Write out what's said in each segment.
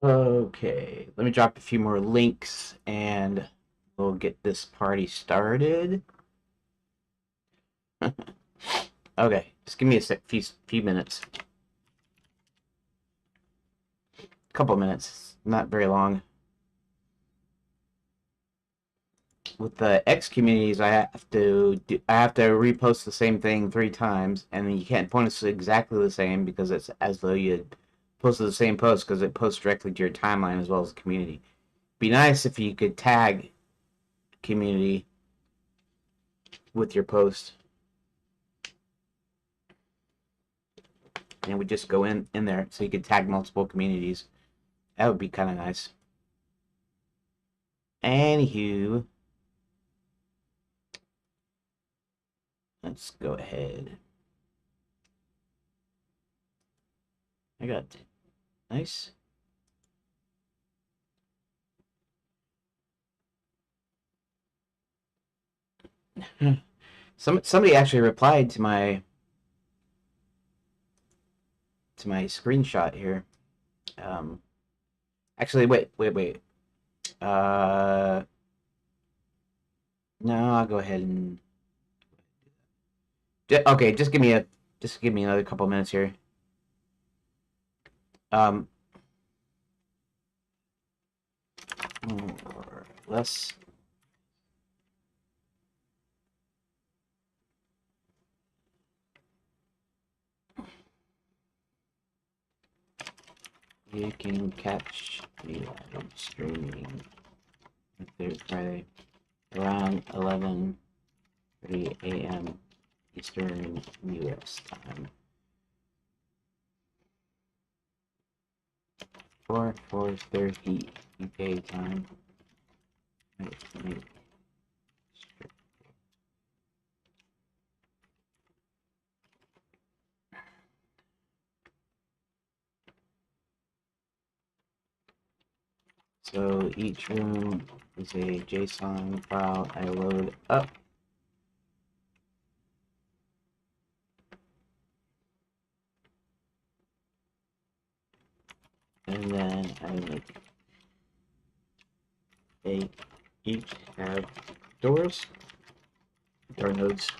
Okay, let me drop a few more links and we'll get this party started. Okay, just give me a few minutes. Couple minutes, not very long. With the X communities, I have to repost the same thing 3 times, and you can't point us to exactly the same because it's as though you had posted the same post because it posts directly to your timeline as well as the community. Be nice if you could tag community with your post, and we just go in there so you could tag multiple communities. That would be kind of nice. Anywho, let's go ahead. I got nice. Somebody actually replied to my screenshot here. Um, Actually, wait. Uh, no, I'll go ahead and okay. Just give me another couple minutes here. Um, or less. You can catch me live streaming Friday around 11:30 a.m. Eastern U.S. time. 4:30 UK time. Wait. So each room is a JSON file I load up. And then I make each have door nodes.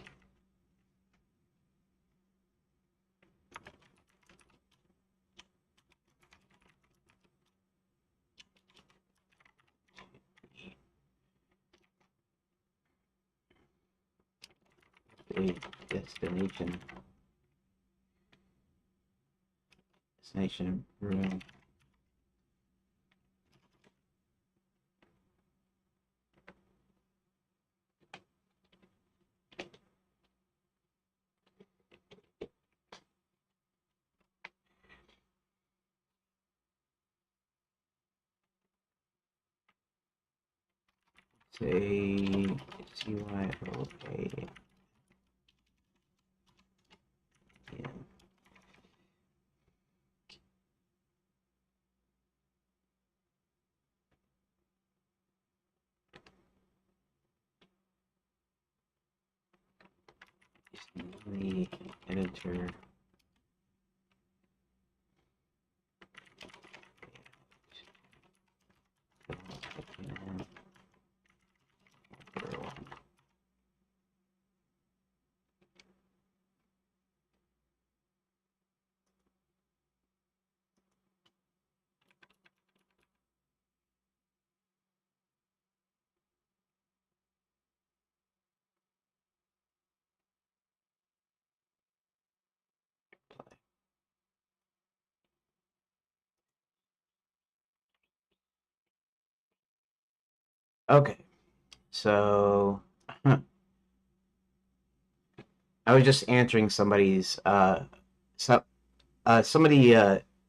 A destination room. Say CYOA. Yeah. The editor. Okay, so I was just answering somebody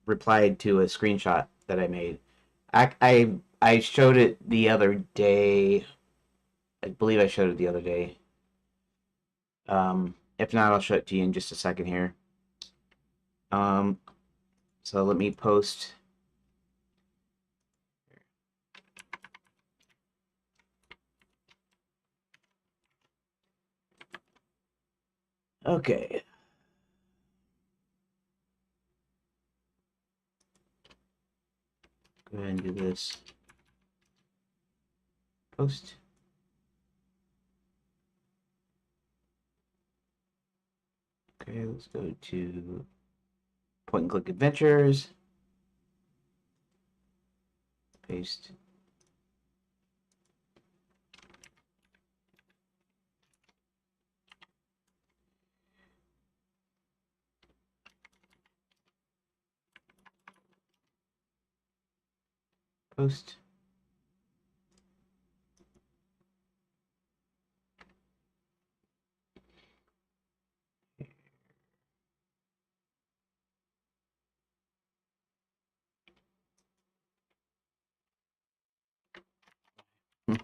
replied to a screenshot that I made. I showed it the other day. I believe I showed it the other day. If not, I'll show it to you in just a second here. Um, so let me post. Okay. Go ahead and do this. Post. Okay, let's go to point and click adventures. Paste. Post.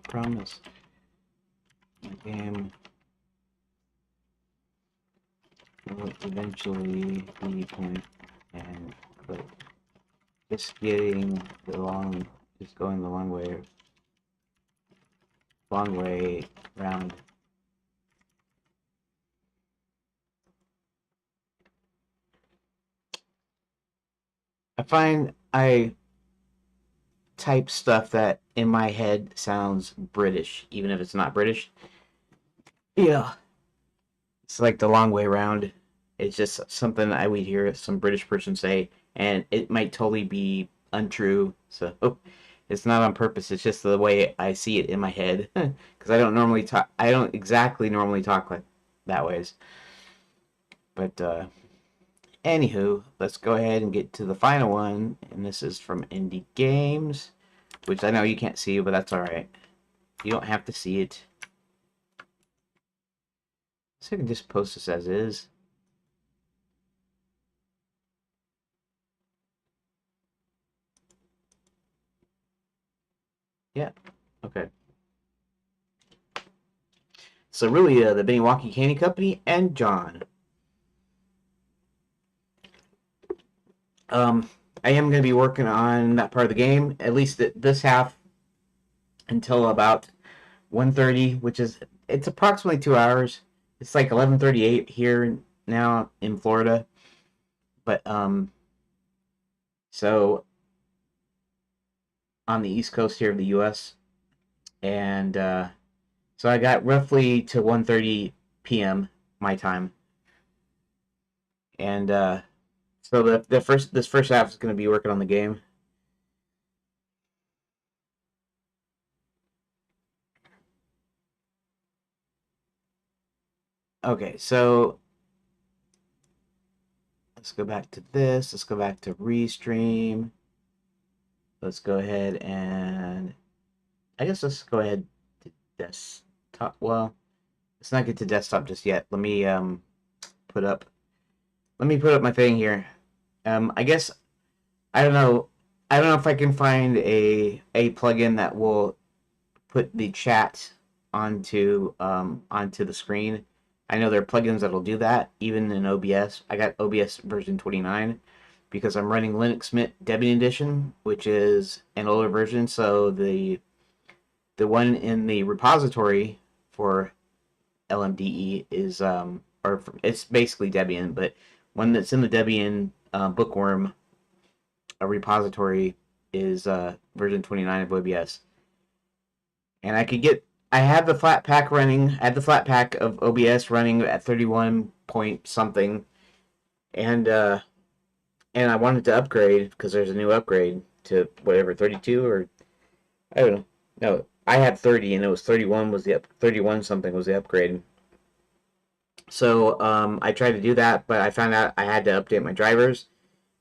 Promise. My game will eventually be point and click. Just getting the long, just going the long way round. I find I type stuff that in my head sounds British, even if it's not British. Yeah, it's like the long way round. It's just something I would hear some British person say, and it might totally be untrue. So it's not on purpose. It's just the way I see it in my head, because I don't normally talk. I don't exactly normally talk like that ways. But anywho, let's go ahead and get to the final one, and this is from Indie Games, which I know you can't see, but that's all right. You don't have to see it. So I can just post this as is. Yeah. Okay. Cerulea, the Wonky Candy Company, and John. Um, I am going to be working on that part of the game, at least this half, until about 1:30, which is it's approximately 2 hours. It's like 11:38 here now in Florida, but so on the East Coast here of the U.S. and so I got roughly to 1:30 p.m. my time, and so this first half is going to be working on the game. Okay, so let's go back to this. Let's go back to Restream. Let's go ahead and I guess let's go ahead to desktop. Well, let's not get to desktop just yet. Put up let me put up my thing here. I guess I don't know. I don't know if I can find a plugin that will put the chat onto the screen. I know there are plugins that'll do that, even in OBS. I got OBS version 29 because I'm running Linux Mint Debian Edition, which is an older version. So the one in the repository for LMDE is or it's basically Debian, but one that's in the Debian Bookworm repository is version 29 of OBS. And I have the flat pack running. I had the flat pack of OBS running at 31 point something, and I wanted to upgrade because there's a new upgrade to whatever 32 or I don't know. No, I had 30 and it was 31 was the 31 something was the upgrade. So I tried to do that, but I found out I had to update my drivers,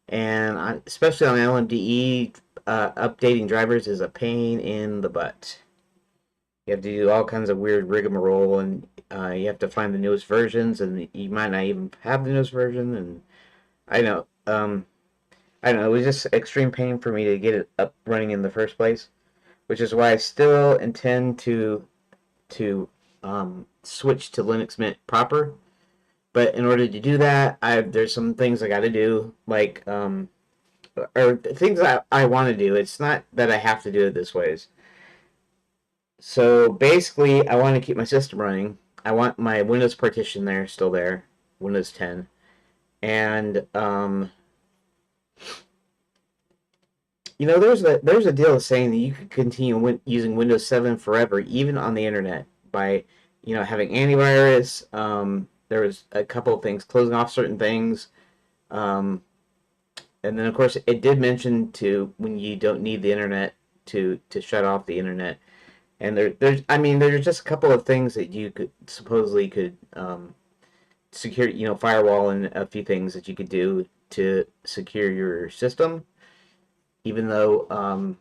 and especially on LMDE, updating drivers is a pain in the butt. You have to do all kinds of weird rigmarole, and you have to find the newest versions, and you might not even have the newest version. And I know, I don't know. It was just extreme pain for me to get it up running in the first place, which is why I still intend to switch to Linux Mint proper. But in order to do that, there's some things I got to do, like or things I want to do. It's not that I have to do it this way. So basically, I want to keep my system running. I want my Windows partition there, still there, Windows 10, and You know, there's a deal saying that you could continue using Windows 7 forever, even on the internet, by having antivirus. There was a couple of things, closing off certain things, um, and then of course it did mention to when you don't need the internet to shut off the internet. And there's just a couple of things that you could supposedly could secure, firewall, and a few things that you could do to secure your system, even though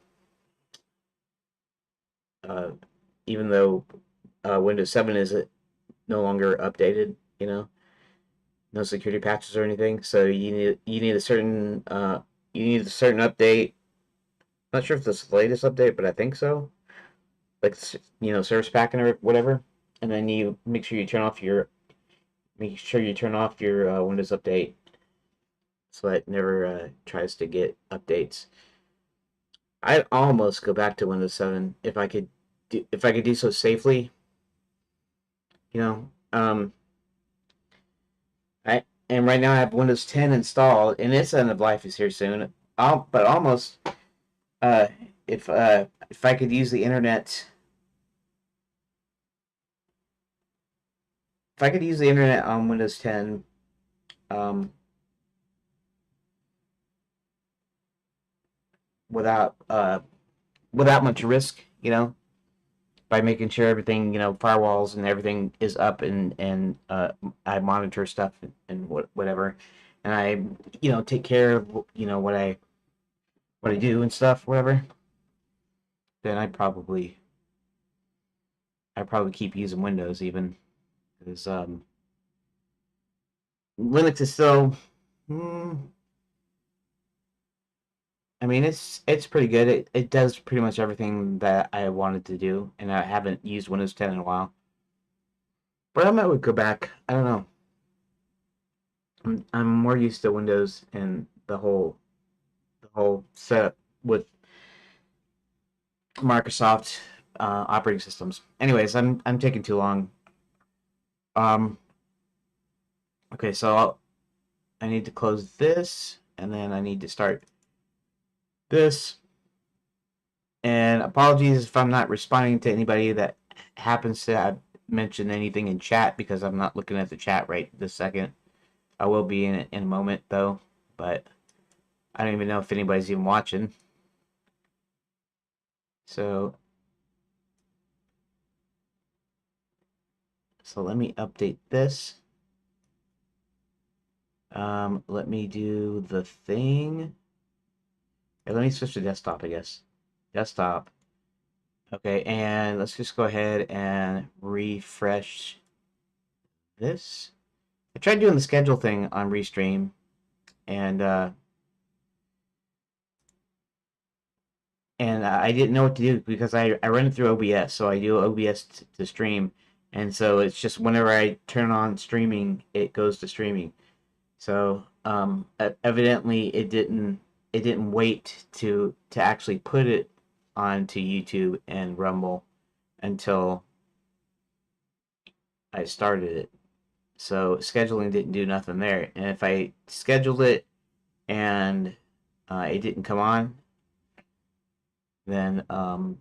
uh, even though Windows 7 is no longer updated, no security patches or anything. So you need a certain update. Not sure if this is the latest update, but I think so. Like service pack and whatever. And then you make sure you turn off your Windows update so that it never tries to get updates. I'd almost go back to Windows 7 if I could do so safely. You know, I and right now I have Windows 10 installed, and its end of life is here soon. But almost, uh, if I could use the internet, if I could use the internet on Windows 10, um, without without much risk, by making sure everything, firewalls and everything is up, and I monitor stuff and whatever, and I, take care of what I do and stuff, whatever. Then I probably keep using Windows even because Linux is still. Mm, I mean, it's pretty good. It does pretty much everything that I wanted to do, and I haven't used Windows 10 in a while. But I might would go back. I don't know. I'm more used to Windows and the whole setup with Microsoft operating systems. Anyways, I'm taking too long. Um, okay, so I need to close this, and then I need to start this. And apologies if I'm not responding to anybody that happens to have mentioned anything in chat because I'm not looking at the chat right this second. I will be in a moment though, but I don't even know if anybody's even watching. So let me update this. Let me do the thing. Hey, let me switch to desktop, I guess. Desktop. Okay, and let's just go ahead and refresh this. I tried doing the schedule thing on Restream, and I didn't know what to do because I run it through OBS, so I do OBS to stream, and so it's just whenever I turn on streaming, it goes to streaming. So evidently it didn't wait to actually put it onto YouTube and Rumble until I started it. So scheduling didn't do nothing there, and if I scheduled it and it didn't come on, then I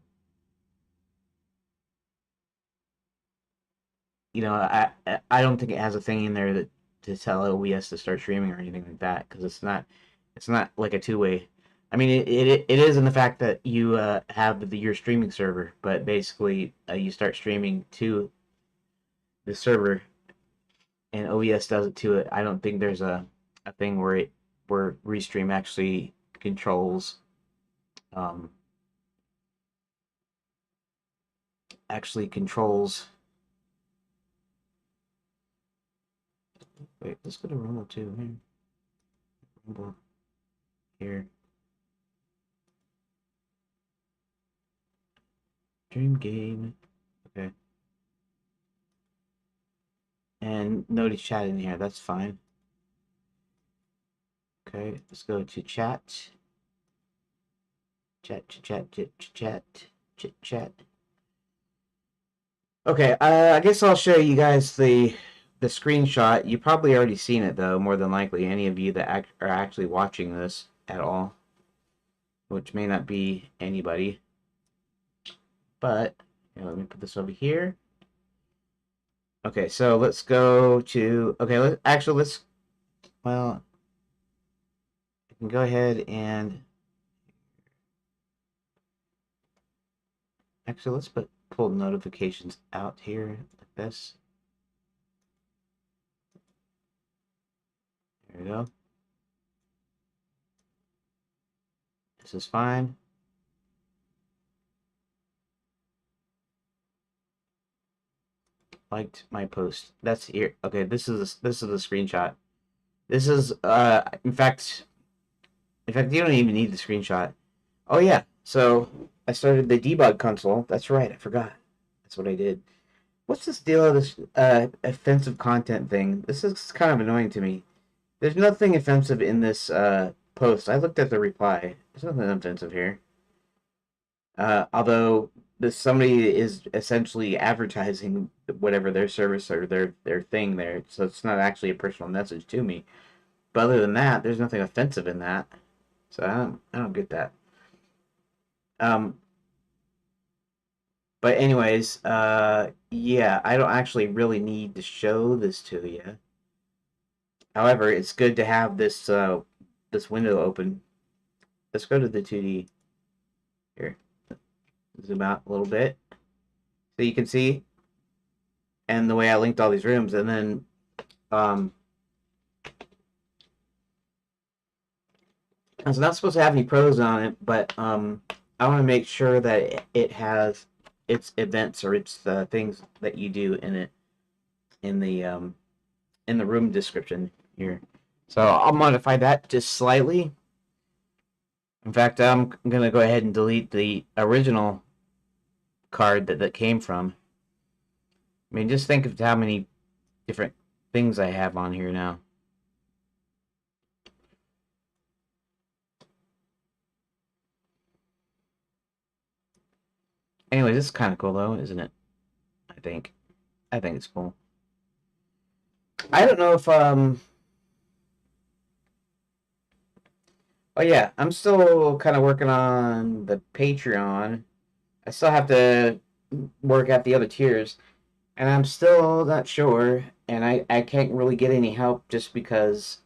don't think it has a thing in there that to tell OBS to start streaming or anything like that because it's not like a two-way. I mean, it is in the fact that you have your streaming server, but basically you start streaming to the server, and OBS does it to it. I don't think there's a thing where Restream um, actually controls. Wait, let's go to Rumble too. Here. Rumble here. Dream game. Okay. And nobody's chat in here. That's fine. Okay, let's go to chat. Chat. Okay, I guess I'll show you guys the screenshot. You probably already seen it though, more than likely. Any of you that are actually watching this at all. which may not be anybody. But let me put this over here. Okay, so let's go to, okay, let's, well, I can go ahead and, actually, let's pull notifications out here like this. There we go. This is fine. Liked my post. That's here. Okay, this is the screenshot. This is in fact you don't even need the screenshot. Oh yeah. So I started the debug console. That's right. I forgot. That's what I did. What's this deal of this offensive content thing? This is kind of annoying to me. There's nothing offensive in this post. I looked at the reply. There's nothing offensive here. Although somebody is essentially advertising whatever their service or their thing there, so it's not actually a personal message to me. But other than that, there's nothing offensive in that. So I don't get that. Um, but anyways, yeah, I don't actually really need to show this to you. However, it's good to have this this window open. Let's go to the 2D here. Zoom out a little bit so you can see, and the way I linked all these rooms, and then it's not supposed to have any pros on it, but I want to make sure that it has its events or its things that you do in it in the room description here. So I'll modify that just slightly. In fact, I'm gonna go ahead and delete the original card that came from. I mean, just think of how many different things I have on here now. Anyways, this is kind of cool though, isn't it? I think it's cool. I don't know if oh yeah, I'm still kind of working on the Patreon. I still have to work out the other tiers, and I'm still not sure, and I can't really get any help just because,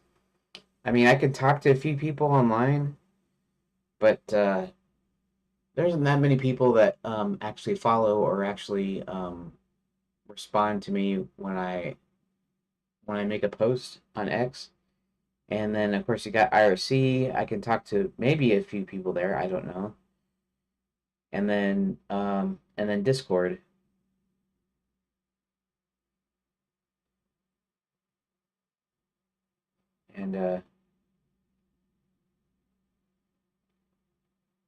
I mean, I could talk to a few people online, but there isn't that many people that actually follow or actually respond to me when I make a post on X. And then of course you got IRC. I can talk to maybe a few people there. I don't know. And then Discord. And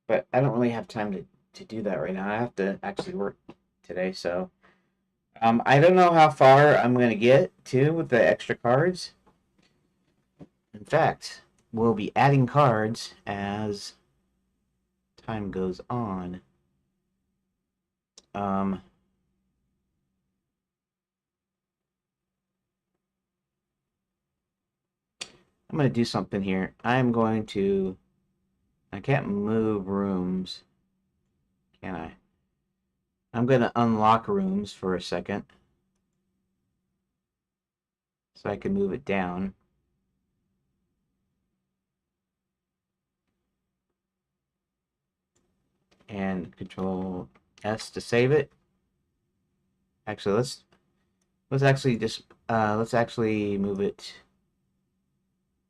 but I don't really have time to do that right now. I have to actually work today, so I don't know how far I'm gonna get to with the extra cards. In fact, we'll be adding cards as time goes on. I'm going to do something here. I'm going to... I can't move rooms, can I? I'm going to unlock rooms for a second so I can move it down. And Control S to save it. Actually, let's actually just let's actually move it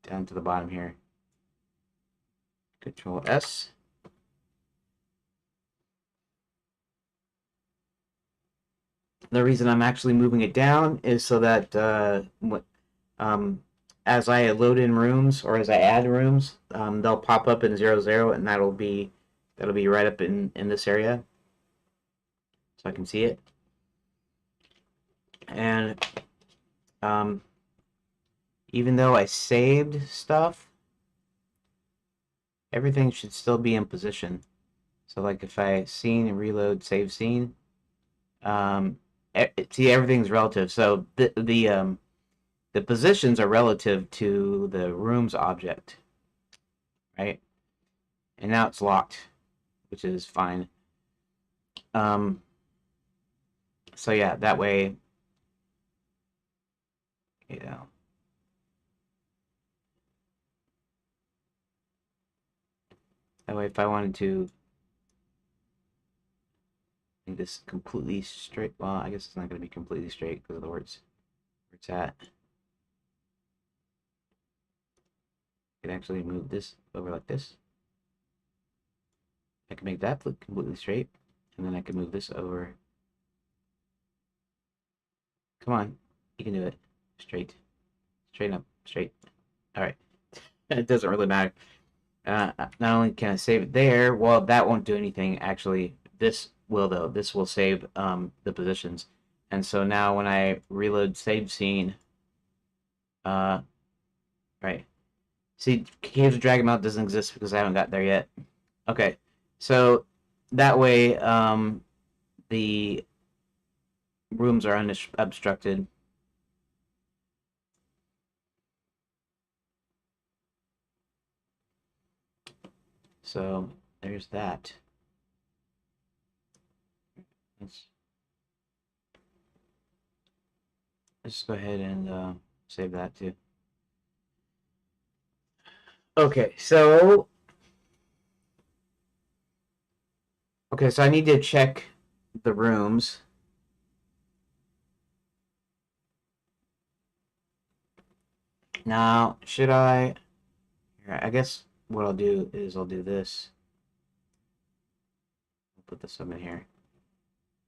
down to the bottom here. Control S. The reason I'm actually moving it down is so that as I load in rooms or as I add rooms, they'll pop up in 00, and that'll be right up in this area, so I can see it. And even though I saved stuff, everything should still be in position. So like if I scene and reload, save scene, see, everything's relative. So the positions are relative to the room's object, right? And now it's locked, which is fine. Um, so yeah, that way, you know, that way if I wanted to make this completely straight, well, I guess it's not going to be completely straight because of the words where it's at. I can actually move this over like this. I can make that look completely straight, and then I can move this over. Come on, you can do it. Straight, straighten up, straight. All right. It doesn't really matter. Not only can I save it there, well, that won't do anything. Actually, this will though. This will save the positions. And so now when I reload save scene, uh, right. See, Caves of Dragon Mount doesn't exist because I haven't got there yet. Okay, so that way the rooms are unobstructed. So there's that. Let's go ahead and save that too. Okay, so I need to check the rooms. Now, should I? I guess what I'll do is I'll do this. I'll put this up in here.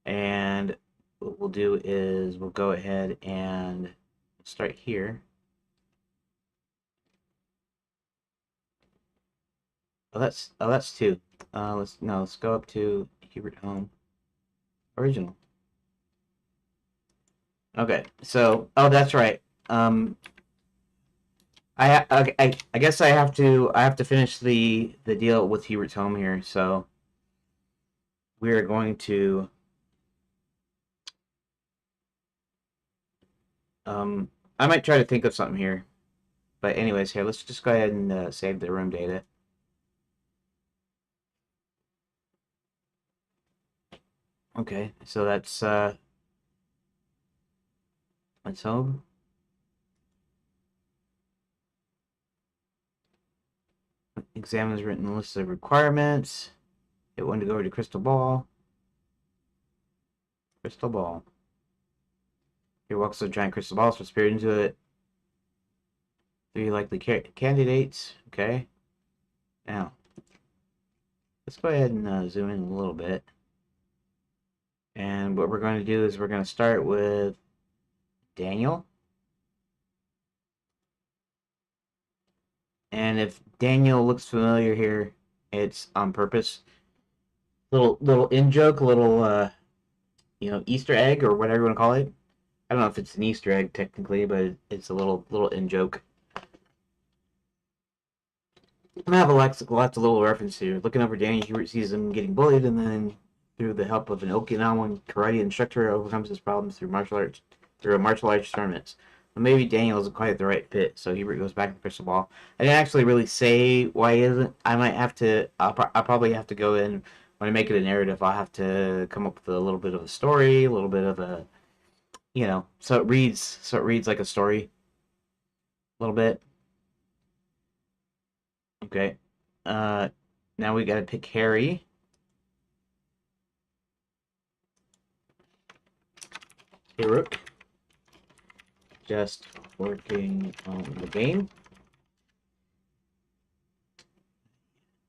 And what we'll do is we'll go ahead and start here. That's two. Let's go up to Hubert Home Original. Okay, so that's right. I guess I have to finish the deal with Hubert's Home here. So we are going to I might try to think of something here, but anyways, here let's just go ahead and save the room data. Okay, so that's home. Examines written list of requirements. Hit one to go over to Crystal Ball. Crystal Ball. Here walks a giant crystal ball, so spirit into it. 3 likely candidates. Okay. Now, let's go ahead and zoom in a little bit. And what we're going to do is we're going to start with Daniel. And if Daniel looks familiar here, it's on purpose. Little in joke, little Easter egg or whatever you want to call it. I don't know if it's an Easter egg technically, but it's a little in joke. I'm gonna have lots of little references here. Looking over Danny, he sees him getting bullied, and then through the help of an Okinawan karate instructor, overcomes his problems through a martial arts tournaments. But maybe Daniel isn't quite the right fit, so Hubert goes back to Crystal Ball. I didn't actually really say why he isn't. I might have to. I'll probably have to go in when I make it a narrative. I'll have to come up with a little bit of a story, a little bit of a, so it reads like a story, a little bit. Okay. Uh, Now we gotta pick Harry. Hey, Rook. Just working on the game.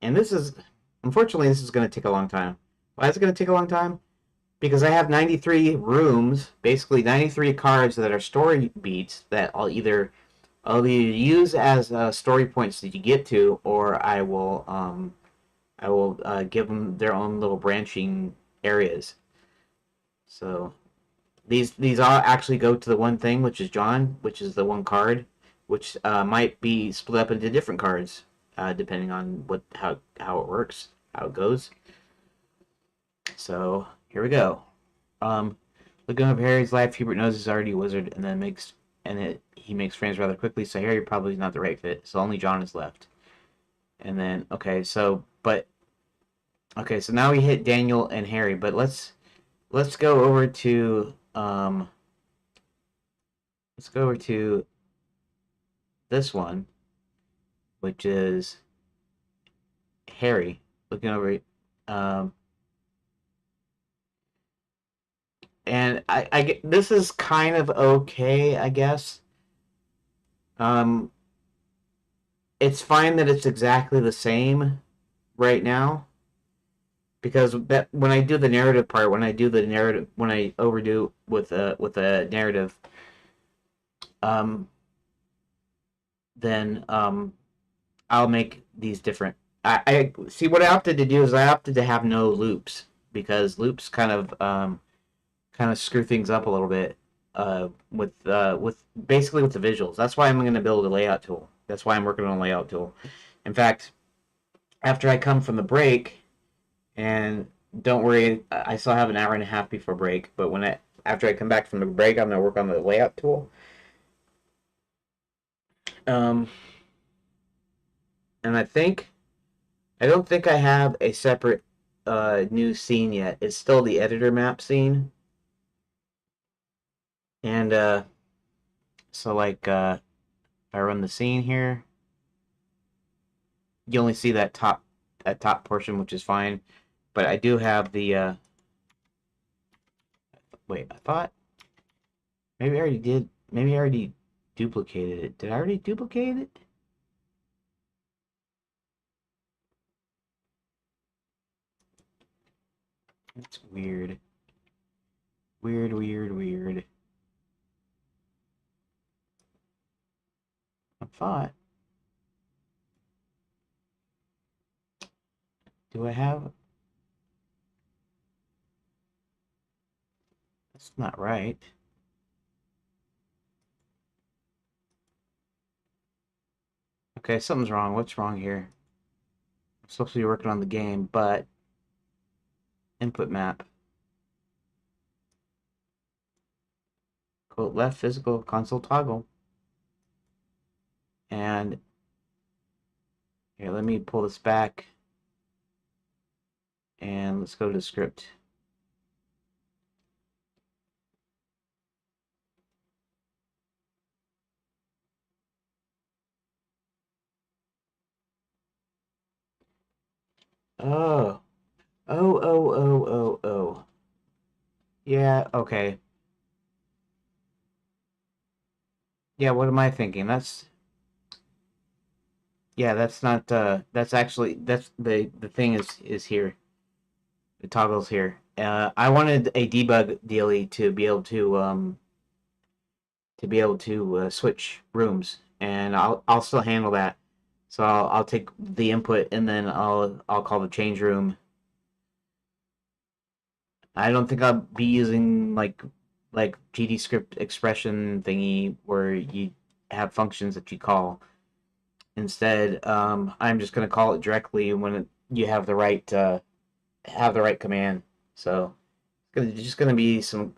And unfortunately, this is going to take a long time. Why is it going to take a long time? Because I have 93 rooms, basically 93 cards that are story beats that I'll either use as story points that you get to, or I will give them their own little branching areas. So these all actually go to the one thing, which is John, which is the one card, which might be split up into different cards, depending on how it works, how it goes. So here we go. Looking up Harry's life, Hubert knows he's already a wizard, and then he makes friends rather quickly. So Harry probably is not the right fit. So only John is left. And then okay, so But okay, so now we hit Daniel and Harry, but let's go over to let's go over to this one, which is Harry looking over. Um, and I get this is kind of okay, I guess. Um, it's fine that it's exactly the same right now because that when I do the narrative part, when I overdo with a narrative, um, then I'll make these different. I see what I opted to do is I opted to have no loops because loops kind of screw things up a little bit with basically with the visuals. That's why I'm going to build a layout tool. That's why I'm working on a layout tool. In fact, after I come from the break, and don't worry, I still have an hour and a half before break. But after I come back from the break, I'm going to work on the layout tool. Um, and I don't think I have a separate new scene yet. It's still the editor map scene, and so like if I run the scene here, you only see that top portion, which is fine. But I do have the wait. I thought maybe I already did. Maybe I already duplicated it. Did I already duplicate it? That's weird. Weird, weird, weird. I thought. Do I have? That's not right. Okay, something's wrong. What's wrong here? I'm supposed to be working on the game, but input map. Quote left physical console toggle. And here, let me pull this back. And let's go to the script. Oh. Oh, oh, oh, oh, oh. Yeah, okay. Yeah, what am I thinking? That's not that's actually that's the thing is here. The toggle's here. I wanted a debug daily to be able to switch rooms, and I'll still handle that. So I'll take the input and then I'll call the change room. I don't think I'll be using like GD script expression thingy where you have functions that you call. Instead, I'm just going to call it directly when you have the right command. So it's just going to be some.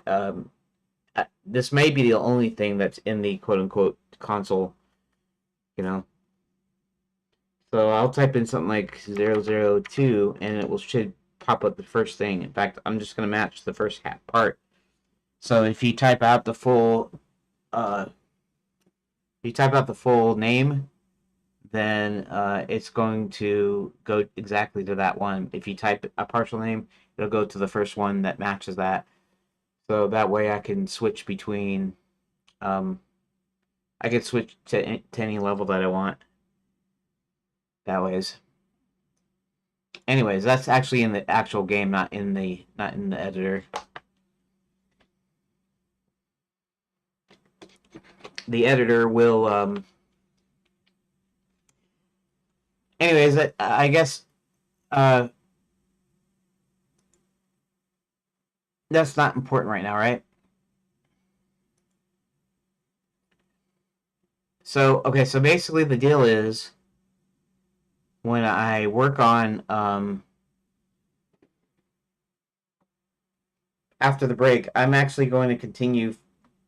This may be the only thing that's in the quote unquote console, you know. So I'll type in something like 002 and it will should pop up the first thing. In fact, I'm just going to match the first part. So if you type out the full name, then it's going to go exactly to that one. If you type a partial name, it'll go to the first one that matches that. So that way I can switch between, um, I can switch to any level that I want. That ways. Anyways, that's actually in the actual game, not in the editor. The editor will. Anyways, I guess uh, that's not important right now, right? So okay, so basically the deal is when I work on after the break, I'm actually going to continue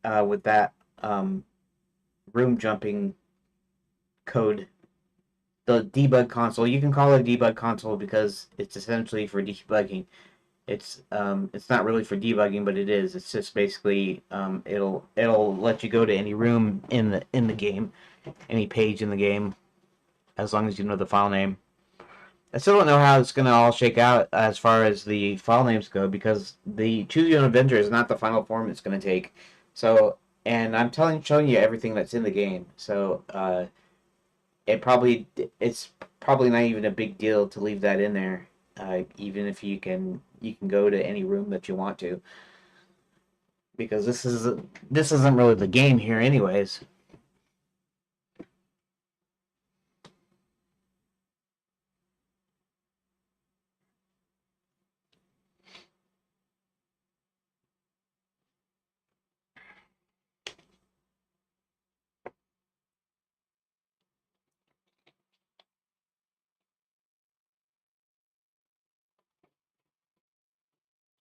with that room jumping code the debug console. You can call it a debug console because it's essentially for debugging. It's not really for debugging, but it is. It's just basically it'll let you go to any room in the game, any page in the game, as long as you know the file name. I still don't know how it's gonna all shake out as far as the file names go because the Choose Your Own Adventure is not the final form it's gonna take. So, and I'm showing you everything that's in the game. So, it's probably not even a big deal to leave that in there, even if you can go to any room that you want to, because this isn't really the game here, anyways.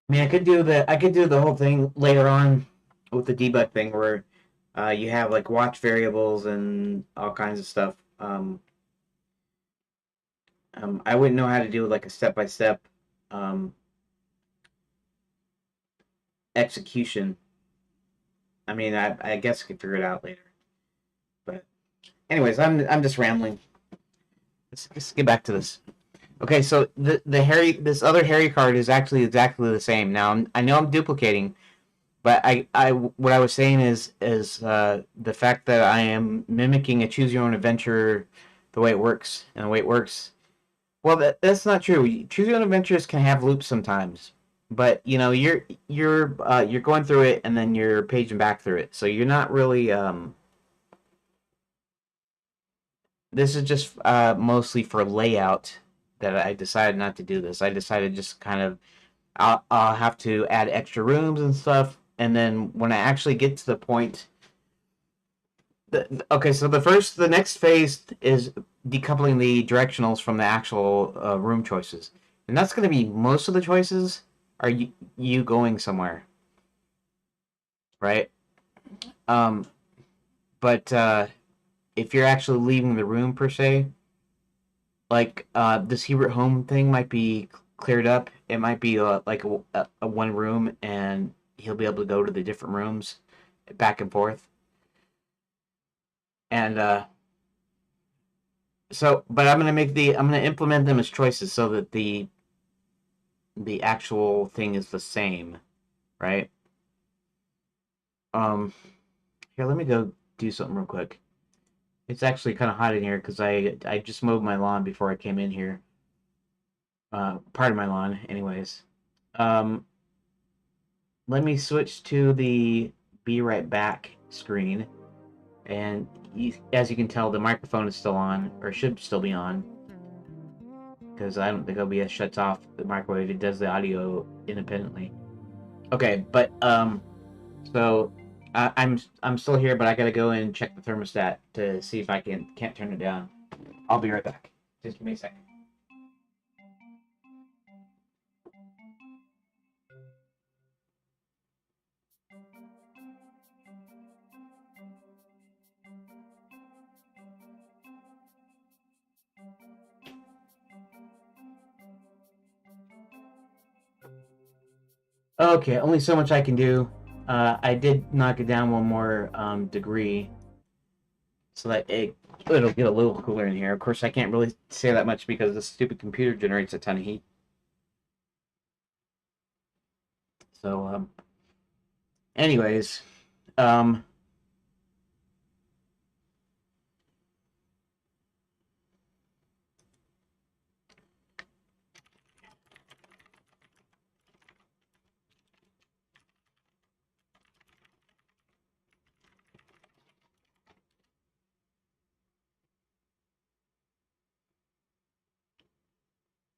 I mean, I could do the whole thing later on with the debug thing where you have like watch variables and all kinds of stuff. I wouldn't know how to do like a step by step execution. I mean, I guess I could figure it out later. But anyways, I'm just rambling. Let's get back to this. Okay, so the Harry this other Harry card is actually exactly the same. Now I know I'm duplicating, but I what I was saying is the fact that I am mimicking a choose your own adventure, the way it works and the way it works. Well, that's not true. Choose your own adventures can have loops sometimes, but you know you're going through it and then you're paging back through it, so you're not really. This is just mostly for layout that I decided not to do this. I decided just kind of I'll have to add extra rooms and stuff, and then when I actually get to the point, okay, so the next phase is decoupling the directionals from the actual room choices, and that's going to be most of the choices are you going somewhere, right? Um, but if you're actually leaving the room per se, like this Hebert home thing might be cleared up. It might be like a one room, and he'll be able to go to the different rooms back and forth. And but I'm gonna implement them as choices so that the actual thing is the same, right? Um, Here, let me go do something real quick. It's actually kind of hot in here because I just mowed my lawn before I came in here. Part of my lawn, anyways. Um, Let me switch to the be right back screen, and as you can tell, the microphone is still on, or should still be on, because I don't think OBS shuts off the microwave. It does the audio independently. Okay, but so I'm still here, but I gotta go and check the thermostat to see if I can't turn it down. I'll be right back. Just give me a second. Okay, only so much I can do. I did knock it down one more degree so that it'll get a little cooler in here. Of course, I can't really say that much because this stupid computer generates a ton of heat. So, anyways, um,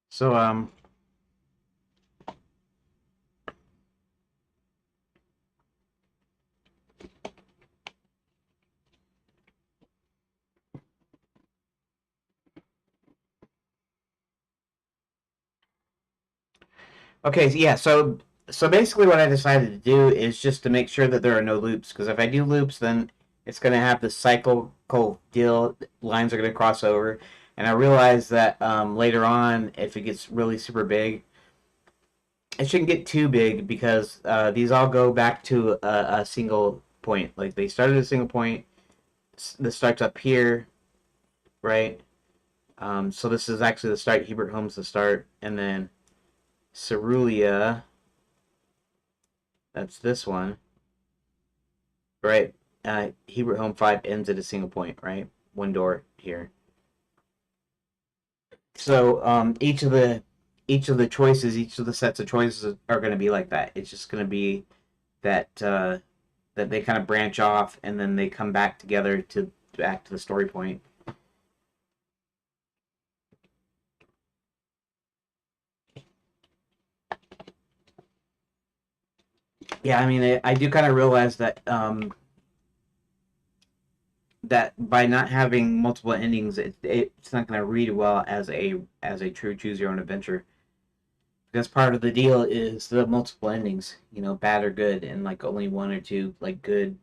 so okay, yeah. So basically, what I decided to do is just to make sure that there are no loops, because if I do loops, then it's going to have this cyclical deal. Lines are going to cross over. And I realized that later on, if it gets really super big, it shouldn't get too big because these all go back to a single point. Like they started at a single point. This starts up here, right? So this is actually the start. Hebert Holmes the start, and then Cerulea. That's this one, right? Hebert Home 5 ends at a single point, right? One door here. So each of the choices, each of the sets of choices are going to be like that. It's just going to be that that they kind of branch off and then they come back together to back to the story point. Yeah, I mean, I do kind of realize that that by not having multiple endings, it's not going to read well as a true choose your own adventure. Because part of the deal is the multiple endings, you know, bad or good, and like only one or two like good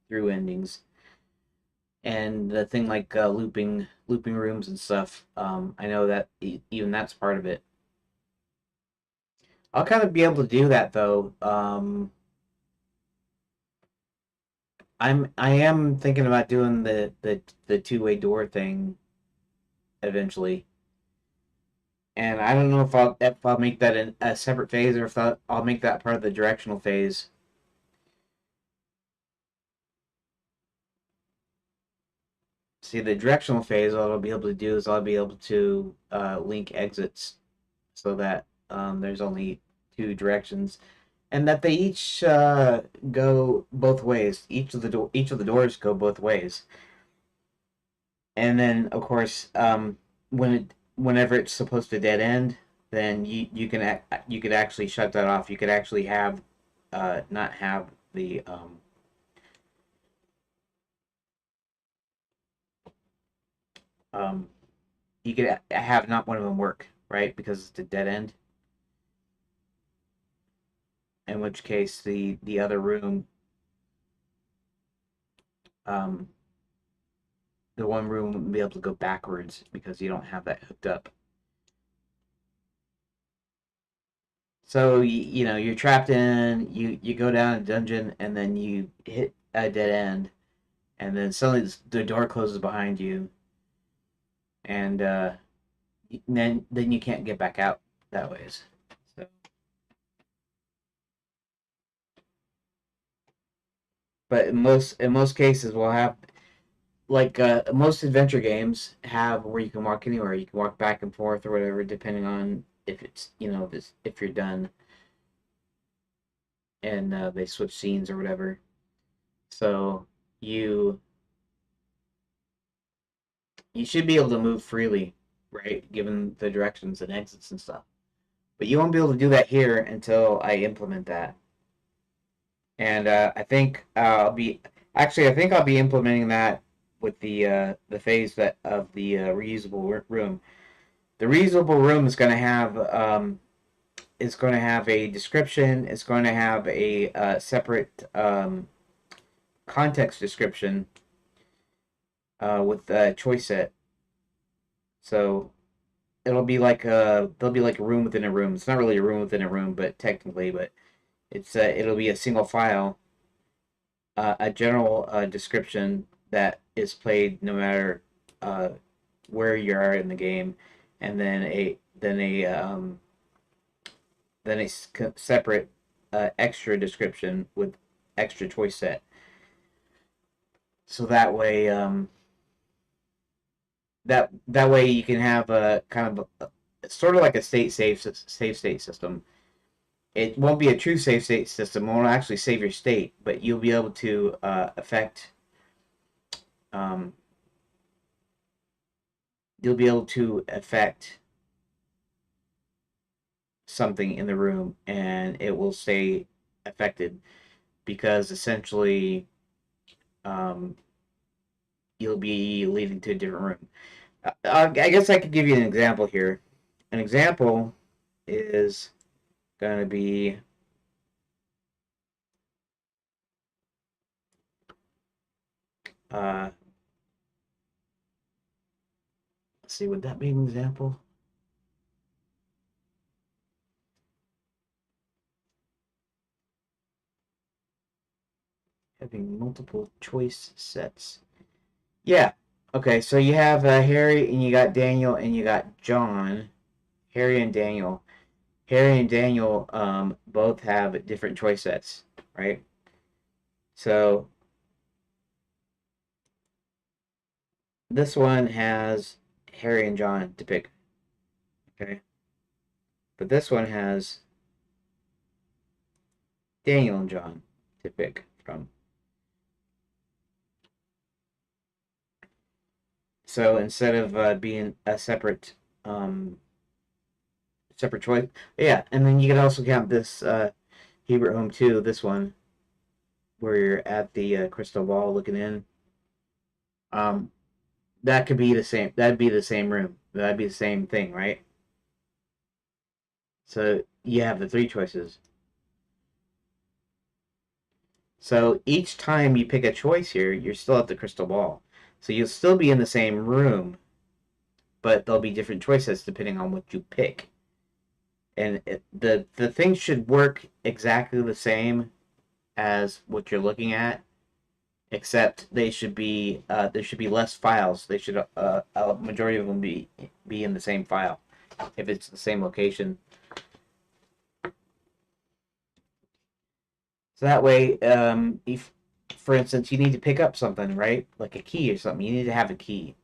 through endings. And the thing like looping rooms and stuff. I know that even that's part of it. I'll kind of be able to do that though. I am thinking about doing the two-way door thing eventually, and I don't know if I'll make that a separate phase or if I'll make that part of the directional phase. See, the directional phase, what I'll be able to do is I'll be able to link exits so that there's only two directions, and that they each go both ways. Each of the doors go both ways, and then of course whenever it's supposed to dead end, then you could actually shut that off. You could actually have not have the um, you could have not one of them work, right, because it's a dead end. In which case the other room, um, the one room wouldn't be able to go backwards because you don't have that hooked up. So you know you're trapped in, you go down a dungeon and then you hit a dead end, and then suddenly the door closes behind you, and then you can't get back out that ways. So, but in most cases, we'll have like most adventure games have where you can walk anywhere. You can walk back and forth or whatever, depending on if it's you know if you're done and they switch scenes or whatever. So you you should be able to move freely, right? Given the directions and exits and stuff. But you won't be able to do that here until I implement that. And I think I'll be actually I think I'll be implementing that with the phase that of the reusable room. The reusable room is going to have a description. It's going to have a separate context description with a choice set. So there'll be like a room within a room. It's not really a room within a room, but technically, but it'll be a single file, a general description that is played no matter uh, where you are in the game, and then a separate extra description with extra choice set. So that way, that way you can have a kind of sort of like a save state system. It won't be a true save state system. It won't actually save your state, but you'll be able to affect. Um, you'll be able to affect something in the room, and it will stay affected because essentially um, you'll be leading to a different room. I guess I could give you an example here. An example is going to be uh, Let's see, would that be an example? Having multiple choice sets. Yeah. Okay, so you have Harry and you got Daniel and you got John. Harry and Daniel. Harry and Daniel both have different choice sets, right? So this one has Harry and John to pick, okay? But this one has Daniel and John to pick from. So instead of being a separate choice, yeah. And then you can also count this Hebert Home 2, this one, where you're at the crystal ball looking in. Um, that could be the same. That'd be the same room. That'd be the same thing, right? So you have the three choices. So each time you pick a choice here, you're still at the crystal ball. So you'll still be in the same room, but there'll be different choices depending on what you pick. And the thing should work exactly the same as what you're looking at, except they should be there should be less files. They should a majority of them be in the same file if it's the same location. So that way, if for instance you need to pick up something, right, like a key or something, you need to have a key.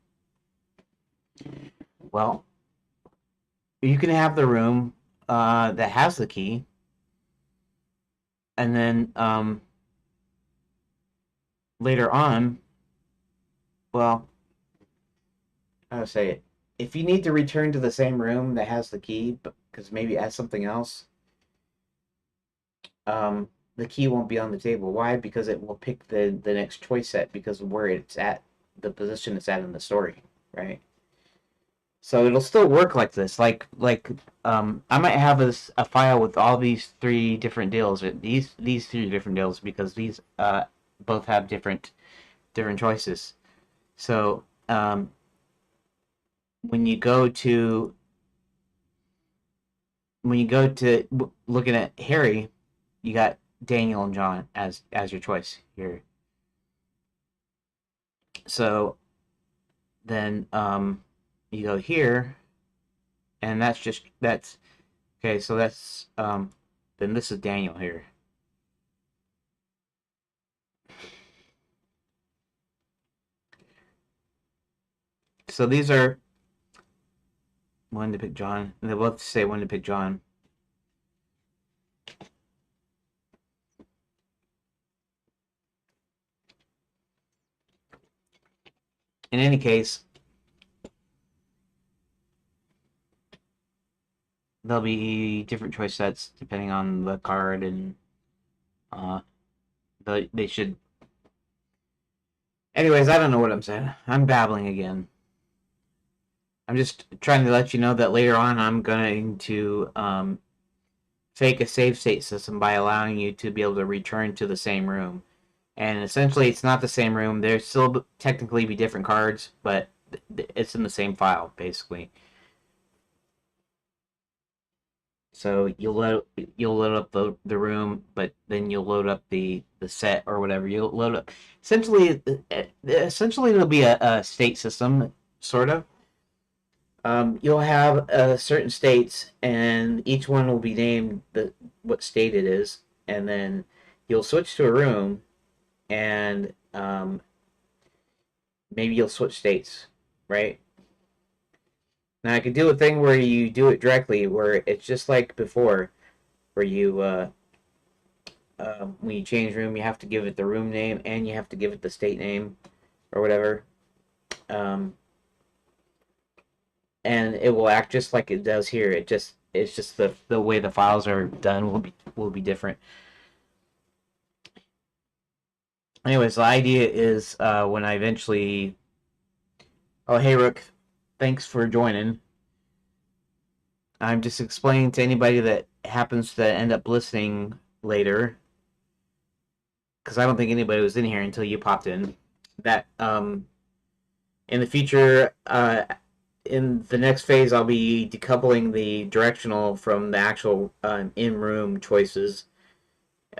Well, you can have the room that has the key, and then later on, well, how to say it? If you need to return to the same room that has the key, because maybe it has something else, the key won't be on the table. Why? Because it will pick the next choice set because of where it's at, the position it's at in the story, right? So it'll still work like this. I might have a file with all these three different deals. These three different deals because these both have different choices. So when you go to looking at Harry, you got Daniel and John as your choice here. So then you go here, and that's okay. So that's then this is Daniel here. So these are one to pick John, and they both say one to pick John. In any case, there'll be different choice sets depending on the card, and uh, they should. Anyways, I don't know what I'm saying. I'm babbling again. I'm just trying to let you know that later on I'm going to fake a save state system by allowing you to be able to return to the same room. And essentially, it's not the same room. There still technically be different cards, but it's in the same file, basically. So you'll load up the room, but then you'll load up the set or whatever. You'll load up essentially it'll be a state system, sort of. You'll have certain states, and each one will be named what state it is, and then you'll switch to a room, and maybe you'll switch states, right? Now I could do a thing where you do it directly, where it's just like before, where you when you change room, you have to give it the room name and you have to give it the state name or whatever, um, and it will act just like it does here. It's just the way the files are done will be different. Anyways, the idea is when I eventually. Oh, hey Rook, thanks for joining. I'm just explaining to anybody that happens to end up listening later, because I don't think anybody was in here until you popped in. That in the future, in the next phase, I'll be decoupling the directional from the actual in-room choices,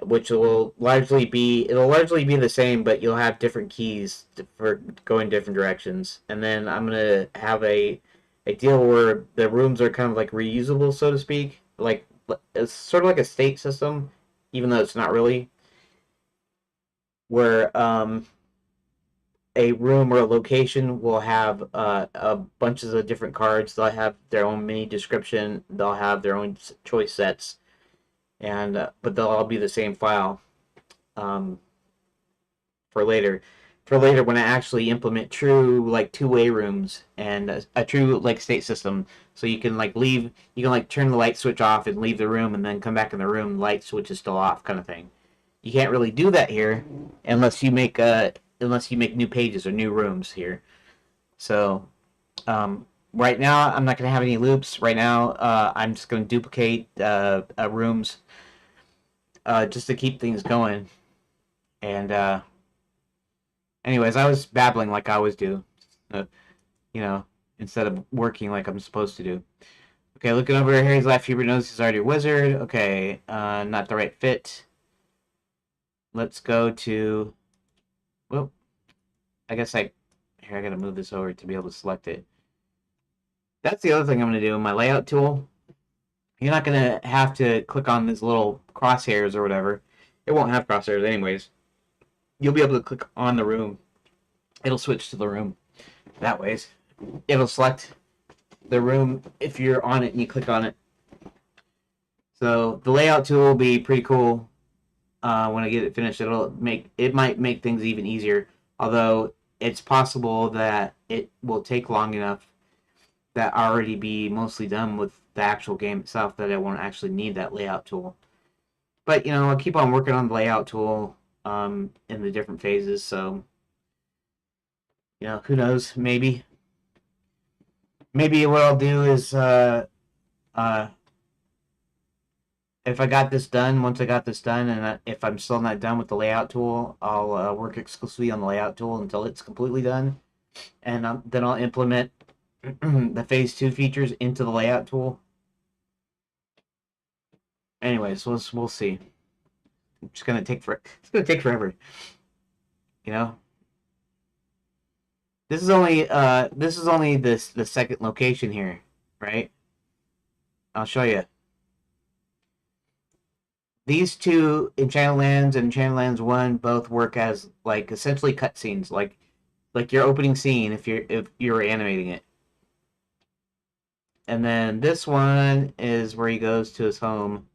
which will largely be the same, but you'll have different keys for going different directions. And then I'm gonna have a deal where the rooms are kind of like reusable, so to speak. Like it's sort of like a state system, even though it's not really. Where a room or a location will have a bunches of different cards. They'll have their own mini description. They'll have their own choice sets, and but they'll all be the same file um, for later. For later, when I actually implement true like two-way rooms and a true like state system, so you can like leave, you can like turn the light switch off and leave the room, and then come back in the room, light switch is still off, kind of thing. You can't really do that here unless you make new pages or new rooms here. So right now, I'm not going to have any loops. Right now, I'm just going to duplicate rooms just to keep things going. And anyways, I was babbling like I always do, uh, you know, instead of working like I'm supposed to do. Okay, looking over here, his left Hubert knows he's already a wizard. Okay, not the right fit. Let's go to. Well, I guess I gotta move this over to be able to select it. That's the other thing I'm gonna do in my layout tool. You're not gonna have to click on these little crosshairs or whatever. It won't have crosshairs anyways. You'll be able to click on the room. It'll switch to the room that ways. It'll select the room if you're on it and you click on it. So the layout tool will be pretty cool. When I get it finished, it might make things even easier. Although it's possible that it will take long enough that already be mostly done with the actual game itself that I won't actually need that layout tool. But I'll keep on working on the layout tool in the different phases. So who knows? Maybe what I'll do is uh, if I got this done, once I got this done, and if I'm still not done with the layout tool, I'll work exclusively on the layout tool until it's completely done, and then I'll implement the phase 2 features into the layout tool. Anyways, we'll see. It's gonna take forever. This is only the second location here, right? I'll show you. These two, Enchanted Lands and Enchanted Lands 1, both work as like essentially cutscenes, like your opening scene if you're animating it. And then this one is where he goes to his home.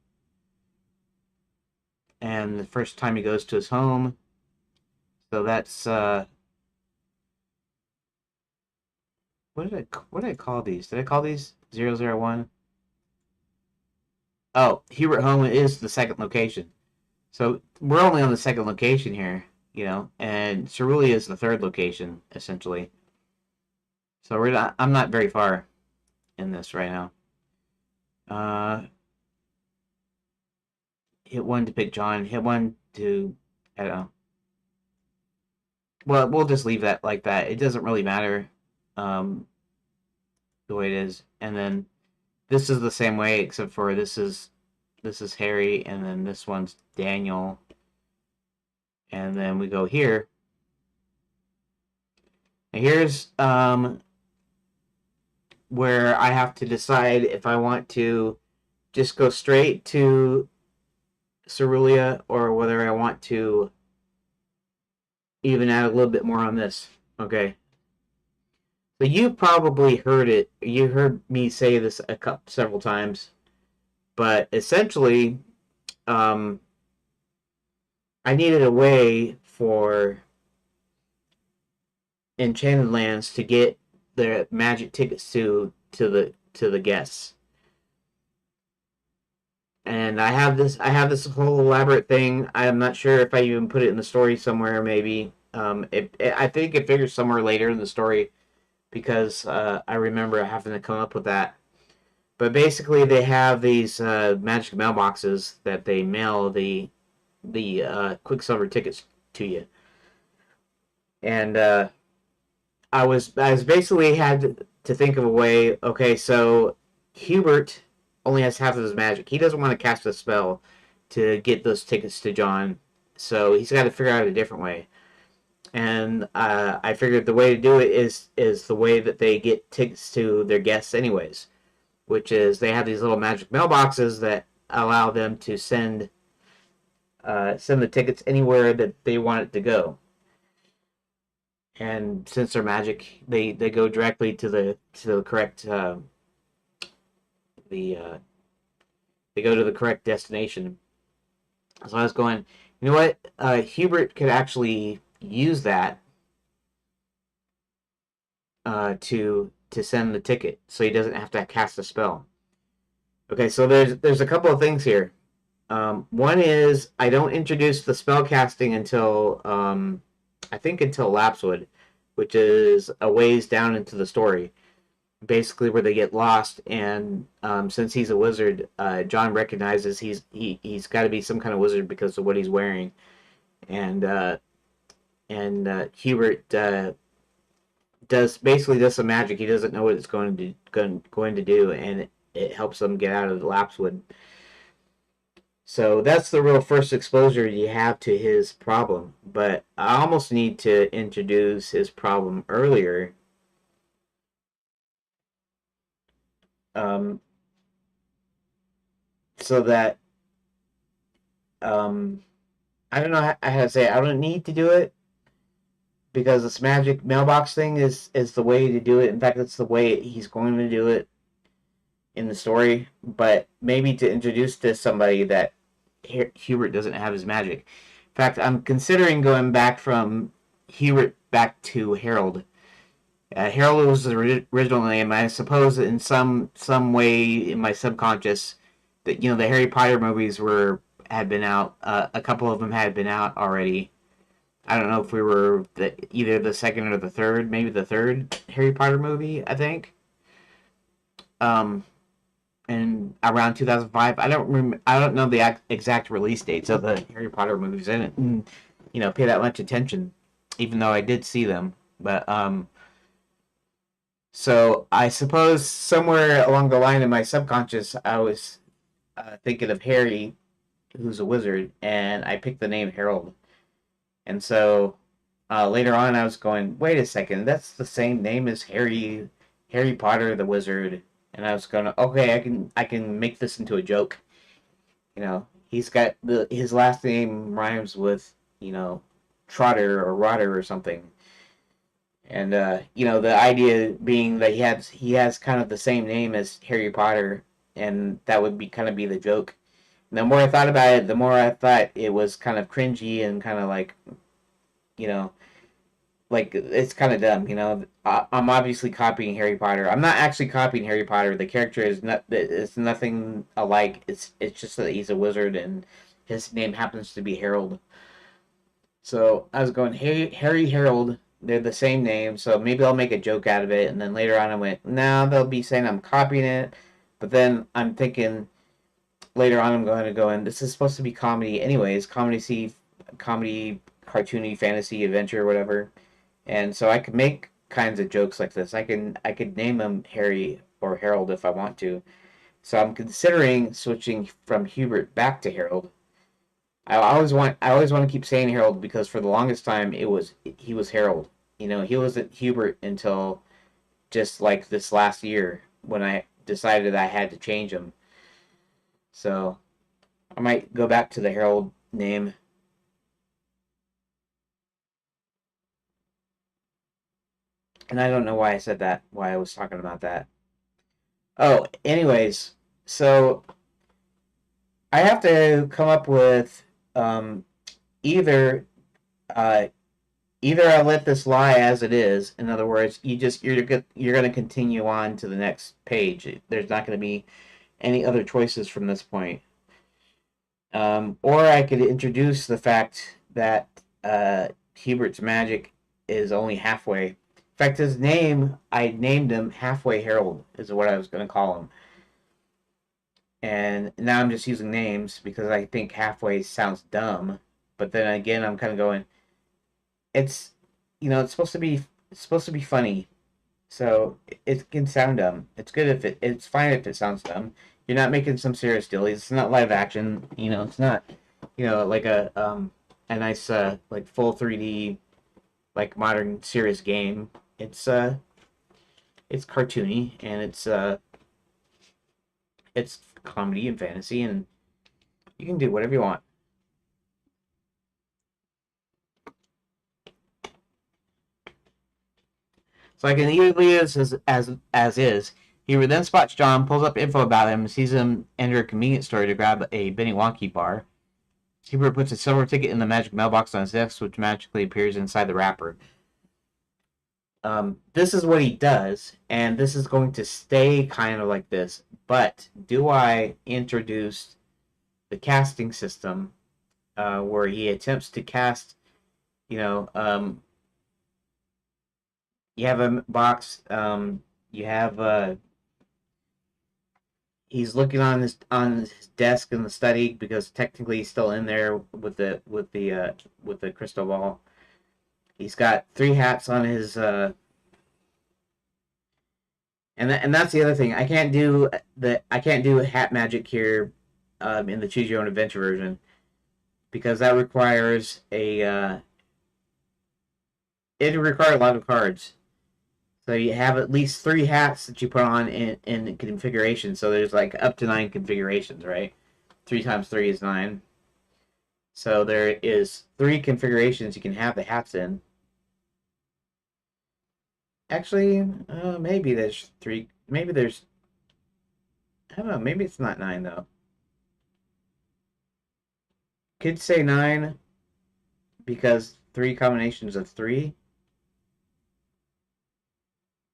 And the first time he goes to his home. So that's what did I call these? Did I call these 001? Oh, Hubert Home is the second location. So we're only on the second location here, and Cerulea is the third location, essentially. So I'm not very far in this right now. Hit one to pick John. Hit one to, I don't know. Well, we'll just leave that like that. It doesn't really matter the way it is. And then this is the same way, except for this is Harry, and then this one's Daniel. And then we go here. And here's where I have to decide if I want to just go straight to Cerulea or whether I want to even add a little bit more on this. Okay. So you probably heard it. You heard me say this several times, but essentially, I needed a way for Enchanted Lands to get the magic tickets to the guests. And I have this whole elaborate thing. I'm not sure if I even put it in the story somewhere. Maybe I think it figures somewhere later in the story because I remember having to come up with that. But basically, they have these magic mailboxes that they mail the Quicksilver tickets to you, and I was basically had to think of a way. Okay, so Hubert only has half of his magic. He doesn't want to cast a spell to get those tickets to John, so he's got to figure out a different way. And I figured the way to do it is the way that they get tickets to their guests, anyways, which is they have these little magic mailboxes that allow them to send the tickets anywhere that they want it to go. And since they're magic, they go directly to the correct the they go to the correct destination. So I was going, you know what? Hubert could actually use that to send the ticket, so he doesn't have to cast a spell. Okay, so there's a couple of things here. One is I don't introduce the spell casting until I think until Lapswood, which is a ways down into the story, basically where they get lost. And since he's a wizard, John recognizes he's got to be some kind of wizard because of what he's wearing, and Hubert does some magic. He doesn't know what it's going to do, and it helps them get out of the Lapswood. So that's the real first exposure you have to his problem. But I almost need to introduce his problem earlier. Um, so that um, I don't know how to say it. I don't need to do it because this magic mailbox thing is the way to do it. In fact, it's the way he's going to do it in the story. But maybe to introduce to somebody that Hubert doesn't have his magic. In fact, I'm considering going back from Hubert back to Harold. Harold was the original name. I suppose in some way in my subconscious that the Harry Potter movies had been out. A couple of them had been out already. I don't know if we were either the second or the third, maybe the third Harry Potter movie. I think. Um, and around 2005. I don't know the exact release dates of the Harry Potter movies. I didn't, pay that much attention, even though I did see them. But so I suppose somewhere along the line in my subconscious, I was thinking of Harry, who's a wizard, and I picked the name Harold. And so later on, I was going, wait a second, that's the same name as Harry Potter, the wizard. And I was going, okay, I can make this into a joke. He's got his last name rhymes with Trotter or Rotter or something. And the idea being that he has kind of the same name as Harry Potter, and that would be kind of be the joke. And the more I thought about it, the more I thought it was kind of cringy and kind of you know, like it's kind of dumb. I'm obviously copying Harry Potter. I'm not actually copying Harry Potter. The character is not. It's nothing alike. It's just that he's a wizard and his name happens to be Harold. So I was going Harry Harold. They're the same name, so maybe I'll make a joke out of it. And then later on, I went, no, they'll be saying I'm copying it. But then I'm thinking later on, I'm going to go in. This is supposed to be comedy, anyways. Comedy, cartoony, fantasy, adventure, whatever. And so I could make kinds of jokes like this. I could name him Harry or Harold if I want to. So I'm considering switching from Hubert back to Harold. I always want to keep saying Harold because for the longest time he was Harold. He wasn't Hubert until just like this last year when I decided I had to change him. So I might go back to the Harold name. And I don't know why I said that, why I was talking about that. Oh, anyways, so I have to come up with either uh, either I let this lie as it is. In other words, you're going to continue on to the next page. There's not going to be any other choices from this point. Or I could introduce the fact that Hubert's magic is only halfway. In fact, his name, I named him Halfway Harold, is what I was going to call him. And now I'm just using names because I think halfway sounds dumb. But then again, I'm kind of going, it's, it's supposed to be funny. So it can sound dumb. It's good if it's fine if it sounds dumb. You're not making some serious deal. It's not live action. It's not like a nice like full 3D like modern serious game. It's cartoony and it's comedy and fantasy and you can do whatever you want. So I can either leave this as is. He then spots John, pulls up info about him, sees him enter a convenience store to grab a Benny Wonky bar. Hubert puts a silver ticket in the magic mailbox on his desk, which magically appears inside the wrapper. This is what he does, and this is going to stay kind of like this. But do I introduce the casting system where he attempts to cast, you know, you have a box, you have he's looking on his desk in the study because technically he's still in there with the crystal ball. He's got three hats on his and that's the other thing. I can't do hat magic here in the choose your own adventure version because that requires it requires a lot of cards. So you have at least three hats that you put on in configuration. So there's like up to 9 configurations, right? 3 times 3 is 9. So there is 3 configurations you can have the hats in. Actually, maybe there's 3. Maybe there's. I don't know. Maybe it's not 9 though. Could say 9 because 3 combinations of 3.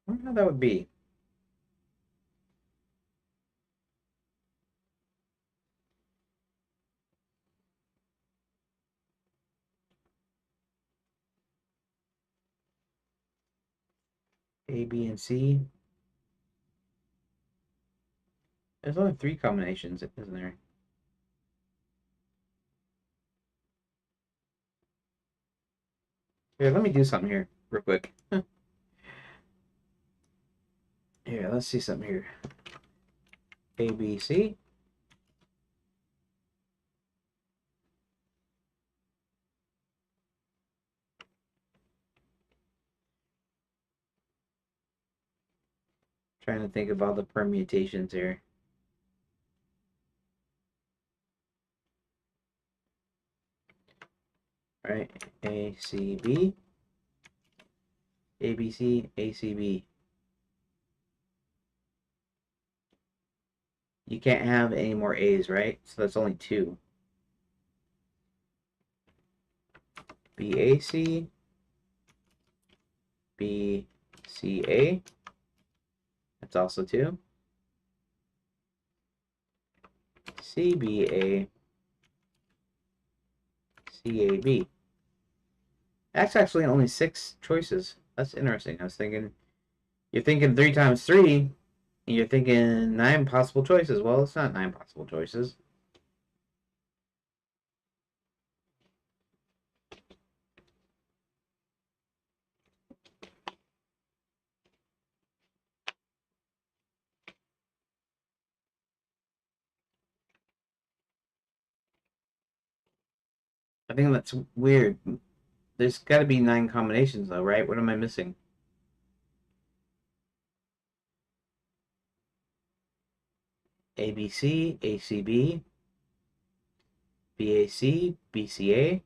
I wonder how that would be. A, B, and C. There's only 3 combinations, isn't there? Here, let me do something here real quick. Here, let's see something here. A, B, C. Trying to think of all the permutations here. All right, A, C, B. A, B, C, A, C, B. You can't have any more A's, right? So that's only 2. B, A, C. B, C, A. That's also 2. C, B, A. C, A, B. That's actually only 6 choices. That's interesting. I was thinking, you're thinking 3 times 3, and you're thinking 9 possible choices. Well, it's not 9 possible choices. I think that's weird. There's got to be 9 combinations, though, right? What am I missing? ABC, ACB, BAC, BCA,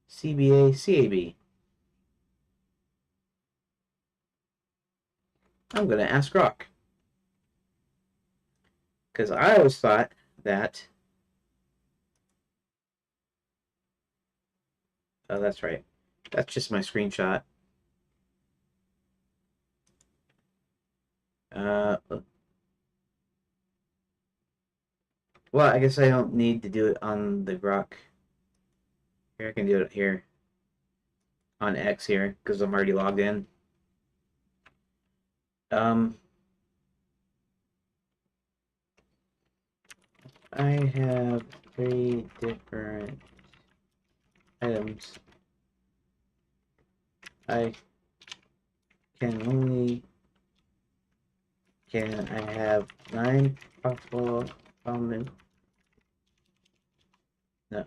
CBA, CAB. I'm going to ask Rock. Because I always thought that... Oh, that's right. That's just my screenshot. Well, I guess I don't need to do it on the Grok. Here, I can do it here. On X here, because I'm already logged in. I have 3 different items I can I have 9 possible combinations? No.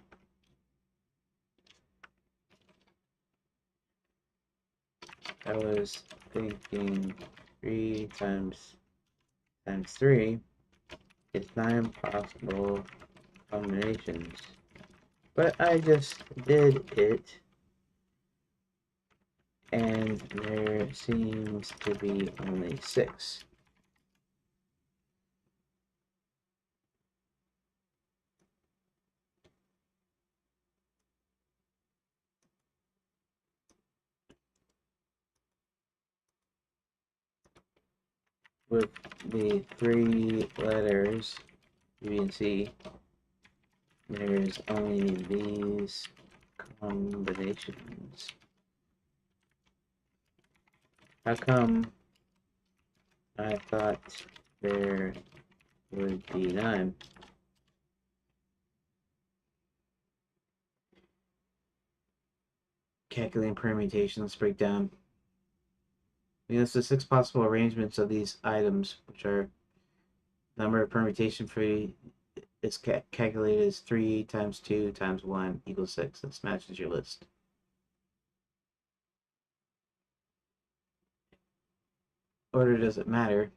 I was thinking 3 times 3 is 9 possible combinations. But I just did it, and there seems to be only 6. With the 3 letters B and C, there's only these combinations. How come I thought there would be 9? Calculating permutations breakdown. We list the 6 possible arrangements of these items, which are number of permutation for is calculated as 3 times 2 times 1 equals 6. This matches your list. Order doesn't matter.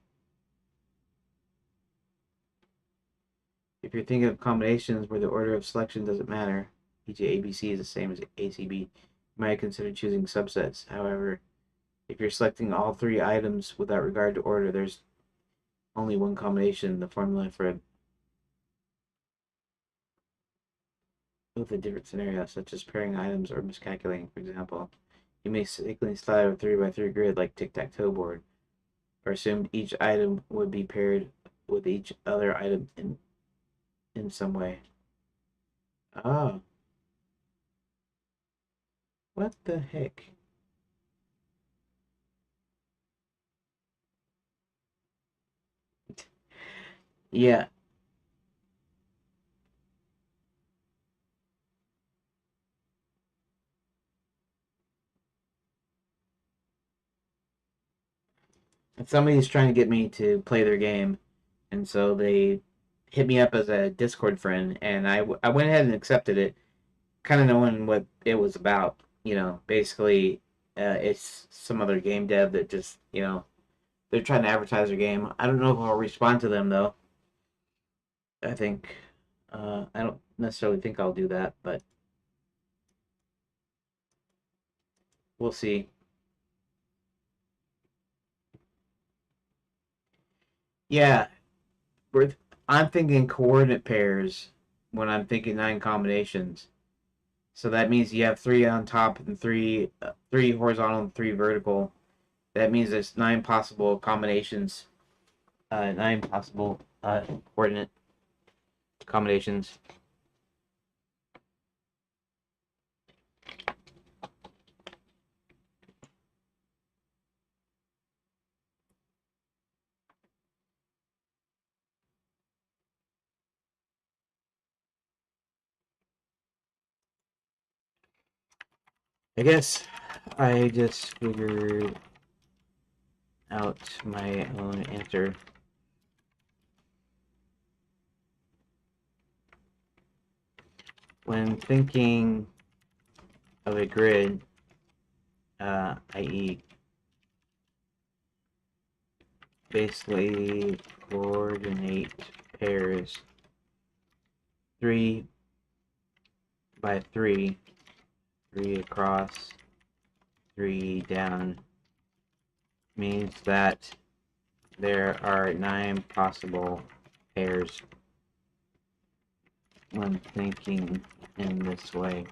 If you're thinking of combinations where the order of selection doesn't matter, e.g. ABC is the same as ACB, you might consider choosing subsets. However, if you're selecting all 3 items without regard to order, there's only one combination. The formula for with a different scenario, such as pairing items or miscalculating, for example. You may mistakenly style a 3x3 grid like tic-tac-toe board, or assumed each item would be paired with each other item in some way. Oh, what the heck? Yeah, somebody's trying to get me to play their game, and so they hit me up as a Discord friend, and I went ahead and accepted it, kind of knowing what it was about. Basically, it's some other game dev that just, they're trying to advertise their game. I don't know if I'll respond to them though. I think, I don't necessarily think I'll do that, but we'll see. Yeah, I'm thinking coordinate pairs when I'm thinking 9 combinations. So that means you have 3 on top and 3 horizontal and 3 vertical. That means there's 9 possible combinations, 9 possible coordinate combinations. I guess I just figured out my own answer. When thinking of a grid, i.e. basically coordinate pairs 3 by 3, 3 across, 3 down, means that there are 9 possible pairs when thinking in this way.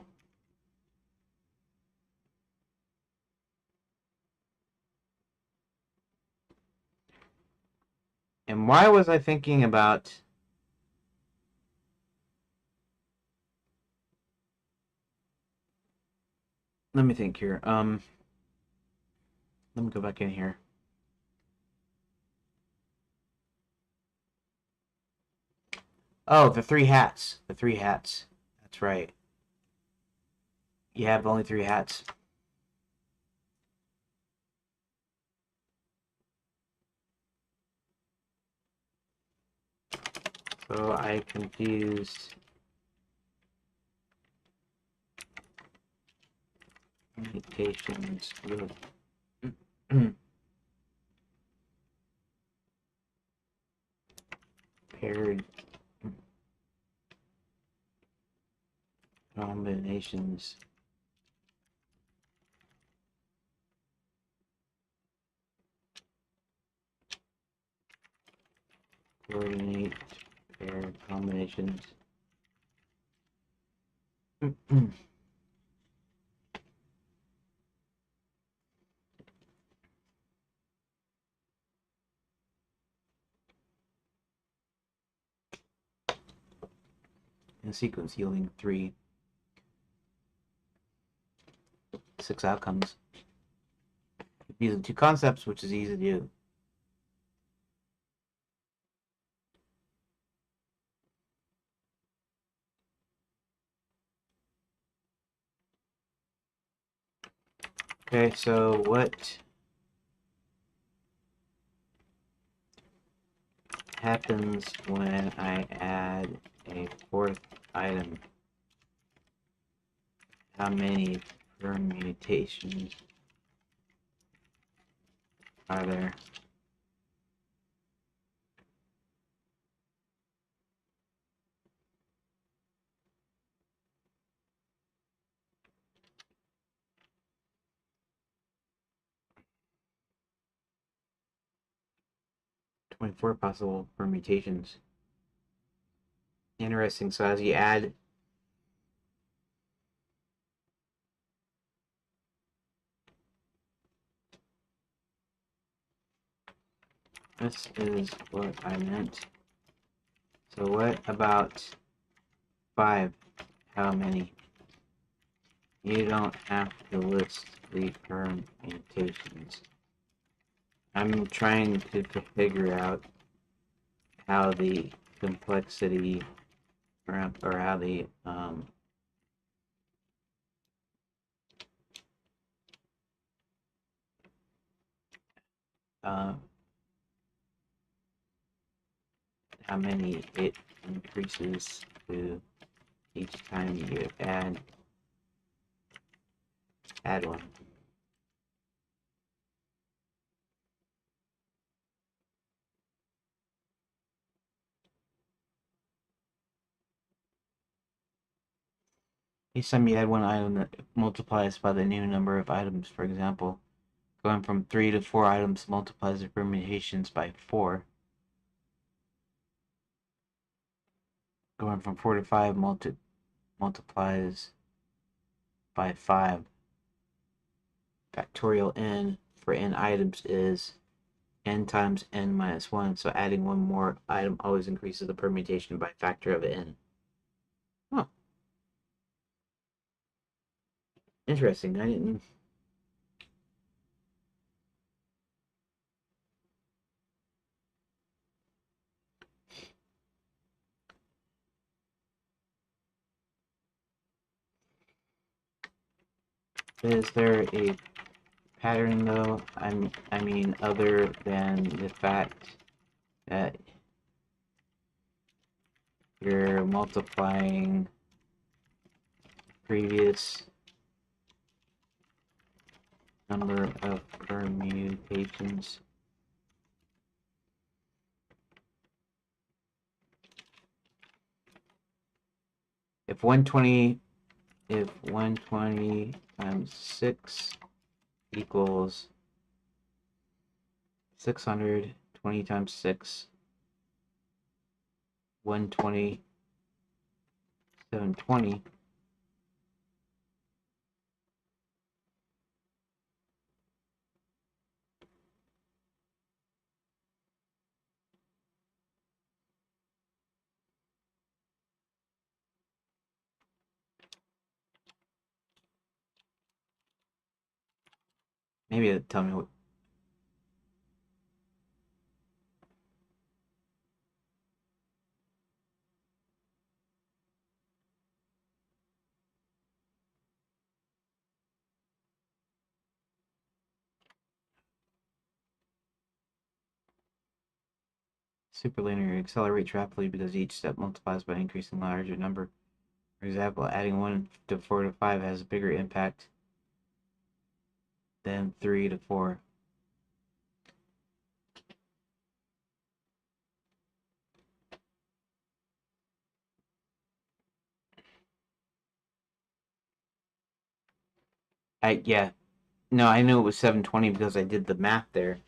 And why was I thinking about... Let me think here. Let me go back in here. Oh, the 3 hats. The 3 hats. That's right. You have only 3 hats. So I confused mutations with paired combinations. Coordinate paired combinations. In a sequence yielding 6 outcomes. These are two concepts, which is easy to do. Okay, so what happens when I add a fourth item? How many permutations are there? Four possible permutations. Interesting. So as you add this is what I meant. So what about 5? How many? You don't have to list the permutations. I'm trying to figure out how the complexity or how the uh, how many it increases to each time you add one. Each time you add one item that multiplies by the new number of items. For example, going from 3 to 4 items multiplies the permutations by 4. Going from 4 to 5 multiplies by 5. Factorial n for n items is n times n minus 1. So adding one more item always increases the permutation by a factor of n. Oh, interesting. I didn't. Is there a pattern though? I mean, other than the fact that you're multiplying previous number of permutations. If 120 times 6 equals 600, 20 times 6, 120, 720. Maybe it'll tell me what. Superlinear accelerates rapidly because each step multiplies by increasing the larger number. For example, adding 1 to 4 to 5 has a bigger impact than 3 to 4. Yeah. No, I knew it was 720 because I did the math there.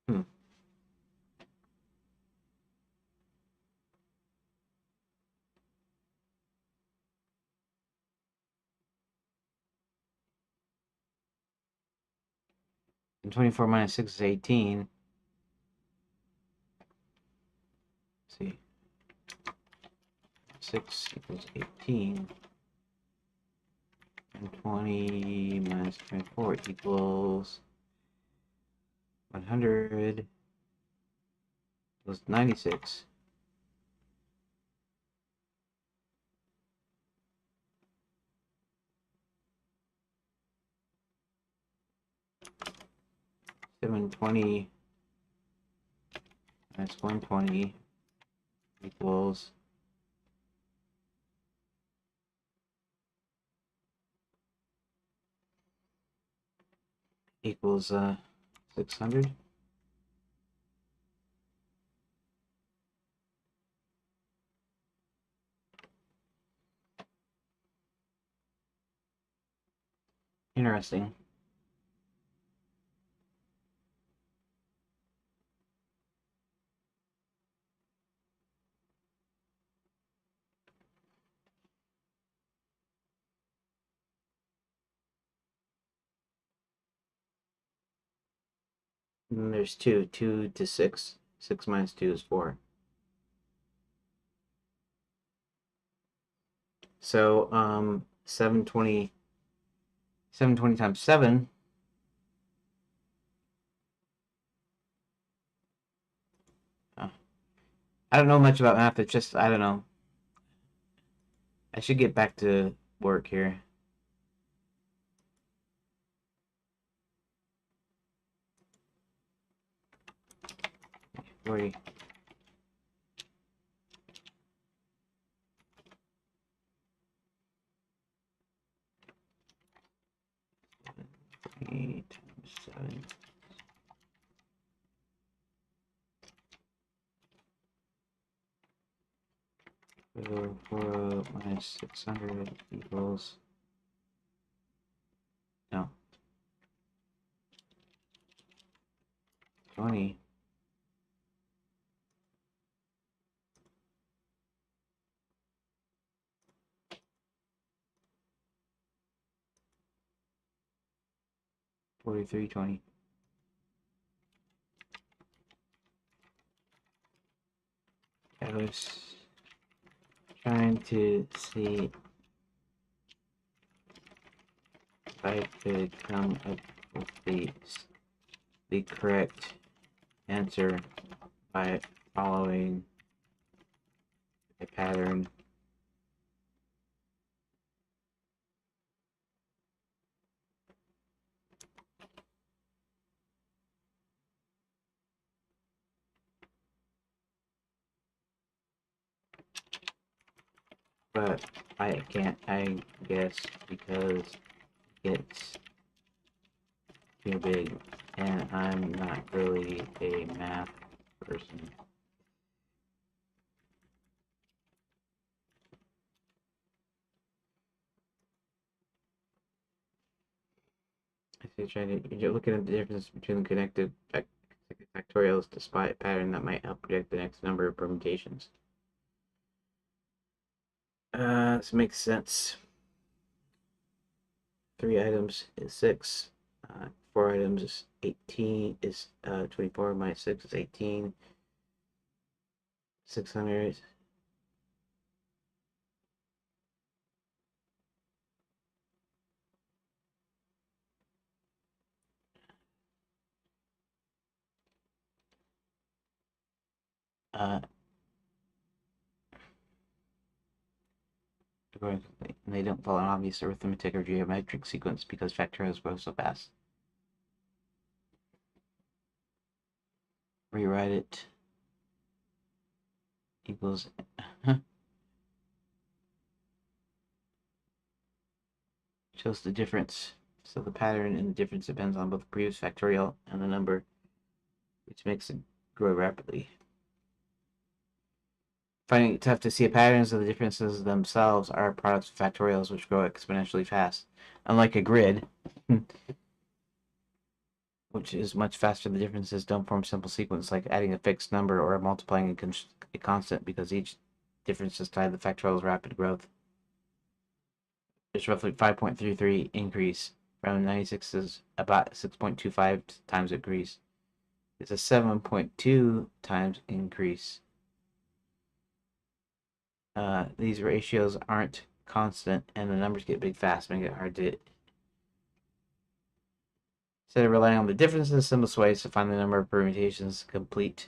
Hmm. And 24 minus 6 is 18. Let's see. 6 equals 18. And 20 minus 24 equals 100 equals 96. Seven 20 minus 120 equals 600. Interesting. And then there's 2. 2 to 6. 6 minus 2 is 4. So 720 times 7. uh, I don't know much about math. It's just, I don't know. I should get back to work here. 40. Times 7. 4 minus 600 equals, no, 20. $43.20. 20. I was trying to see if I could come up with the correct answer by following a pattern. But I can't, I guess, because it's too big and I'm not really a math person. You're looking at the difference between the connected factorials to spot a pattern that might help predict the next number of permutations. This makes sense. 3 items is 6. 4 items is 18. Is 24 minus 6 is 18. 600. Uh, and they don't follow an obvious arithmetic or geometric sequence because factorials grow so fast. Rewrite it equals shows the difference. So the pattern and the difference depends on both the previous factorial and the number, which makes it grow rapidly. Finding it tough to see patterns of the differences themselves are products of factorials which grow exponentially fast. Unlike a grid, which is much faster, the differences don't form simple sequence like adding a fixed number or multiplying a constant because each difference is tied to the factorial's rapid growth. It's roughly 5.33 increase from 96 is about 6.25 times increase. It's a 7.2 times increase. These ratios aren't constant, and the numbers get big fast, making it hard to. Instead of relying on the differences, the simplest way is to find the number of permutations compute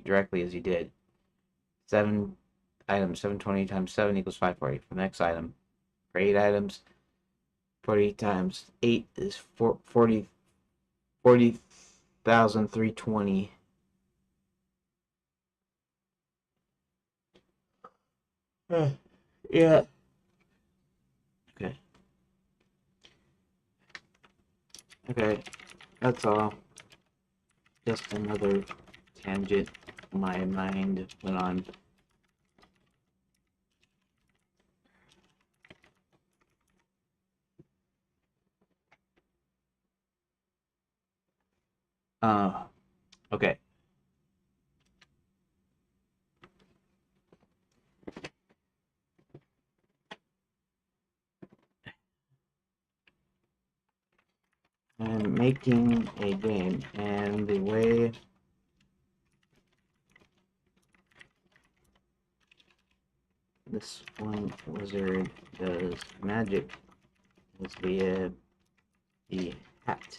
directly as you did. 7 items, 720 times 7 equals 540 for the next item. For 8 items, 40 times 8 is 40,320. Yeah. Okay. Okay. That's all. Just another tangent my mind went on. Okay. I'm making a game, and the way this one wizard does magic is via the hat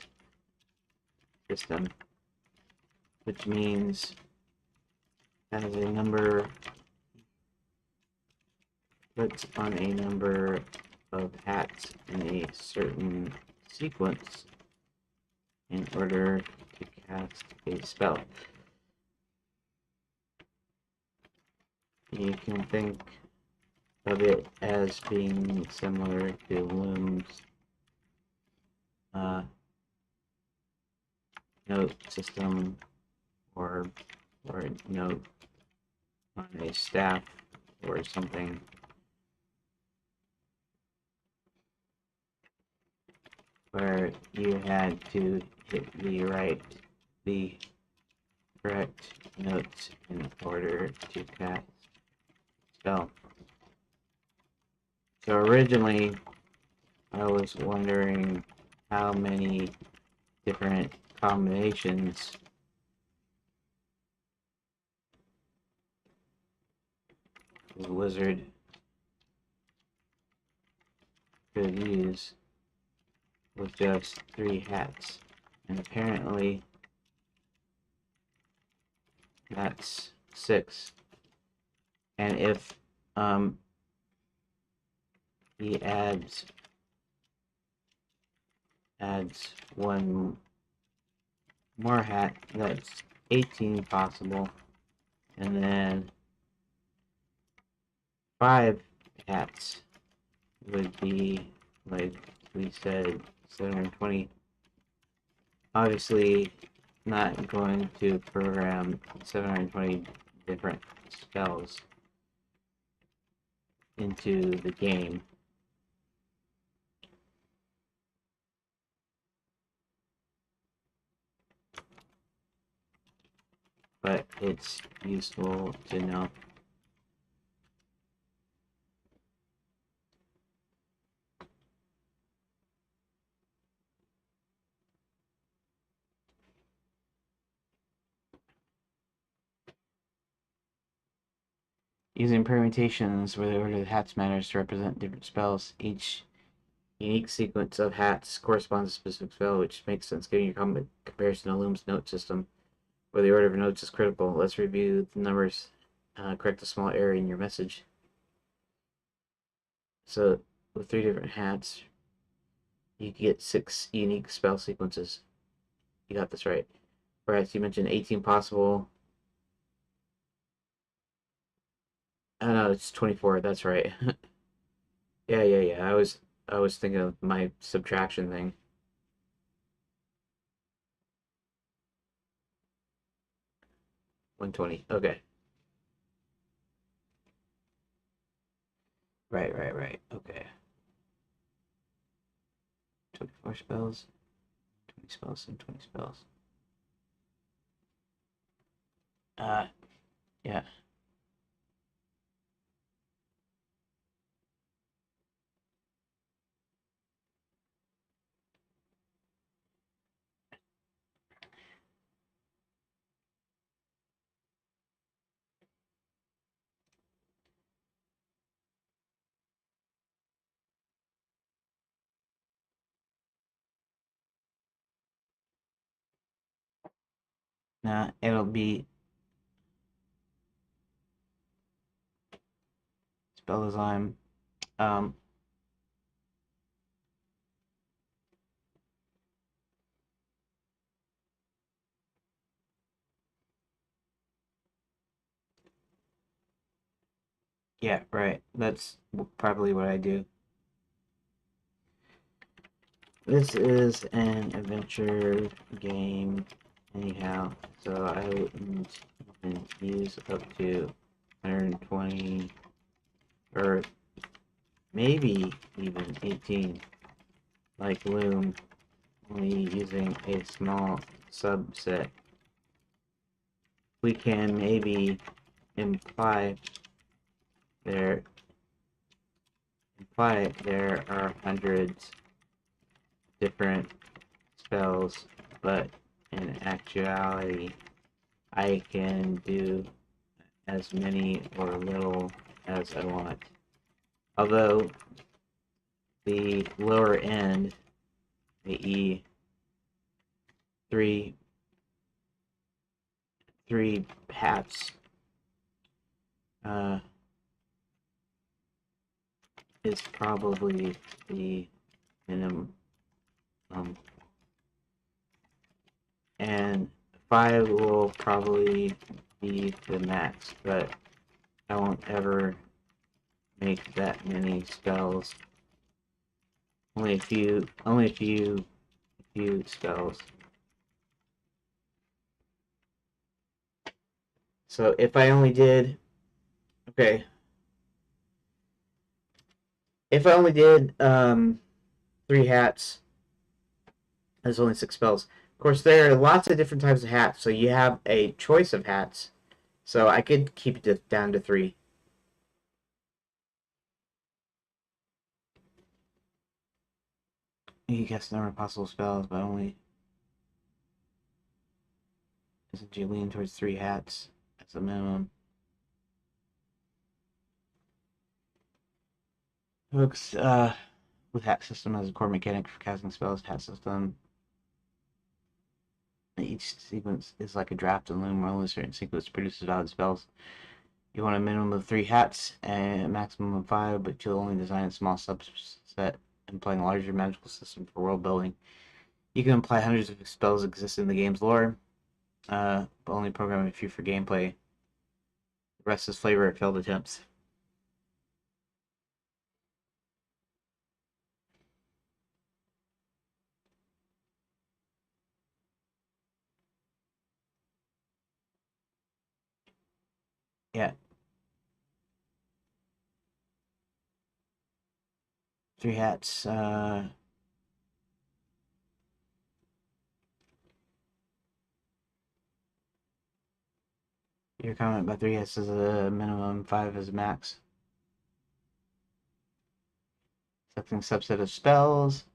system, which means as a number puts on a number of hats in a certain sequence in order to cast a spell. You can think of it as being similar to Loom's note system or note on a staff or something. Where you had to hit the correct notes in order to cast spell. So originally, I was wondering how many different combinations the wizard could use with just 3 hats, and apparently that's 6. And if he adds one more hat, that's 18 possible, and then 5 hats would be, like we said, 720. Obviously not going to program 720 different spells into the game. But it's useful to know. Using permutations where the order of the hats matters to represent different spells. Each unique sequence of hats corresponds to a specific spell, which makes sense given your comparison to Loom's note system, where the order of notes is critical. Let's review the numbers. Correct a small error in your message. So with 3 different hats, you get 6 unique spell sequences. You got this right. Right, so you mentioned 18 possible. Oh no, it's 24. That's right. Yeah. I was thinking of my subtraction thing. 120. Okay. Right. Okay. 24 spells, 20 spells, and 20 spells. Uh, yeah. Nah, it'll be spell design. Um, yeah, right. That's probably what I do. This is an adventure game, anyhow, so I wouldn't use up to 120 or maybe even 18, like Loom, only using a small subset. We can maybe imply there there are hundreds different spells, but in actuality, I can do as many or little as I want. Although the lower end, i.e., three three hats, uh, is probably the minimum, um, and 5 will probably be the max, but I won't ever make that many spells. Only a few spells. So if I only did, okay, if I only did 3 hats, there's only 6 spells. Of course, there are lots of different types of hats, so you have a choice of hats. So I could keep it down to 3. You guess the number of possible spells, but only isn't you lean towards 3 hats as a minimum. Hooks with hat system as a core mechanic for casting spells. Hat system. Each sequence is like a draft and loom, where only a certain sequence produces valid spells. You want a minimum of 3 hats and a maximum of 5, but you'll only design a small subset, implying a larger magical system for world building. You can imply hundreds of spells exist in the game's lore, but only program a few for gameplay. The rest is flavor at failed attempts. Yeah, 3 hats. Your comment about 3 hats is a minimum, 5 is a max. Selecting subset of spells.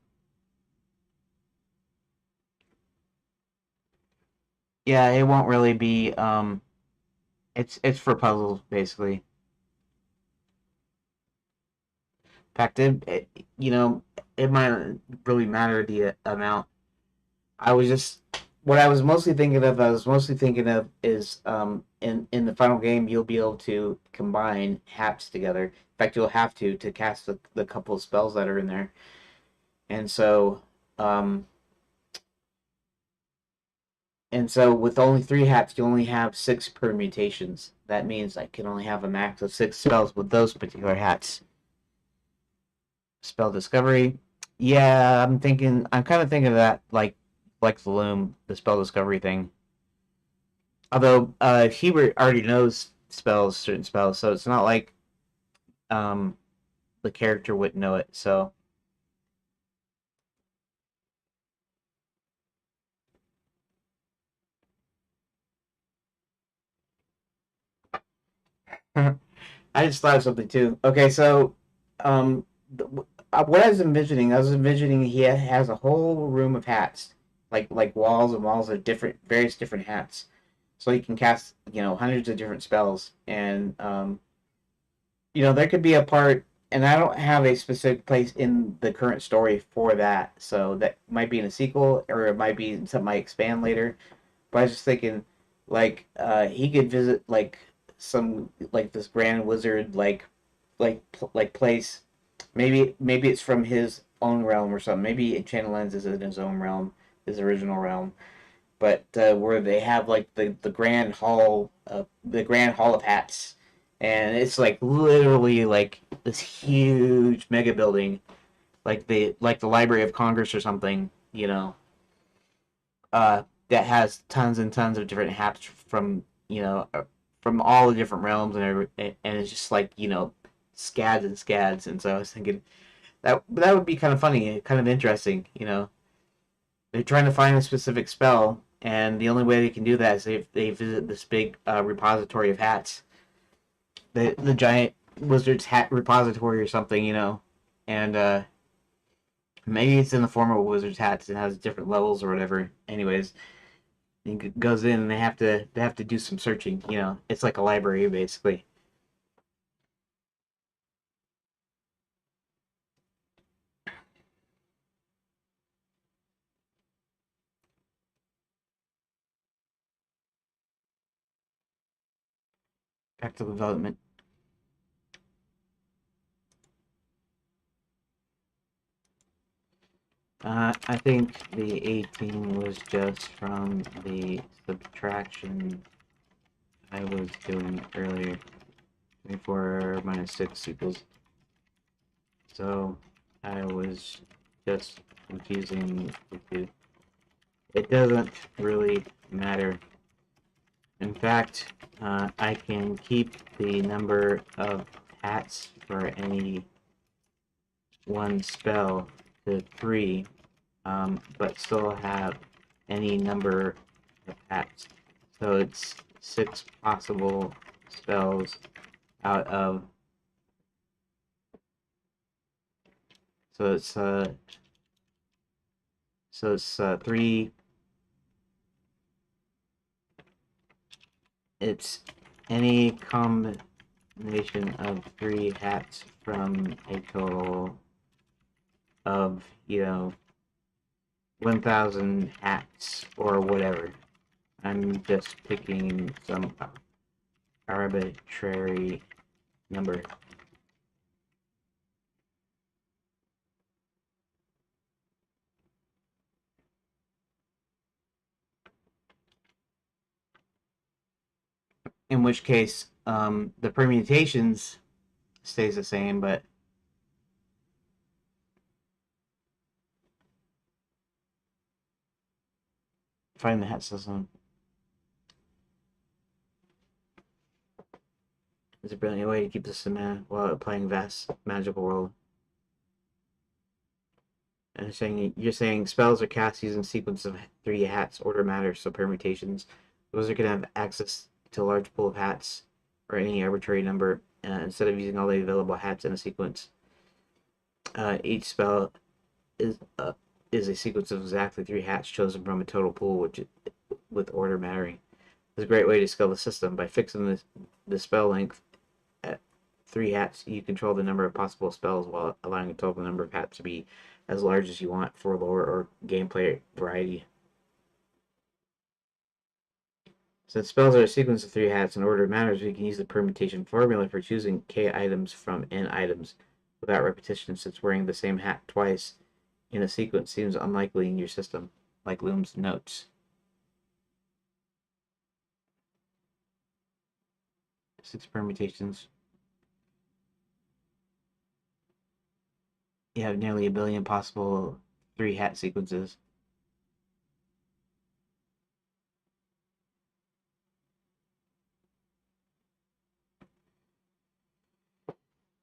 Yeah, it won't really be. It's for puzzles basically. In fact, it might really matter the amount. I was just what I was mostly thinking of, is in the final game you'll be able to combine hats together. In fact, you'll have to cast the couple of spells that are in there, and um, so with only three hats, you only have six permutations. That means I can only have a max of six spells with those particular hats. Spell discovery. Yeah, I'm kind of thinking of that like the loom, the spell discovery thing. Although Hubert already knows certain spells, so it's not like um the character wouldn't know it. So I just thought of something too. Okay, so um, what I was envisioning he has a whole room of hats, like walls and walls of various different hats, so he can cast hundreds of different spells, and there could be a part, and I don't have a specific place in the current story for that, so that might be in a sequel or it might be something I expand later. But I was just thinking, like, he could visit some this grand wizard like place. Maybe it's from his own realm or something. Maybe Enchanted Lens is in his own realm, his original realm. But where they have like the grand hall of hats, and it's like literally like this huge mega building, like the Library of Congress or something. That has tons and tons of different hats from all the different realms and it's just like scads and scads. And so I was thinking that would be kind of funny, kind of interesting. They're trying to find a specific spell, and the only way they can do that is if they visit this big repository of hats, the giant wizard's hat repository or something. And maybe it's in the form of wizard's hats and has different levels or whatever. Anyways, it goes in and they have to do some searching. It's like a library basically. Back to development. I think the 18 was just from the subtraction I was doing earlier. 24 minus 6 equals. So I was just confusing the two. It doesn't really matter. In fact, I can keep the number of hats for any one spell to 3, but still have any number of hats. So it's 6 possible spells out of. So it's uh so it's 3. It's any combination of 3 hats from a total of 1,000 hats or whatever. I'm just picking some arbitrary number. In which case, the permutations stays the same, but find the hat system is a brilliant way to keep the cement while playing vast magical world. And you're saying spells are cast using sequence of 3 hats. Order matters, so permutations. The wizard can have access to a large pool of hats or any arbitrary number instead of using all the available hats in a sequence. Each spell is uh, is a sequence of exactly 3 hats chosen from a total pool, with order mattering. It's a great way to scale the system by fixing the spell length at 3 hats. You control the number of possible spells while allowing the total number of hats to be as large as you want for lore or gameplay variety. Since spells are a sequence of 3 hats, in order of matters, we can use the permutation formula for choosing k items from n items without repetition, since wearing the same hat twice in a sequence seems unlikely in your system, like Loom's notes. 6 permutations. You have nearly a billion possible 3 hat sequences.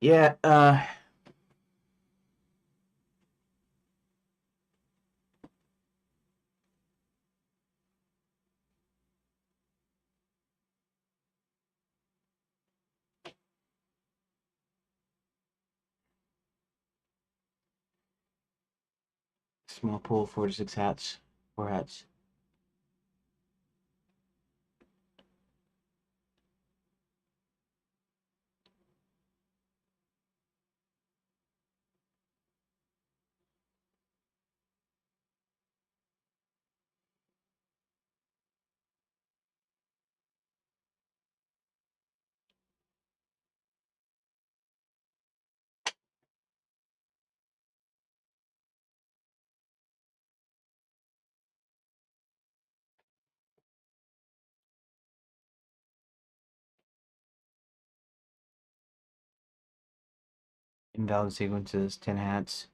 Yeah, small pool, 4 to 6 hats. 4 hats. Invalid sequences, 10 hats.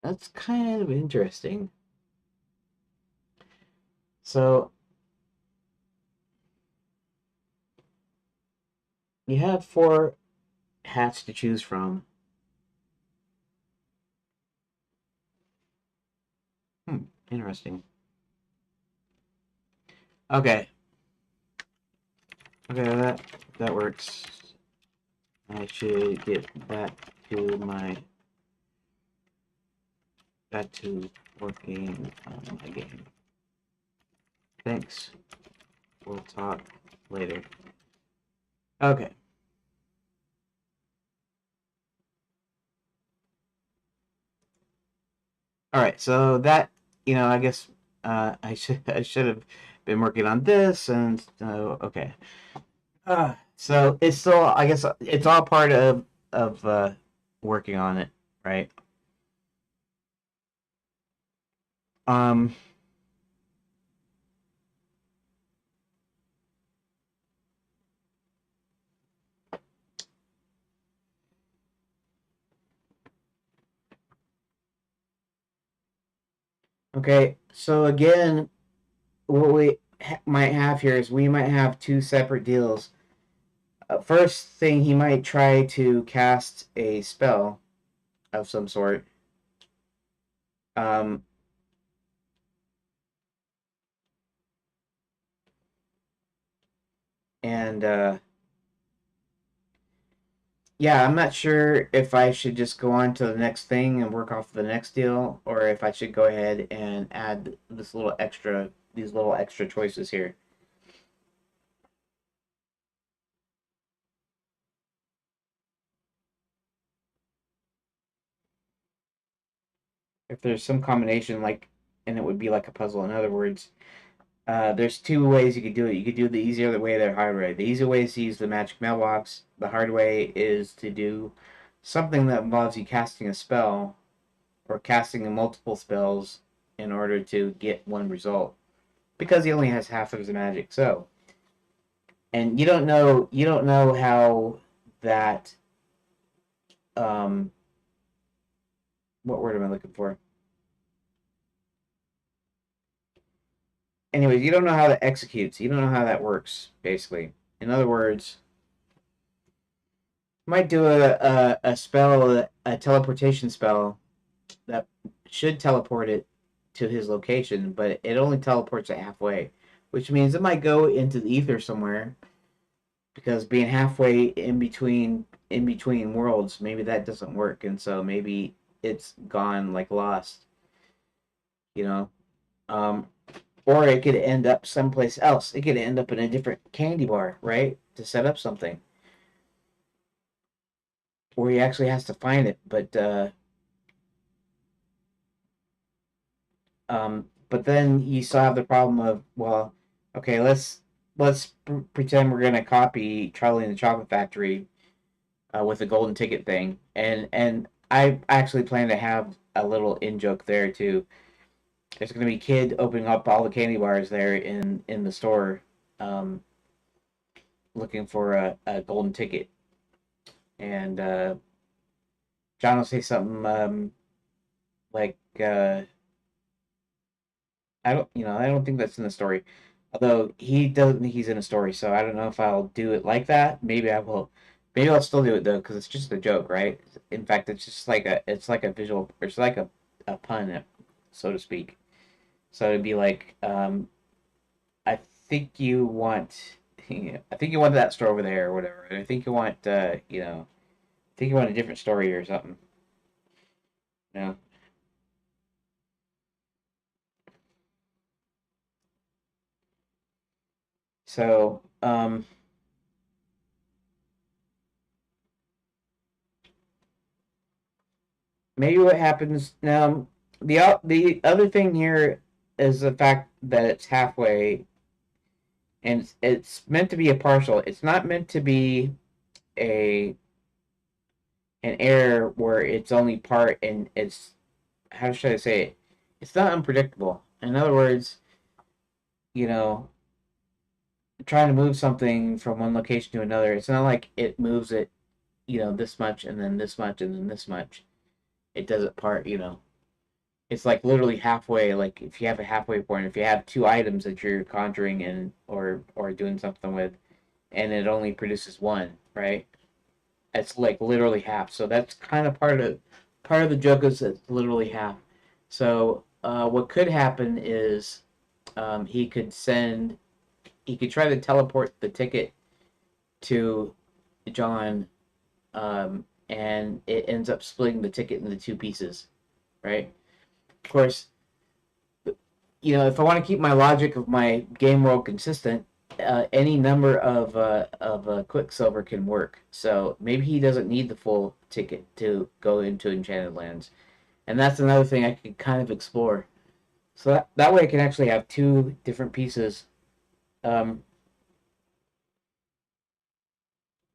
That's kind of interesting. So, you have 4 hats to choose from. Interesting. Okay. Okay, that works. I should get back to working on my game. Thanks. We'll talk later. Okay. All right. So that, I guess I should have been working on this, and okay. So it's still, I guess it's all part of working on it, right? Um. Okay. So again, what we might have here is we might have 2 separate deals. First thing, he might try to cast a spell of some sort. Um, and yeah, I'm not sure if I should just go on to the next thing and work off the next deal, or if I should go ahead and add these little extra choices here. If there's some combination and it would be like a puzzle. In other words, there's 2 ways you could do it. You could do the easier way or the hard way. The easy way is to use the magic mailbox. The hard way is to do something that involves you casting a spell or casting multiple spells in order to get one result. Because he only has half of his magic. So, and you don't know how that um what word am I looking for? Anyways, you don't know how that executes. You don't know how that works, basically. In other words, might do a spell, a teleportation spell that should teleport it to his location, but it only teleports it halfway. which means it might go into the ether somewhere because being halfway in between worlds, maybe that doesn't work, and so maybe it's gone like lost, you know. Um, or it could end up someplace else. It could end up in a different candy bar, right? To set up something, where he actually has to find it. But then you still have the problem of, well, okay, let's pretend we're gonna copy Charlie and the Chocolate Factory with the golden ticket thing, and I actually plan to have a little in joke there too. There's gonna be a kid opening up all the candy bars there in the store, um, looking for a golden ticket, and John will say something like, I don't think that's in the story. Although he doesn't think he's in a story, so I don't know if I'll do it like that. Maybe I will. Maybe I'll still do it though, because it's just a joke, right? In fact, it's like a visual, it's like a pun, so to speak. So it'd be like, I think you want, I think you want that store over there or whatever. And I think you want, I think you want a different story or something. You know. So, maybe what happens now, the other thing here is the fact that it's halfway, and it's meant to be a partial. It's not meant to be a an error where it's only part, and it's, how should I say it? It's not unpredictable. In other words, you know, trying to move something from one location to another, it's not like it moves it, this much and then this much and then this much. It does it part. It's like literally halfway. Like if you have a halfway point, if you have two items that you're conjuring and or doing something with, and it only produces one, right? It's like literally half. So that's kind of part of the joke is it's literally half. So what could happen is he could try to teleport the ticket to John, and it ends up splitting the ticket into two pieces, right? Of course, if I want to keep my logic of my game world consistent, any number of Quicksilver can work. So maybe he doesn't need the full ticket to go into Enchanted Lands, and that's another thing I could kind of explore. So that way I can actually have two different pieces. Um,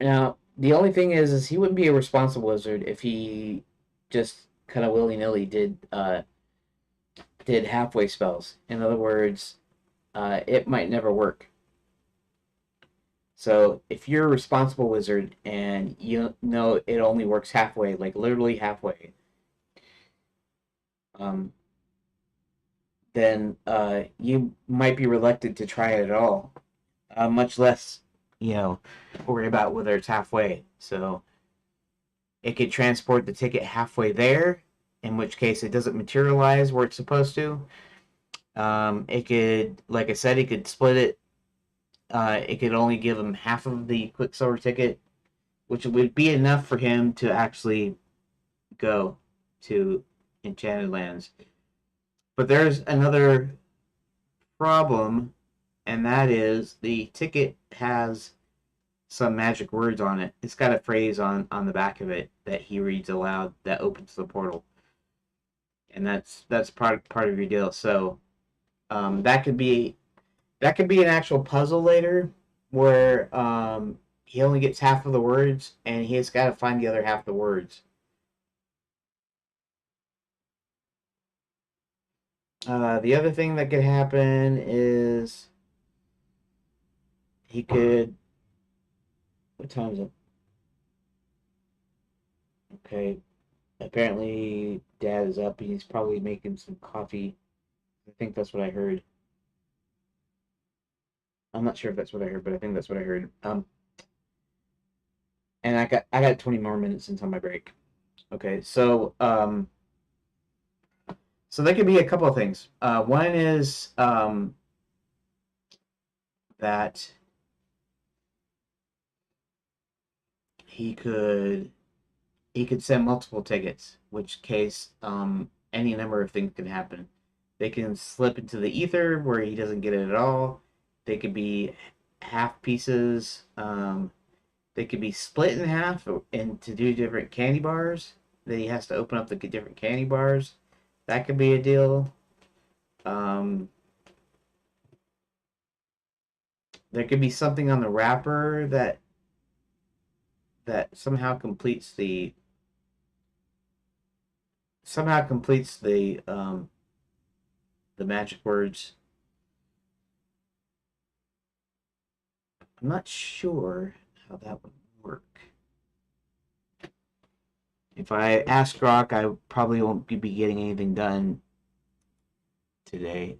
Now the only thing is he wouldn't be a responsible wizard if he just kind of willy nilly did halfway spells. In other words, it might never work. So if you're a responsible wizard and you know it only works halfway, like literally halfway, um, then you might be reluctant to try it at all. Much less, you know, worry about whether it's halfway. So it could transport the ticket halfway there, in which case it doesn't materialize where it's supposed to. It could, like I said, it could split it. It could only give him half of the Quicksilver ticket, which would be enough for him to actually go to Enchanted Lands. But there's another problem, and that is the ticket has some magic words on it. It's got a phrase on the back of it that he reads aloud that opens the portal, and that's part of your deal. So that could be an actual puzzle later where he only gets half of the words and he has got to find the other half of the words. The other thing that could happen is he could. What time is it? Okay. Apparently, Dad is up. He's probably making some coffee. I think that's what I heard. I'm not sure if that's what I heard, but I think that's what I heard. And I got 20 more minutes until my break. Okay, so that could be a couple of things. One is that he could send multiple tickets, which case any number of things can happen. They can slip into the ether where he doesn't get it at all. They could be half pieces. They could be split in half into two different candy bars. Then he has to open up the different candy bars. That could be a deal. Um, there could be something on the wrapper that somehow completes the magic words. I'm not sure how that would work. If I ask Grok, I probably won't be getting anything done today.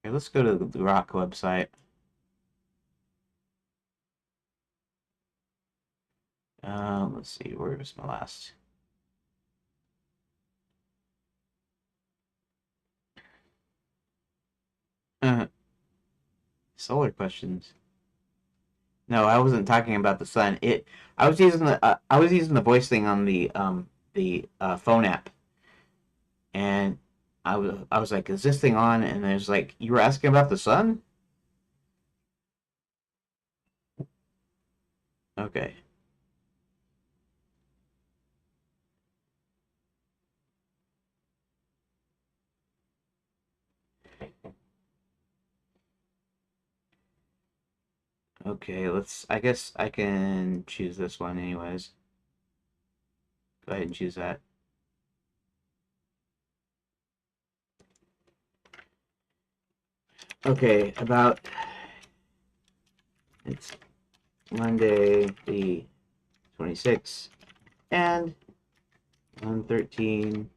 Okay, let's go to the Grok website. Let's see, where was my last? Solar questions. No, I wasn't talking about the sun. I was using the voice thing on the phone app, and I was like, is this thing on? And it was like, you were asking about the sun? Okay. Okay, I guess I can choose this one anyways. Go ahead and choose that. Okay, it's Monday the 26th and 1:13.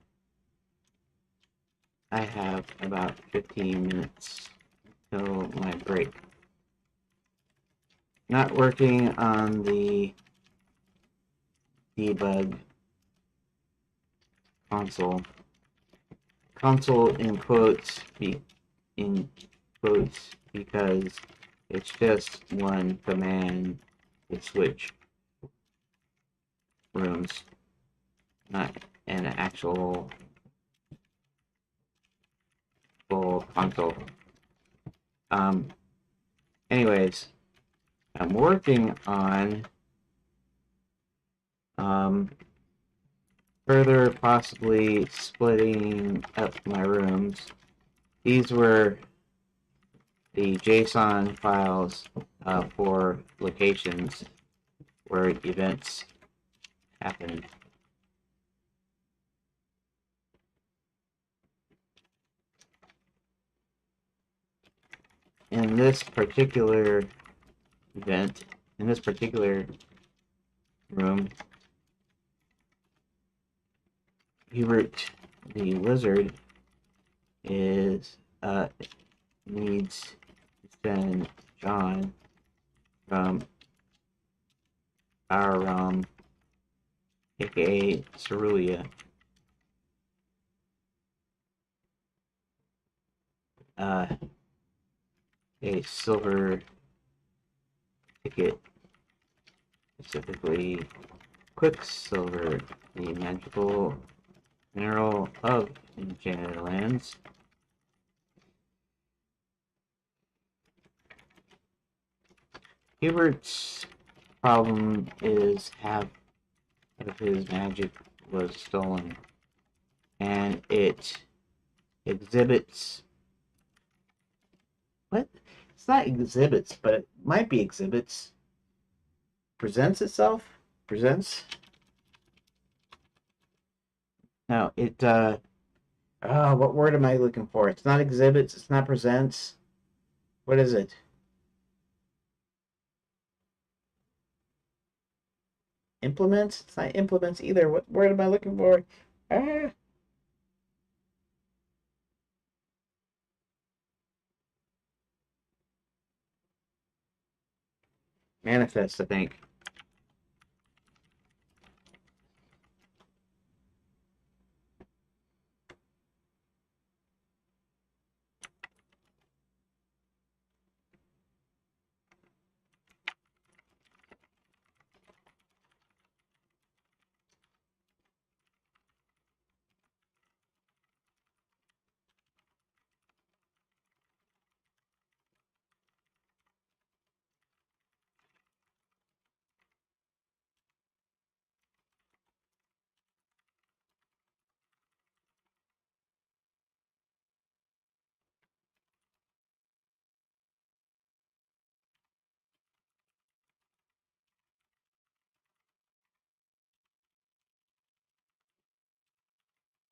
I have about 15 minutes till my break. Not working on the debug console. Console in quotes because it's just one command to switch rooms, not an actual full console. Um, anyways, I'm working on further possibly splitting up my rooms. These were the JSON files for locations where events happen. In this particular event, in this particular room, Hubert the wizard needs to send John from our realm, aka Cerulea, a silver ticket, specifically Quicksilver, the magical mineral of enchanted lands. Hubert's problem is half of his magic was stolen, and it exhibits. What? It's not exhibits, but it might be exhibits. Presents itself? Presents? No, what word am I looking for? It's not exhibits, it's not presents. What is it? Implements? It's not implements either. What word am I looking for? Ah. Manifest, I think.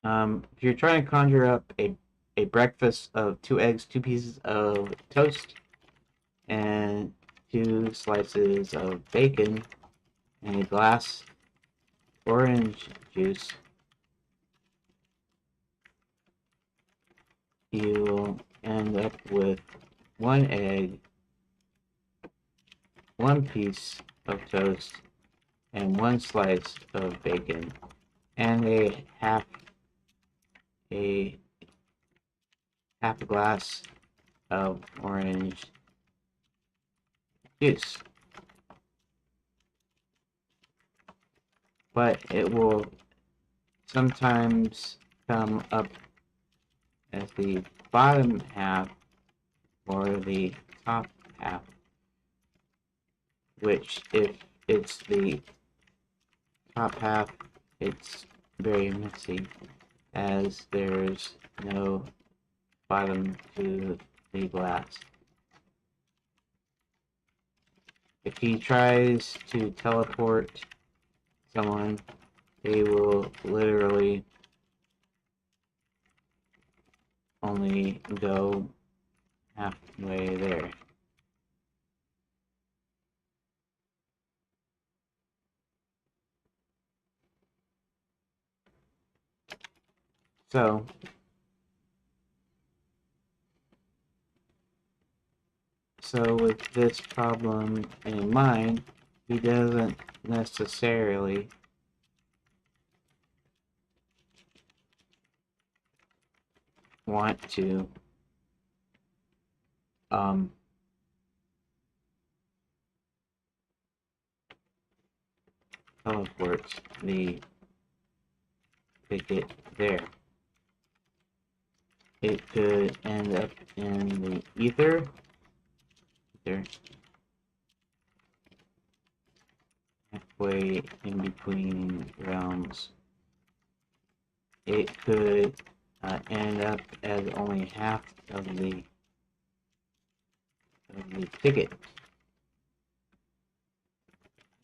If you're trying to conjure up a breakfast of 2 eggs, 2 pieces of toast, and 2 slices of bacon, and a glass orange juice, you will end up with 1 egg, 1 piece of toast, and 1 slice of bacon, and a half a glass of orange juice. But it will sometimes come up as the bottom half or the top half, which if it's the top half, it's very messy as there's no bottom to the glass. If he tries to teleport someone, they will literally only go halfway there. So with this problem in mind, he doesn't necessarily want to teleport the ticket there. It could end up in the ether, halfway in between realms. It could end up as only half of the ticket,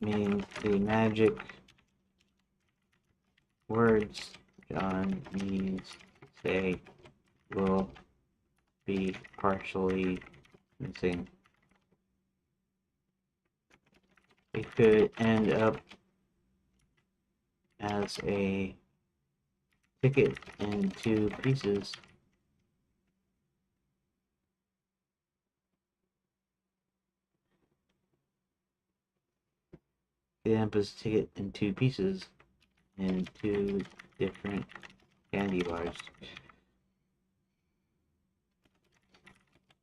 meaning the magic words John needs to say will be partially missing. It could end up as a ticket in 2 pieces. The Ampus ticket in 2 pieces in 2 different candy bars.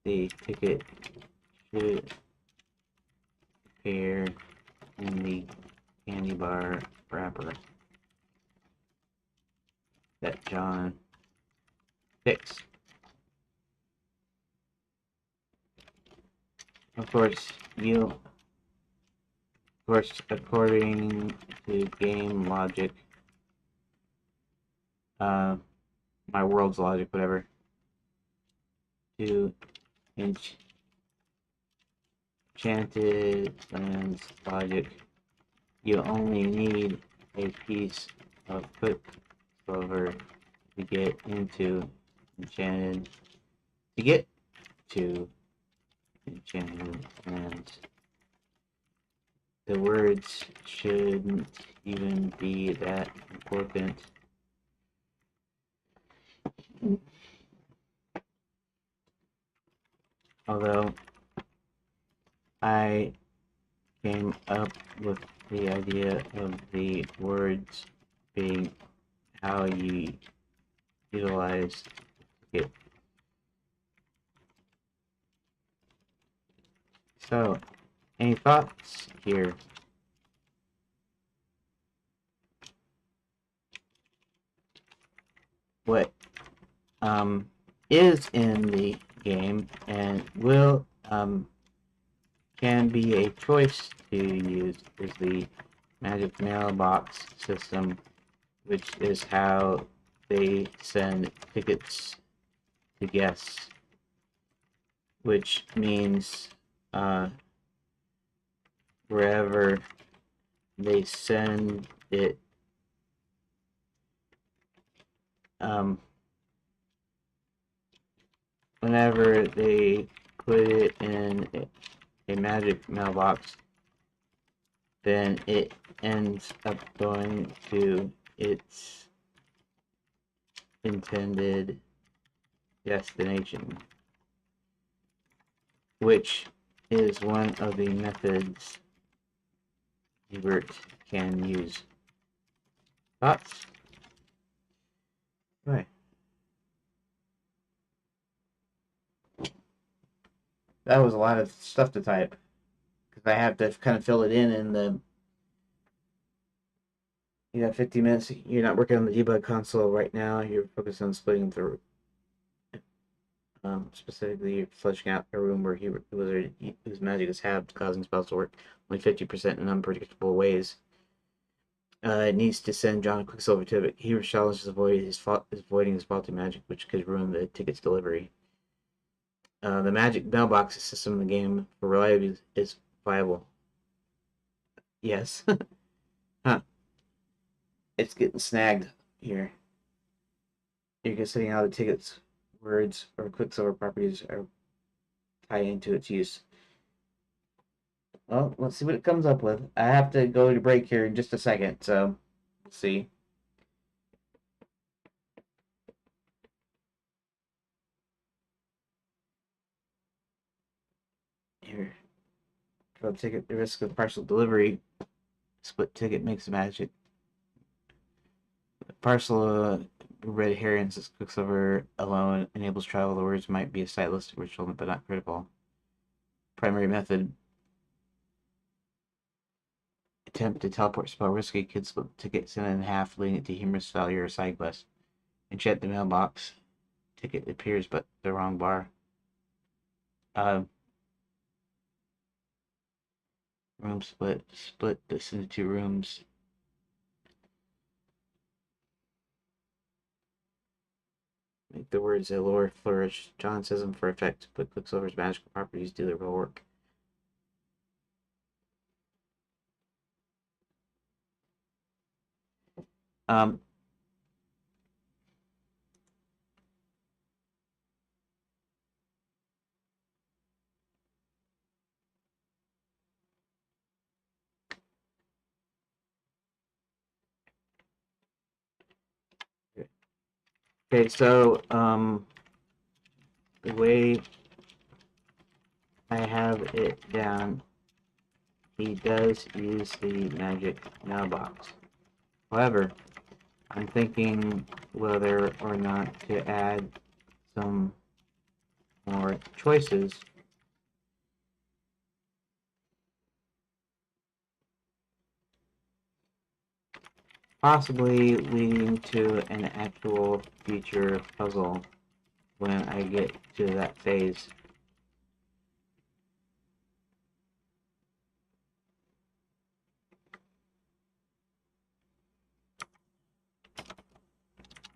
The ticket should appear in the candy bar wrapper that John picks. Of course, according to game logic, my world's logic, whatever, to enchanted lands logic, you only need a piece of quicksilver to get into enchanted lands. The words shouldn't even be that important. Although I came up with the idea of the words being how you utilize it. So, any thoughts here? What is in the game and will can be a choice to use is the magic mailbox system, which is how they send tickets to guests, which means wherever they send it, whenever they put it in a magic mailbox, then it ends up going to its intended destination, which is one of the methods Ebert can use. Thoughts? Right. That was a lot of stuff to type because I have to kind of fill it in the 50 minutes. You're not working on the debug console right now. You're focused on splitting through, specifically fleshing out a room where whose magic is halved, causing spells to work only 50% in unpredictable ways. It needs to send John Quicksilver to it. He challenges avoiding his faulty magic, which could ruin the ticket's delivery. The magic mailbox system in the game for reliability is viable. Yes. Huh. It's getting snagged here. You're considering how the ticket's words or Quicksilver properties are tied into its use. Well, let's see what it comes up with. I have to go to break here in just a second, so we'll see. Here. For the ticket, the risk of partial delivery. Split ticket makes the magic. Parcel red herrings as Quicksilver alone enables travel. The words might be a stylistic ritual, but not critical. Primary method. Attempt to teleport spell risky. Could split the ticket, send it in half, leading it to humorous failure or side quest. Enchant the mailbox. Ticket appears, but the wrong bar. Room split. Split this into two rooms. Make the words allure flourish. John says them for effect, but Quicksilver's magical properties do the real work. Um, okay, so the way I have it down, he does use the magic mailbox. However, I'm thinking whether or not to add some more choices. Possibly leading to an actual future puzzle when I get to that phase.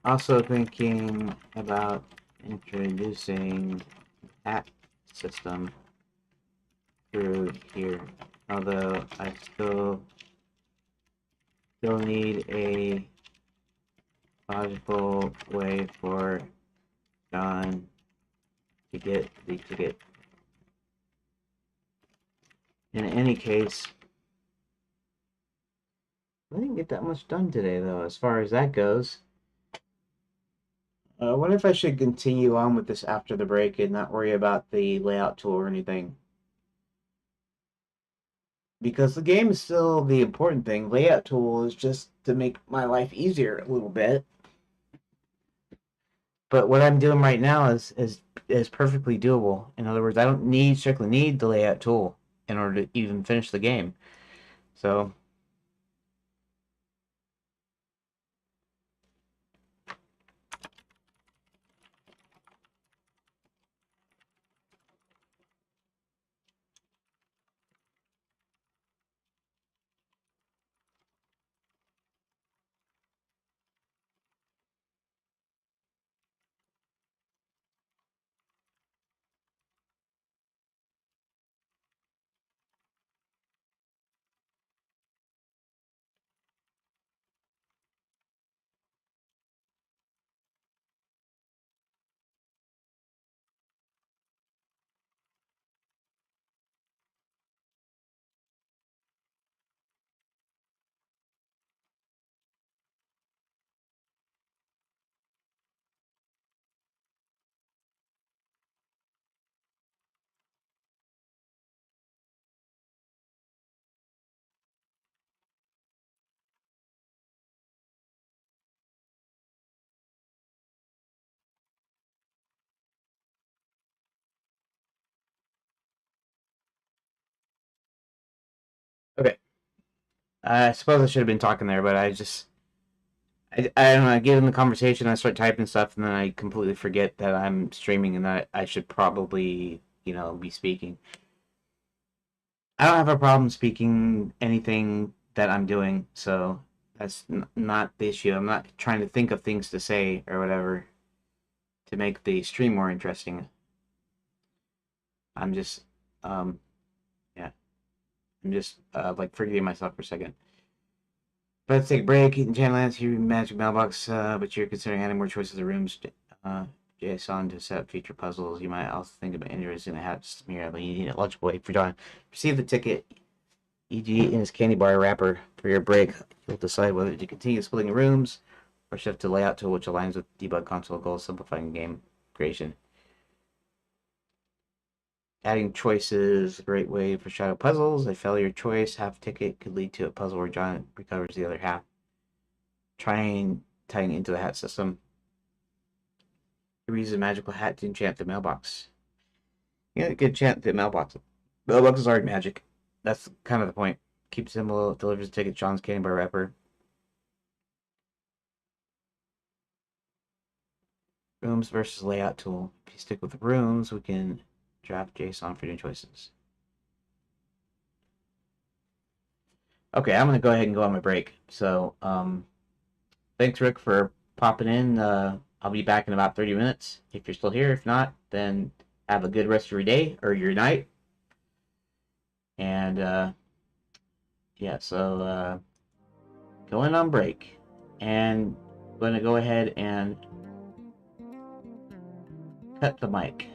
Also thinking about introducing that system through here, although I still need a logical way for John to get the ticket. In any case, I didn't get that much done today, though, as far as that goes. I wonder if I should continue on with this after the break and not worry about the layout tool or anything. Because the game is still the important thing. Layout tool is just to make my life easier a little bit. But what I'm doing right now is perfectly doable. In other words, I don't strictly need the layout tool in order to even finish the game. So I suppose I should have been talking there, but I don't know. I get in the conversation, I start typing stuff, and then I completely forget that I'm streaming and that I should probably, be speaking. I don't have a problem speaking anything that I'm doing, so that's not the issue. I'm not trying to think of things to say or whatever to make the stream more interesting. I'm just, um, yeah, I'm just like forgetting myself for a second. But let's take a break. Enchant lands your magic mailbox, but you're considering adding more choices of rooms. Uh, JSON to set up future puzzles. You might also think about introducing the hat smear, but you need a logical way for John. Receive the ticket, e.g., in his candy bar wrapper for your break. You'll decide whether to continue splitting rooms or shift to layout tool, which aligns with debug console goals, simplifying game creation. Adding choices, a great way for shadow puzzles. A failure choice, half ticket, could lead to a puzzle where John recovers the other half. Trying tying into the hat system. You use a magical hat to enchant the mailbox. Yeah, you can enchant the mailbox. Mailboxes aren't magic. That's kind of the point. Keep symbol, delivers the ticket, John's candy bar wrapper. Rooms versus layout tool. If you stick with rooms, we can draft JSON for new choices. Okay, I'm gonna go ahead and go on my break. So, thanks, Rick, for popping in. I'll be back in about 30 minutes if you're still here. If not, then have a good rest of your day or your night. And yeah, so going on break, and I'm gonna go ahead and cut the mic.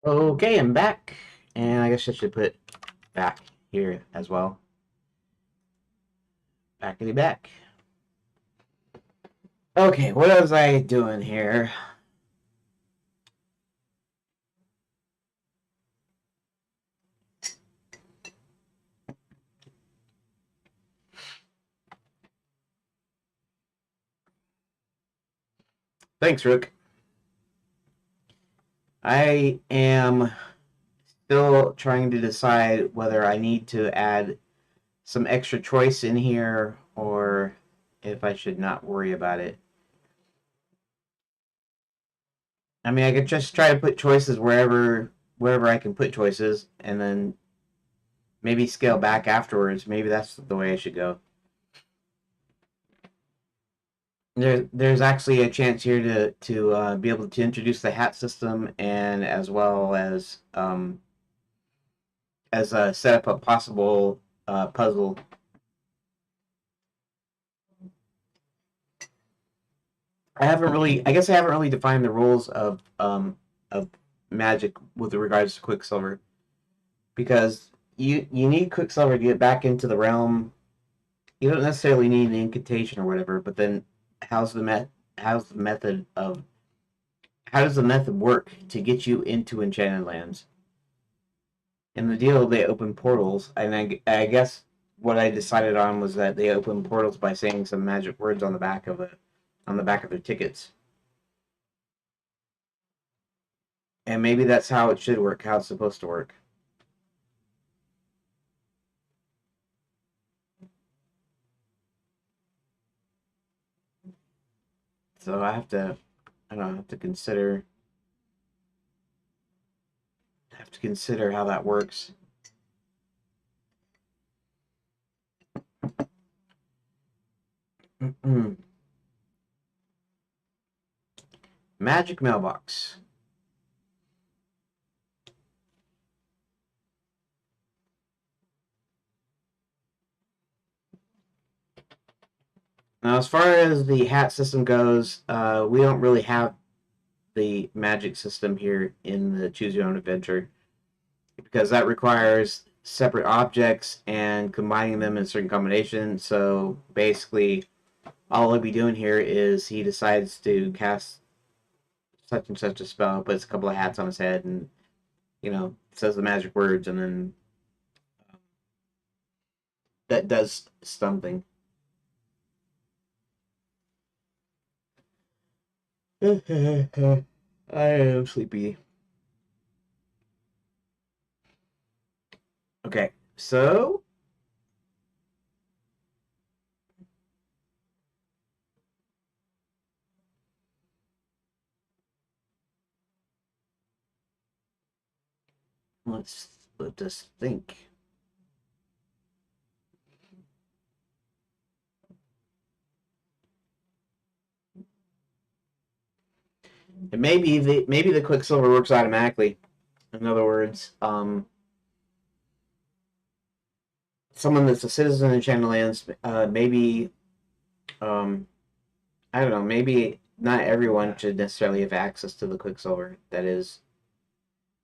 Okay, I'm back. And I guess I should put back here as well. Backity back. Okay, what was I doing here? Thanks, Rook. I am still trying to decide whether I need to add some extra choice in here or if I should not worry about it. I mean, I could just try to put choices wherever I can put choices, and then maybe scale back afterwards. Maybe that's the way I should go. There's actually a chance here to be able to introduce the hat system and as well as set up a possible puzzle. I guess I haven't really defined the rules of magic with regards to Quicksilver because you need Quicksilver to get back into the realm. You don't necessarily need an incantation or whatever, but then how's the met how's the method of how does the method work to get you into Enchanted Lands? In the deal, they open portals, and I guess what I decided on was that they open portals by saying some magic words on the back of their tickets, and maybe that's how it should work, how it's supposed to work. So I don't know, have to consider how that works. Magic mailbox. Now, as far as the hat system goes, we don't really have the magic system here in the Choose Your Own Adventure because that requires separate objects and combining them in certain combinations. So basically, all he'll be doing here is he decides to cast such and such a spell, puts a couple of hats on his head, and says the magic words, and then that does something. I am sleepy. Okay, so let us think. And maybe the Quicksilver works automatically. In other words, someone that's a citizen in Shadowlands, maybe um, I don't know, maybe not everyone should necessarily have access to the Quicksilver. That is,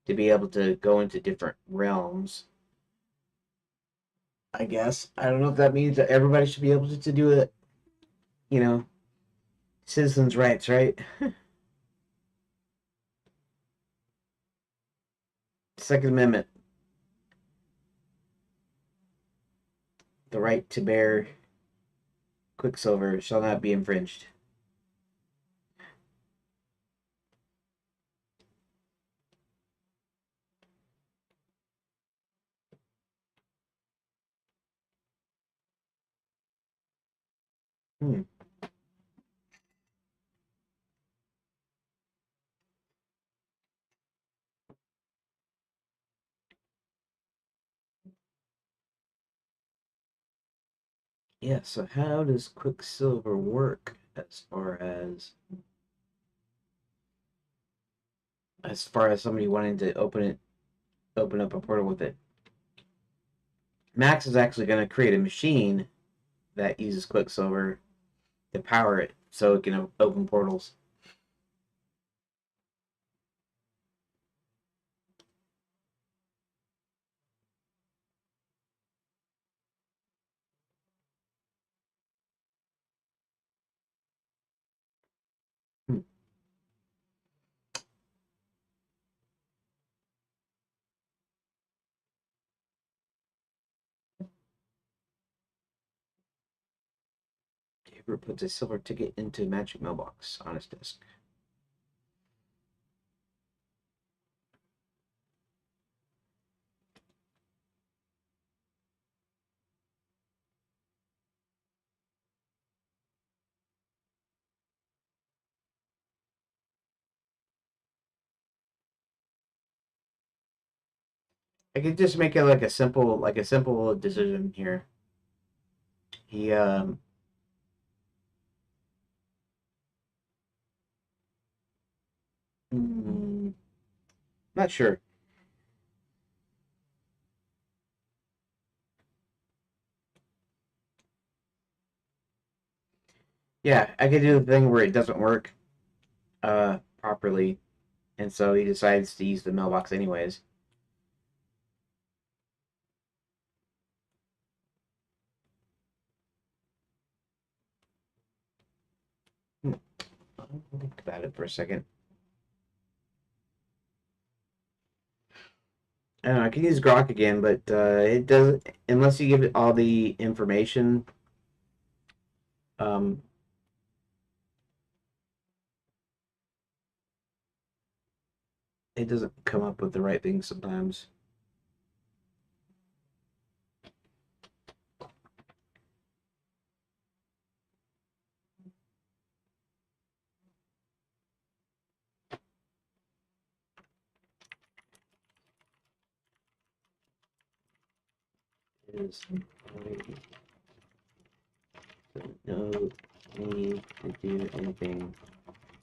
to be able to go into different realms. I guess I don't know if that means that everybody should be able to do it. You know, citizens' rights, right? Second Amendment, the right to bear Quicksilver shall not be infringed. Hmm. Yeah. So how does Quicksilver work as far as somebody wanting to open up a portal with it? Max is actually going to create a machine that uses Quicksilver to power it, so it can open portals. Group puts a silver ticket into magic mailbox on his desk. I could just make it like a simple decision here. He mm, not sure. Yeah, I could do the thing where it doesn't work properly, and so he decides to use the mailbox anyways. Hmm. I'll think about it for a second. I don't know, I can use Grok again, but it doesn't unless you give it all the information. Um, it doesn't come up with the right thing sometimes. It is no need to do anything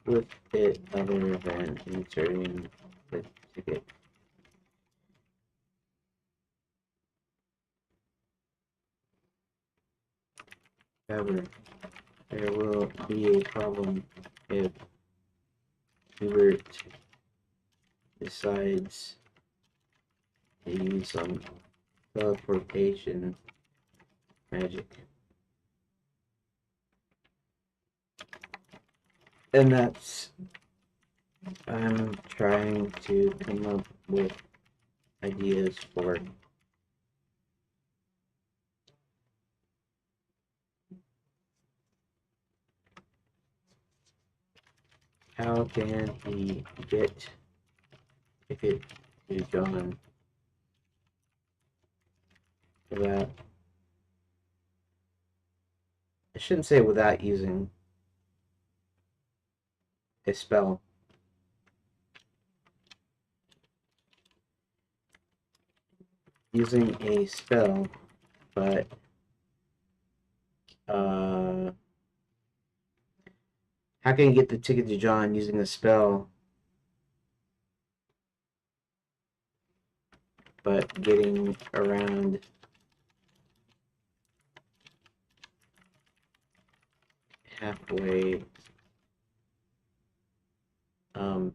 with it other than inserting the ticket. However, there will be a problem if Hubert decides to use some teleportation magic. And that's I'm trying to come up with ideas for how can he get ticket to John without I shouldn't say without using a spell. Using a spell, but how can you get the ticket to John using a spell, but getting around halfway? Um,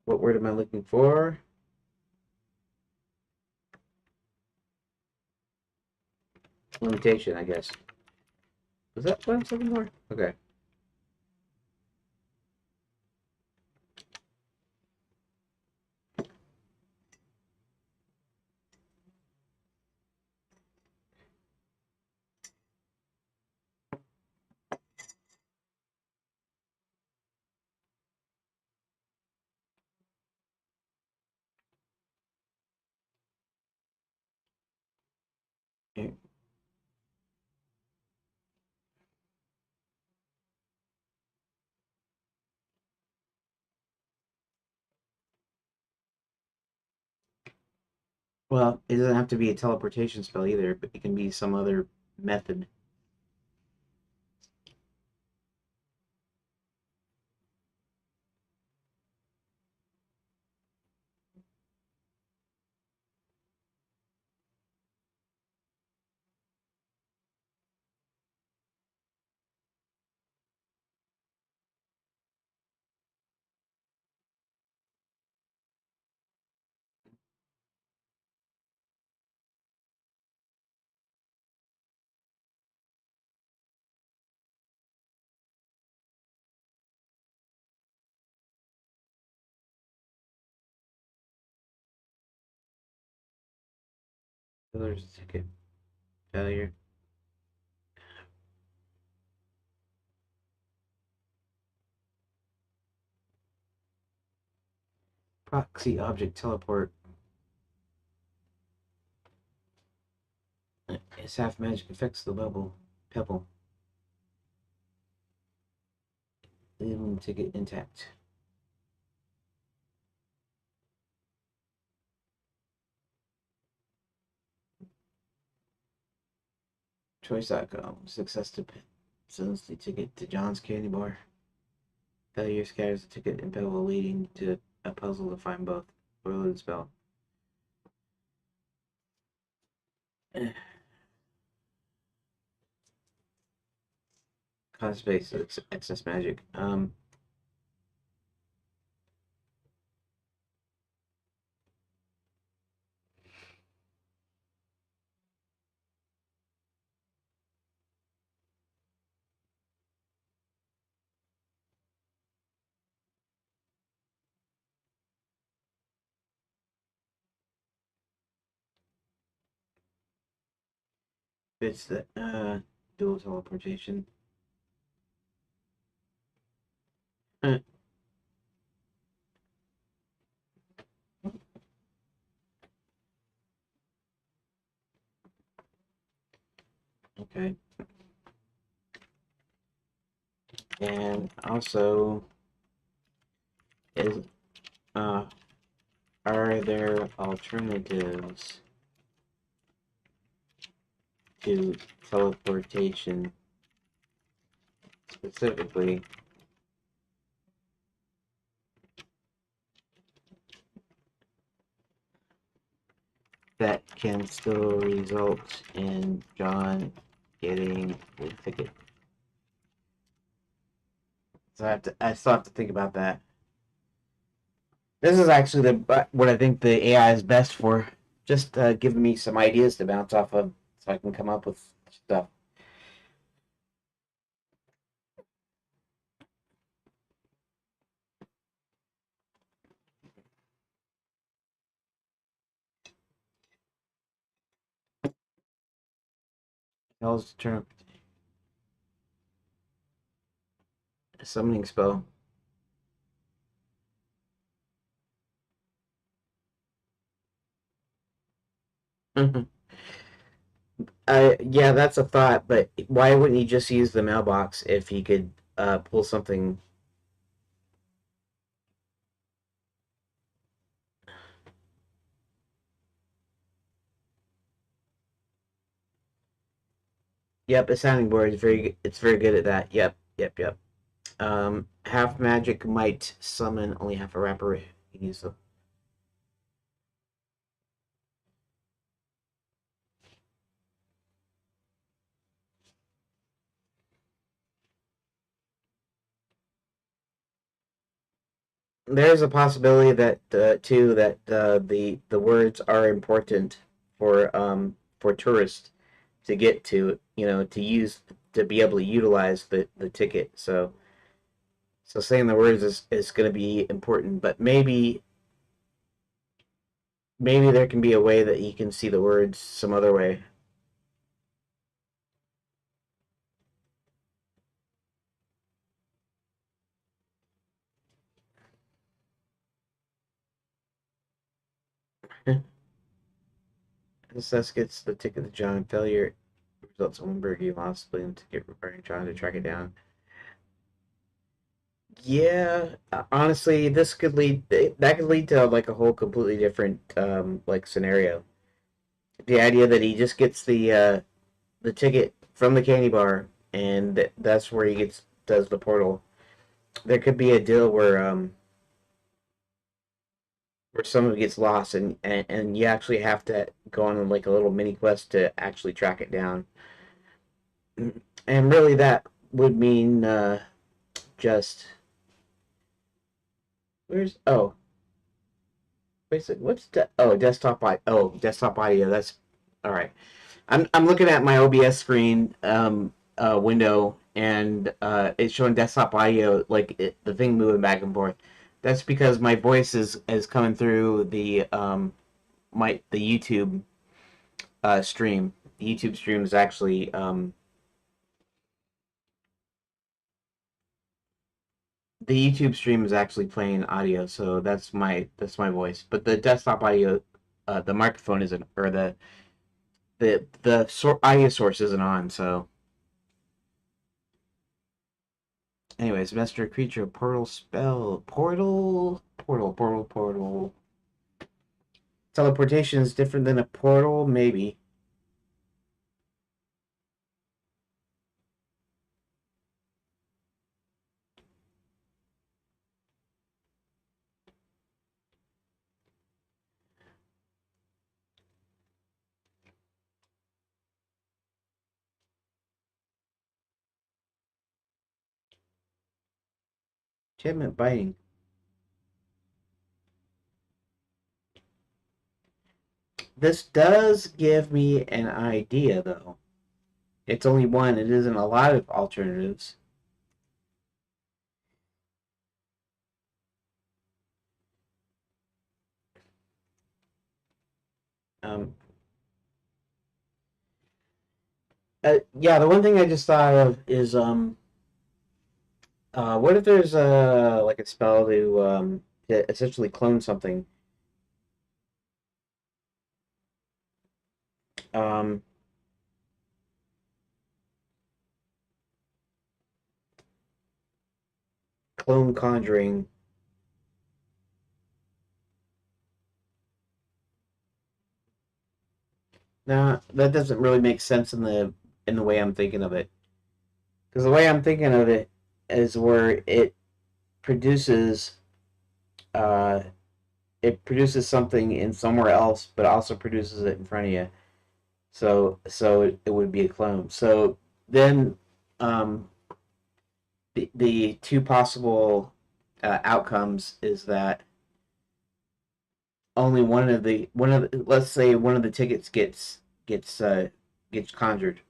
what word am I looking for? Limitation, I guess. Was that what I was looking for? Okay. Well, it doesn't have to be a teleportation spell either, but it can be some other method. There's ticket failure. Proxy object teleport. Its half magic affects the pebble. Leaving the ticket intact. Choice.com. Success sends the ticket to John's candy bar. Failure scatters the ticket and pebble, leading to a puzzle to find both. Word and spell. Cause space, excess magic. It's the dual teleportation. Okay. And also, is are there alternatives to teleportation specifically that can still result in John getting the ticket? So I still have to think about that. This is actually what I think the AI is best for. Just giving me some ideas to bounce off of, so I can come up with stuff. Hell's turn a summoning spell. Yeah, that's a thought, but why wouldn't he just use the mailbox if he could pull something? Yep, a sounding board is very. It's very good at that. Yep, yep, yep. Half magic might summon only half a wrapper. You can use them. There's a possibility that too that the words are important for tourists to get to, to use, to be able to utilize the ticket. So saying the words is going to be important, but maybe there can be a way that you can see the words some other way. Success gets the ticket to John. Failure results in Wimberg lost the ticket, requiring John to track it down. Yeah, honestly, this could lead that could lead to like a whole completely different like scenario. The idea that he just gets the ticket from the candy bar, and that's where he does the portal. There could be a deal where someone gets lost, and you actually have to go on like a little mini quest to actually track it down. And really, that would mean just where's desktop audio. That's all right. I'm looking at my OBS screen window, and it's showing desktop audio, like the thing moving back and forth. That's because my voice is coming through the YouTube stream. The YouTube stream is actually the YouTube stream is actually playing audio, so that's my voice. But the desktop audio, the microphone isn't, or the audio source isn't on. So, anyways, master creature, portal spell, portal. Teleportation is different than a portal, maybe. Enchantment biting. This does give me an idea, though. It's only one. It isn't a lot of alternatives. Um, yeah, the one thing I just thought of is what if there's like a spell to essentially clone something? Um, clone conjuring. Nah, that doesn't really make sense in the way I'm thinking of it. Because the way I'm thinking of it is where produces uh it produces something in somewhere else, but also produces it in front of you. So it would be a clone. So then, um, the two possible outcomes is that only let's say one of the tickets gets conjured.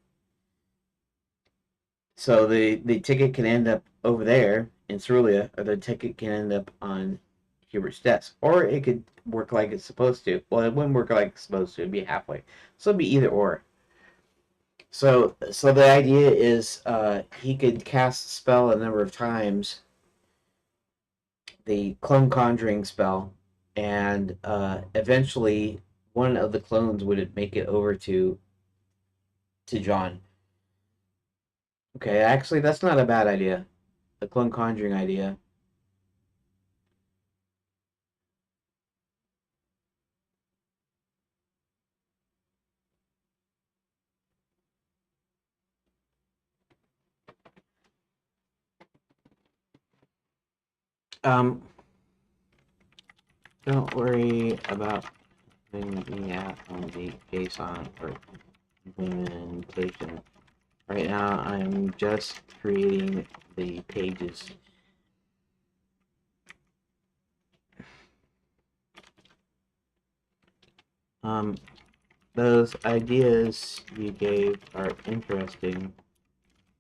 So the ticket can end up over there in Cerulea, or the ticket can end up on Hubert's desk, or it could work like it's supposed to. Well, it wouldn't work like it's supposed to. It'd be halfway. So it'd be either or. So the idea is he could cast the spell a number of times, the clone conjuring spell, and eventually one of the clones would make it over to John. Okay, actually, that's not a bad idea. The clone conjuring idea. Um, don't worry about putting me out on the JSON for implementation. Right now, I'm just creating the pages. Um, those ideas you gave are interesting,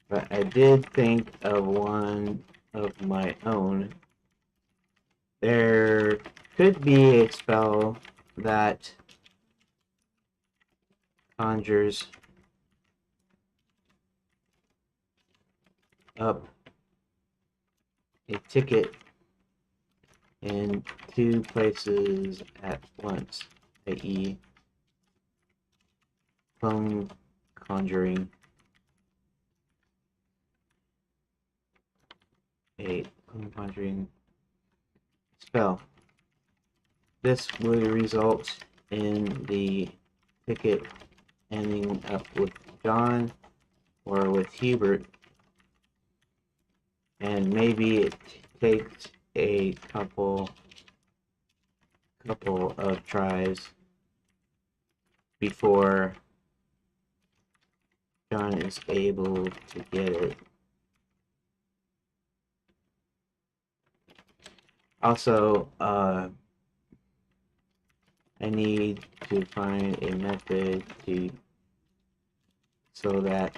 but I did think of one of my own. There could be a spell that conjures up a ticket in two places at once, i.e., clone conjuring a clone conjuring spell. This would result in the ticket ending up with John or with Hubert, and maybe it takes a couple of tries before John is able to get it. Also, I need to find a method so that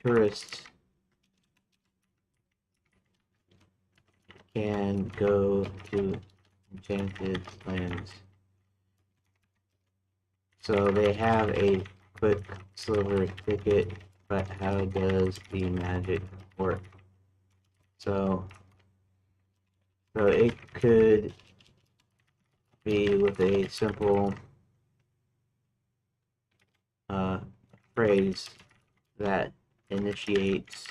tourists can go to enchanted lands. So they have a quick silver ticket, but how does the magic work? So So it could be with a simple phrase that initiates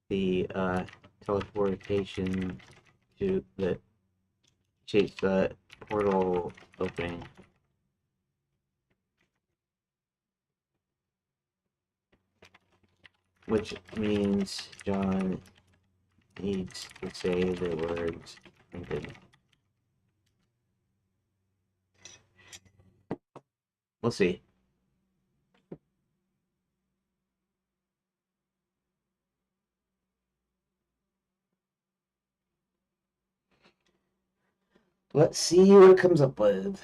the teleportation to the chase the portal opening, which means John needs to say the words printed. We'll see. Let's see what it comes up with.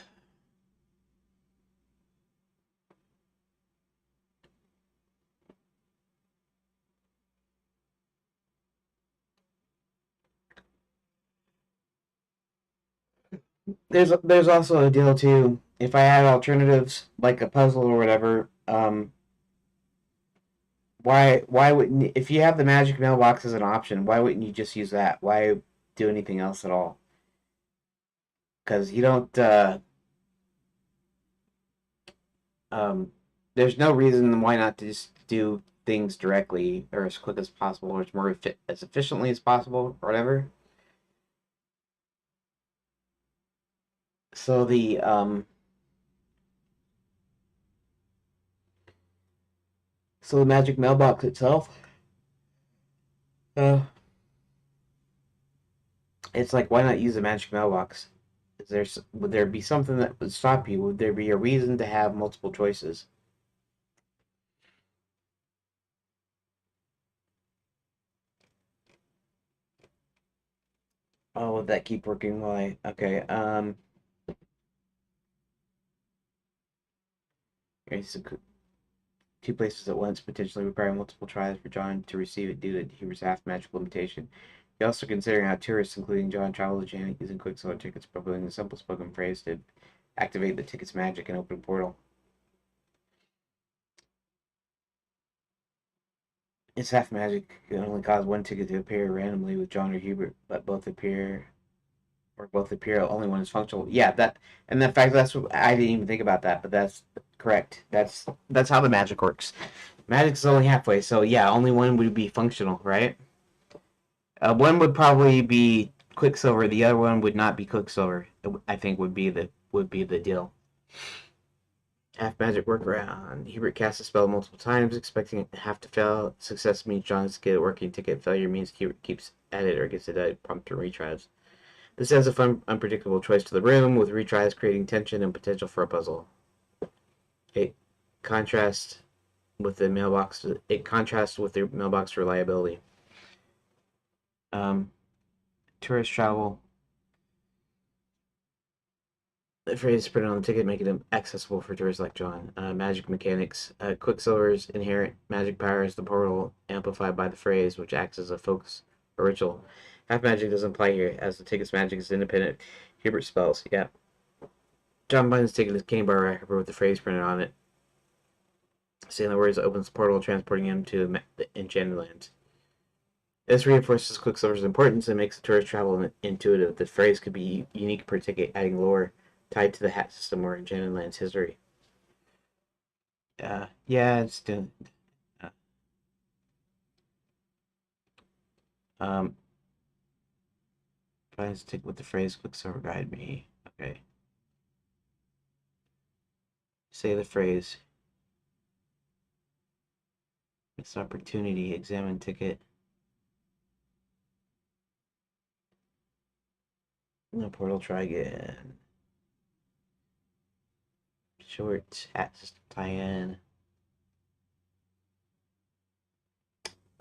There's also a deal too. If I had alternatives like a puzzle or whatever, why wouldn't, if you have the magic mailbox as an option, why wouldn't you just use that? Why do anything else at all? Because you don't. Um, there's no reason why not to just do things directly or as quick as possible or as efficiently as possible or whatever. So the magic mailbox itself, uh, it's like, why not use a magic mailbox? Would there be something that would stop you? Would there be a reason to have multiple choices? Oh, would that keep working? Why? Okay. It's two places at once, potentially requiring multiple tries for John to receive it due to Huber's half magic limitation. He also considering how tourists, including John, travel to Janet using Quicksilver tickets, proposing a simple spoken phrase to activate the ticket's magic and open a portal. It's half magic can only cause one ticket to appear randomly with John or Hubert, but both appear only when it's functional. Yeah, that and the fact that's what I didn't even think about that, but that's correct. That's how the magic works. Magic is only halfway, so yeah, only one would be functional, right? One would probably be Quicksilver. The other one would not be Quicksilver. I think would be the deal. Half magic workaround. Hubert casts a spell multiple times, expecting half to fail. Success means John's get working ticket. Failure means Hubert keeps at it or gets it at prompt to retries. This adds a fun, unpredictable choice to the room, with retries creating tension and potential for a puzzle. It contrasts with the mailbox. It contrasts with the mailbox reliability. Um, Tourist travel. The phrase printed on the ticket, making it accessible for tourists like John. Magic mechanics. Quicksilver's inherent magic power is the portal, amplified by the phrase, which acts as a focus or ritual. Half magic doesn't apply here, as the ticket's magic is independent. Hubert spells. Yeah. John binds the ticket to his candy bar wrapper with the phrase printed on it. Saying the words opens the portal, transporting him to the Enchanted Lands. This reinforces Quicksilver's importance and makes the tourist travel intuitive. The phrase could be unique per ticket, adding lore tied to the hat system or Enchanted Lands history. Yeah, it's doing. Uh, um, try to stick with the phrase Quicksilver guide me. Okay. Say the phrase. Missed opportunity. Examine ticket. No portal. Try again. Short hat system tie in.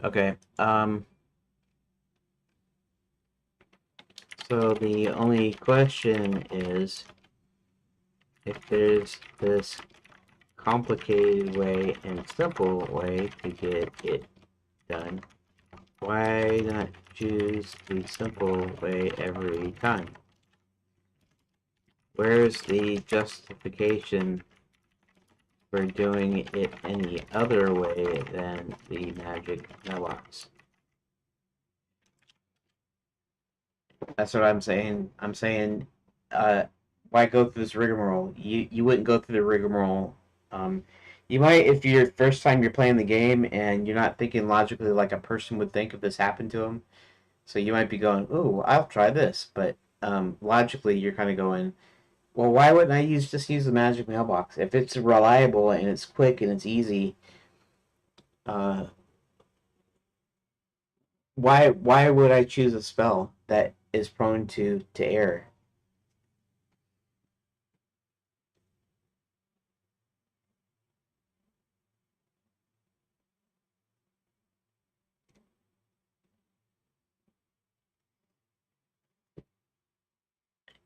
Okay. So the only question is if there's this complicated way and simple way to get it done, why not choose the simple way every time? Where's the justification for doing it any other way than the magic mailbox? That's what I'm saying. I'm saying, uh, why go through this rigmarole? You wouldn't go through the rigmarole. Um, you might if you're first time you're playing the game and you're not thinking logically like a person would think if this happened to them. So you might be going, "Oh, I'll try this," but logically you're kind of going, "Well, why wouldn't I just use the magic mailbox if it's reliable and it's quick and it's easy? Uh, why would I choose a spell that is prone to error?"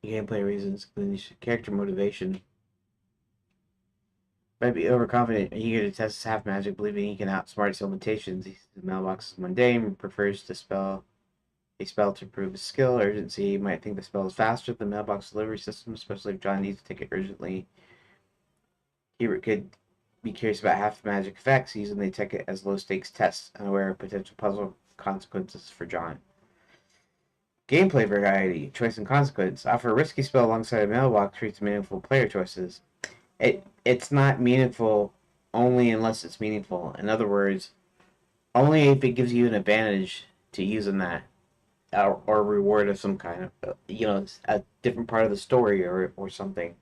Gameplay reasons, including character motivation. Might be overconfident, eager to test his half magic, believing he can outsmart his limitations. His mailbox is mundane, prefers to spell a spell to prove his skill. Urgency, he might think the spell is faster than the mailbox delivery system, especially if John needs to take it urgently. He could be curious about half magic effects, using the ticket as low stakes tests, unaware of potential puzzle consequences for John. Gameplay variety, choice and consequence. Offer a risky spell alongside a mailbox creates meaningful player choices. It's not meaningful only unless it's meaningful. In other words, only if it gives you an advantage to using that or reward of some kind of a different part of the story or something.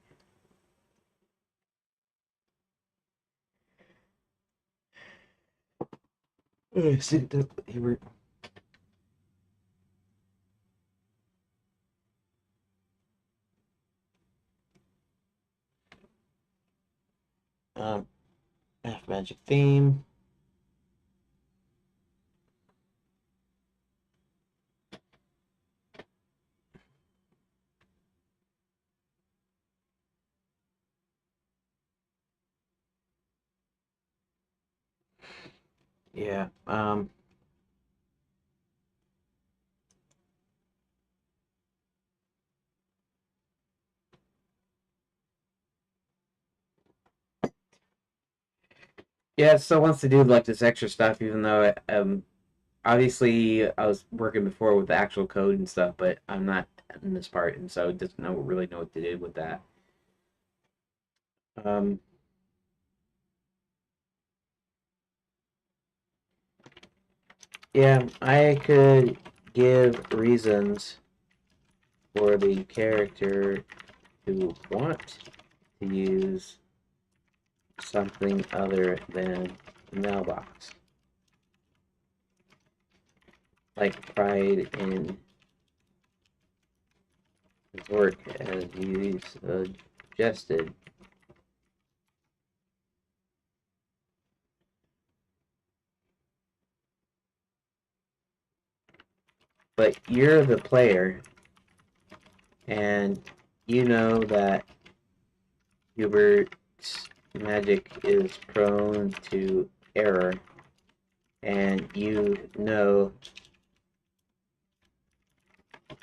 Um, Half magic theme. Yeah. Yeah, it still wants to do like this extra stuff, even though obviously I was working before with the actual code and stuff, but I'm not in this part, and so it doesn't really know what to do with that. Um, yeah, I could give reasons for the character to want to use something other than the mailbox, like pride in his work, as you suggested. But you're the player, and you know that Hubert's magic is prone to error, and you know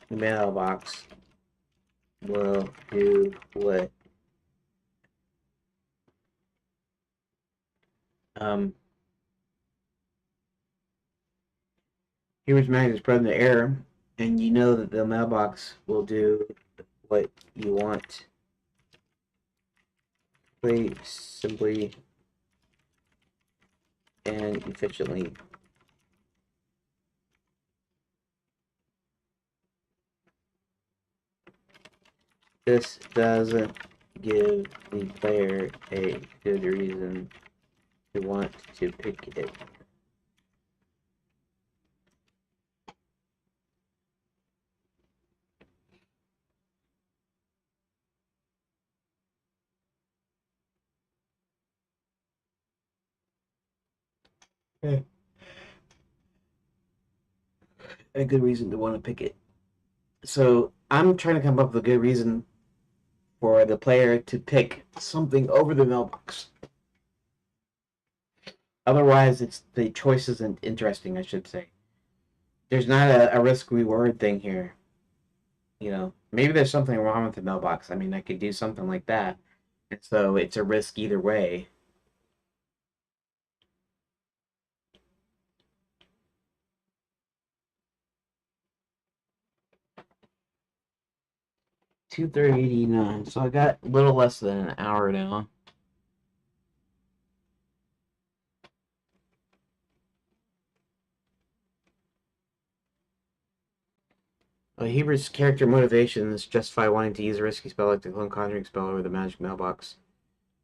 the mailbox will do what um Hubert's magic is prone to error, and you know that the mailbox will do what you want. Simply and efficiently. This doesn't give the player a good reason to want to pick it. Yeah. A good reason to want to pick it. So I'm trying to come up with a good reason for the player to pick something over the mailbox. Otherwise, it's the choice isn't interesting. I should say there's not a risk reward thing here. Maybe there's something wrong with the mailbox. I mean, I could do something like that, and so it's a risk either way. 2:39. So I got a little less than an hour now. Heber's character motivations justify wanting to use a risky spell like the Clone Conjuring spell or the Magic Mailbox.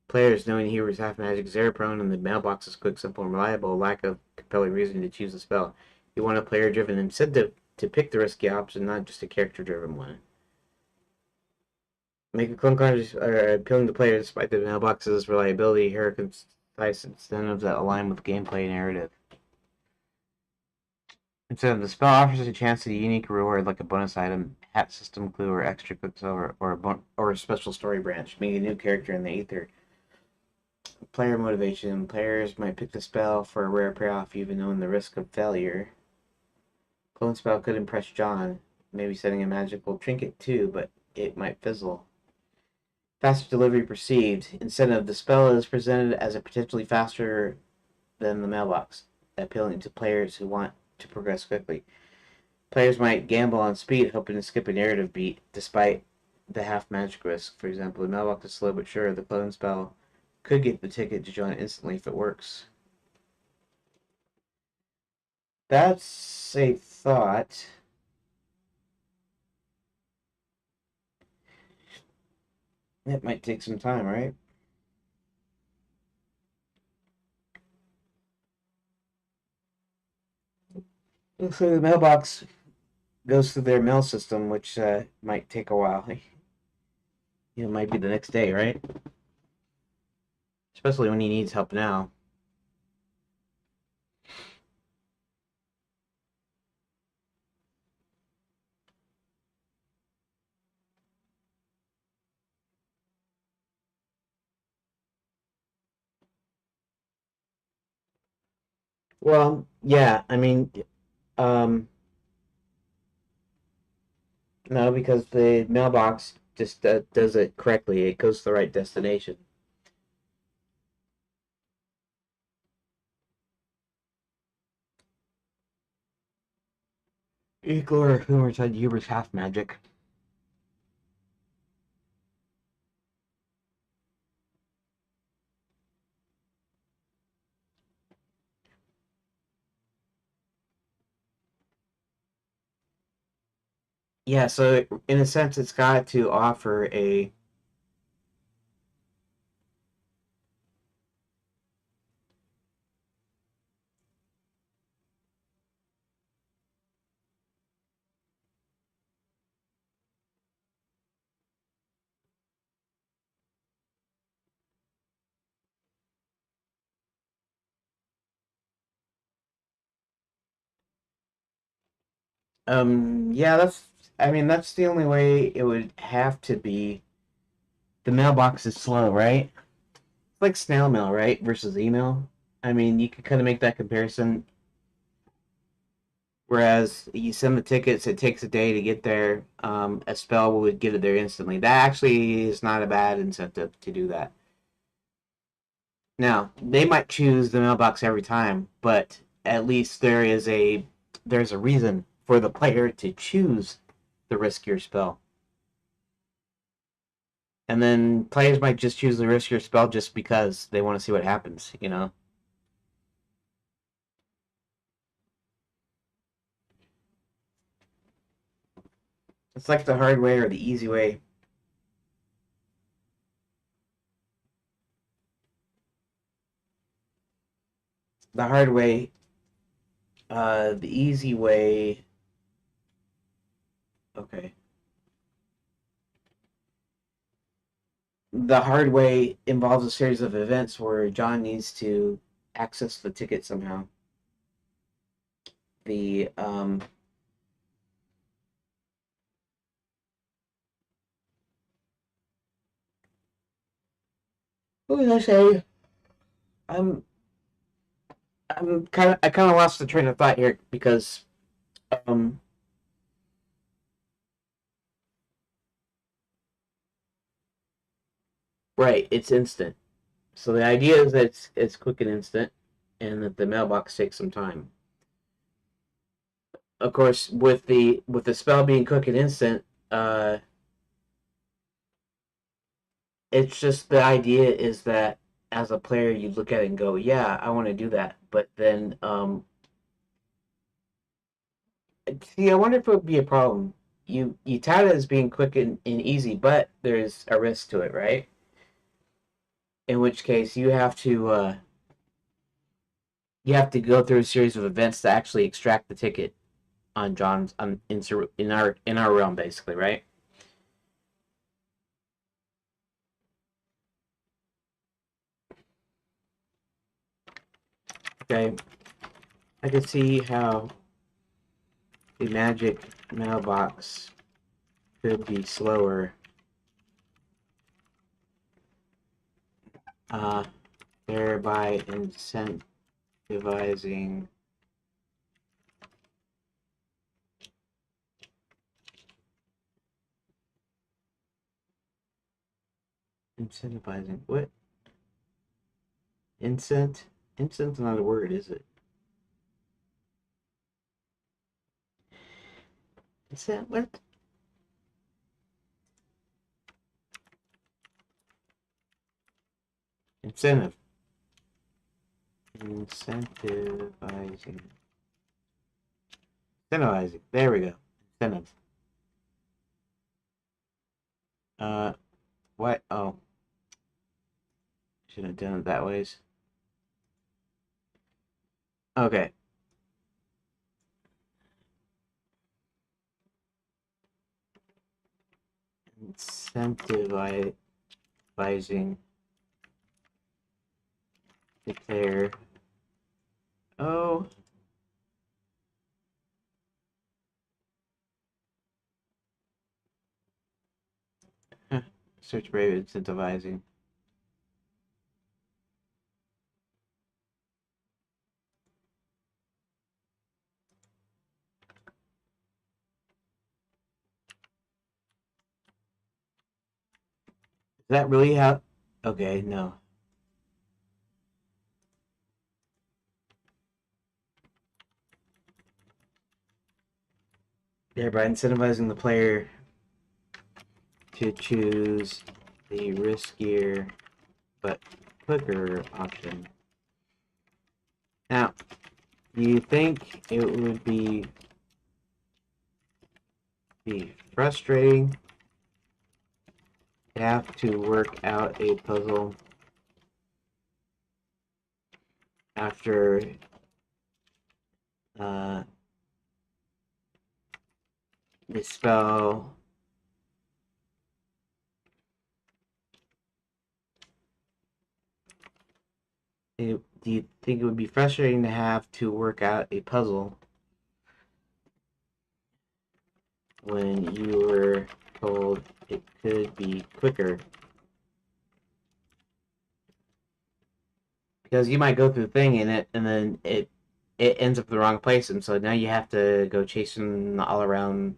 Players, knowing Heber's half magic is error prone and the mailbox is quick, simple, and reliable, lack of compelling reason to choose the spell. You want a player driven incentive to pick the risky option, not just a character driven one. Make a Clone Conjuring appealing to players despite the mailbox's reliability. Here are concise incentives that align with gameplay narrative. Instead, the spell offers a chance at a unique reward like a bonus item, hat system clue, or extra quicksilver, or a special story branch, meeting a new character in the ether. Player motivation. Players might pick the spell for a rare payoff even knowing the risk of failure. Clone spell could impress John, maybe setting a magical trinket too, but it might fizzle. Faster delivery perceived. Incentive. The spell is presented as a potentially faster than the mailbox, appealing to players who want to progress quickly. Players might gamble on speed, hoping to skip a narrative beat, despite the half magic risk. For example, the mailbox is slow but sure. The clone spell could get the ticket to John instantly if it works. That's a thought. It might take some time, right? So the mailbox goes through their mail system, which might take a while. It might be the next day, right? Especially when he needs help now. Well, yeah, I mean, um, no, because the mailbox just does it correctly. It goes to the right destination. Equal or humor said Huber's half magic. Yeah, so in a sense, it's got to offer a. Yeah, that's. I mean, that's the only way it would have to be. The mailbox is slow, right? It's like snail mail, right? Versus email. I mean, you could kind of make that comparison. Whereas you send the tickets, it takes a day to get there. A spell would get it there instantly. That actually is not a bad incentive to do that. Now, they might choose the mailbox every time, but at least there's a reason for the player to choose the riskier spell. And then players might just choose the riskier spell just because they want to see what happens, you know? It's like the hard way or the easy way. The hard way, the easy way. Okay. The hard way involves a series of events where John needs to access the ticket somehow. The what was I say? I'm I kind of lost the train of thought here because um right, it's instant. So the idea is that it's quick and instant, and that the mailbox takes some time. Of course, with the spell being quick and instant, uh, It's just the idea is that as a player, you look at it and go, "Yeah, I want to do that," but then, see, I wonder if it would be a problem. You tout it as being quick and easy, but there's a risk to it, right? In which case, you have to go through a series of events to actually extract the ticket on John's in our realm, basically, right? Okay, I can see how the magic mailbox could be slower, uh, thereby incentivizing what? Incent? Incent's not a word, is it? Incent? What? Incentive. Incentivizing. Incentivizing. There we go. Incentive. Uh, what? Oh, should have done it that ways. Okay. Incentivizing the player. Oh. Huh. Search brave incentivizing. Is that really how? Okay, no. Thereby incentivizing the player to choose the riskier but quicker option. Now, do you think it would be frustrating to have to work out a puzzle after uh, the spell? Do you think it would be frustrating to have to work out a puzzle when you were told it could be quicker? Because you might go through the thing in it, and then it ends up in the wrong place, and so now you have to go chasing all around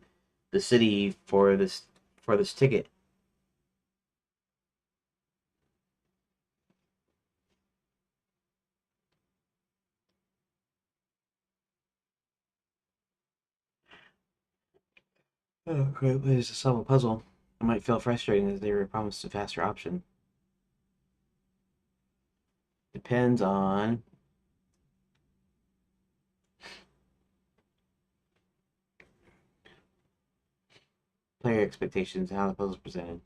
the city for this ticket. Oh, great ways to solve a puzzle. It might feel frustrating as they were promised a faster option. Depends on player expectations and how the puzzle is presented.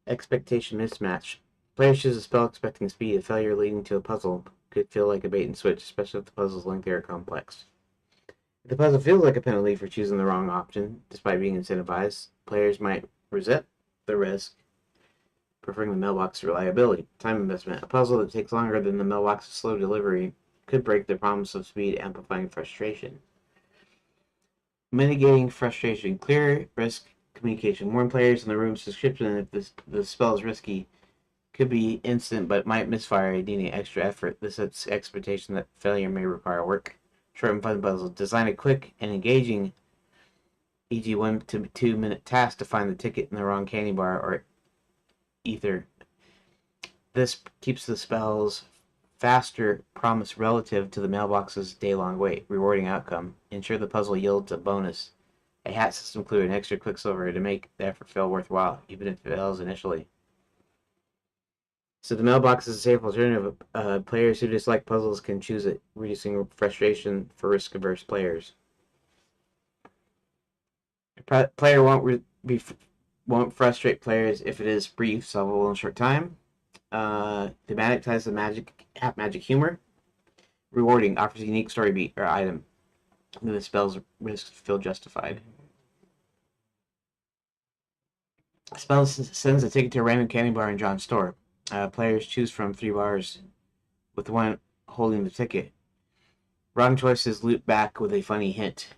Expectation mismatch. Players choose a spell expecting speed. A failure leading to a puzzle could feel like a bait and switch, especially if the puzzle's lengthy or complex. If the puzzle feels like a penalty for choosing the wrong option, despite being incentivized, players might resent the risk, preferring the mailbox reliability. Time investment. A puzzle that takes longer than the mailbox's slow delivery could break the promise of speed, amplifying frustration. Mitigating frustration. Clear risk communication. Warn players in the room's description if the spell is risky. Could be instant, but might misfire, needing extra effort. This sets expectation that failure may require work. Short and fun puzzles. Design a quick and engaging, e.g., 1 to 2 minute task to find the ticket in the wrong candy bar or ether. This keeps the spell's faster promise relative to the mailbox's day-long wait. Rewarding outcome. Ensure the puzzle yields a bonus A hat system clue and extra quicksilver to make the effort feel worthwhile, even if it fails initially. So the mailbox is a safe alternative. Players who dislike puzzles can choose it, reducing frustration for risk-averse players. A player won't frustrate players if it is brief, solvable in a short time. Thematic ties the magic humor. Rewarding, offers a unique story beat or item. The spell's risks feel justified. Spell sends a ticket to a random candy bar in John's store. Players choose from 3 bars, with one holding the ticket. Wrong choices loop back with a funny hint.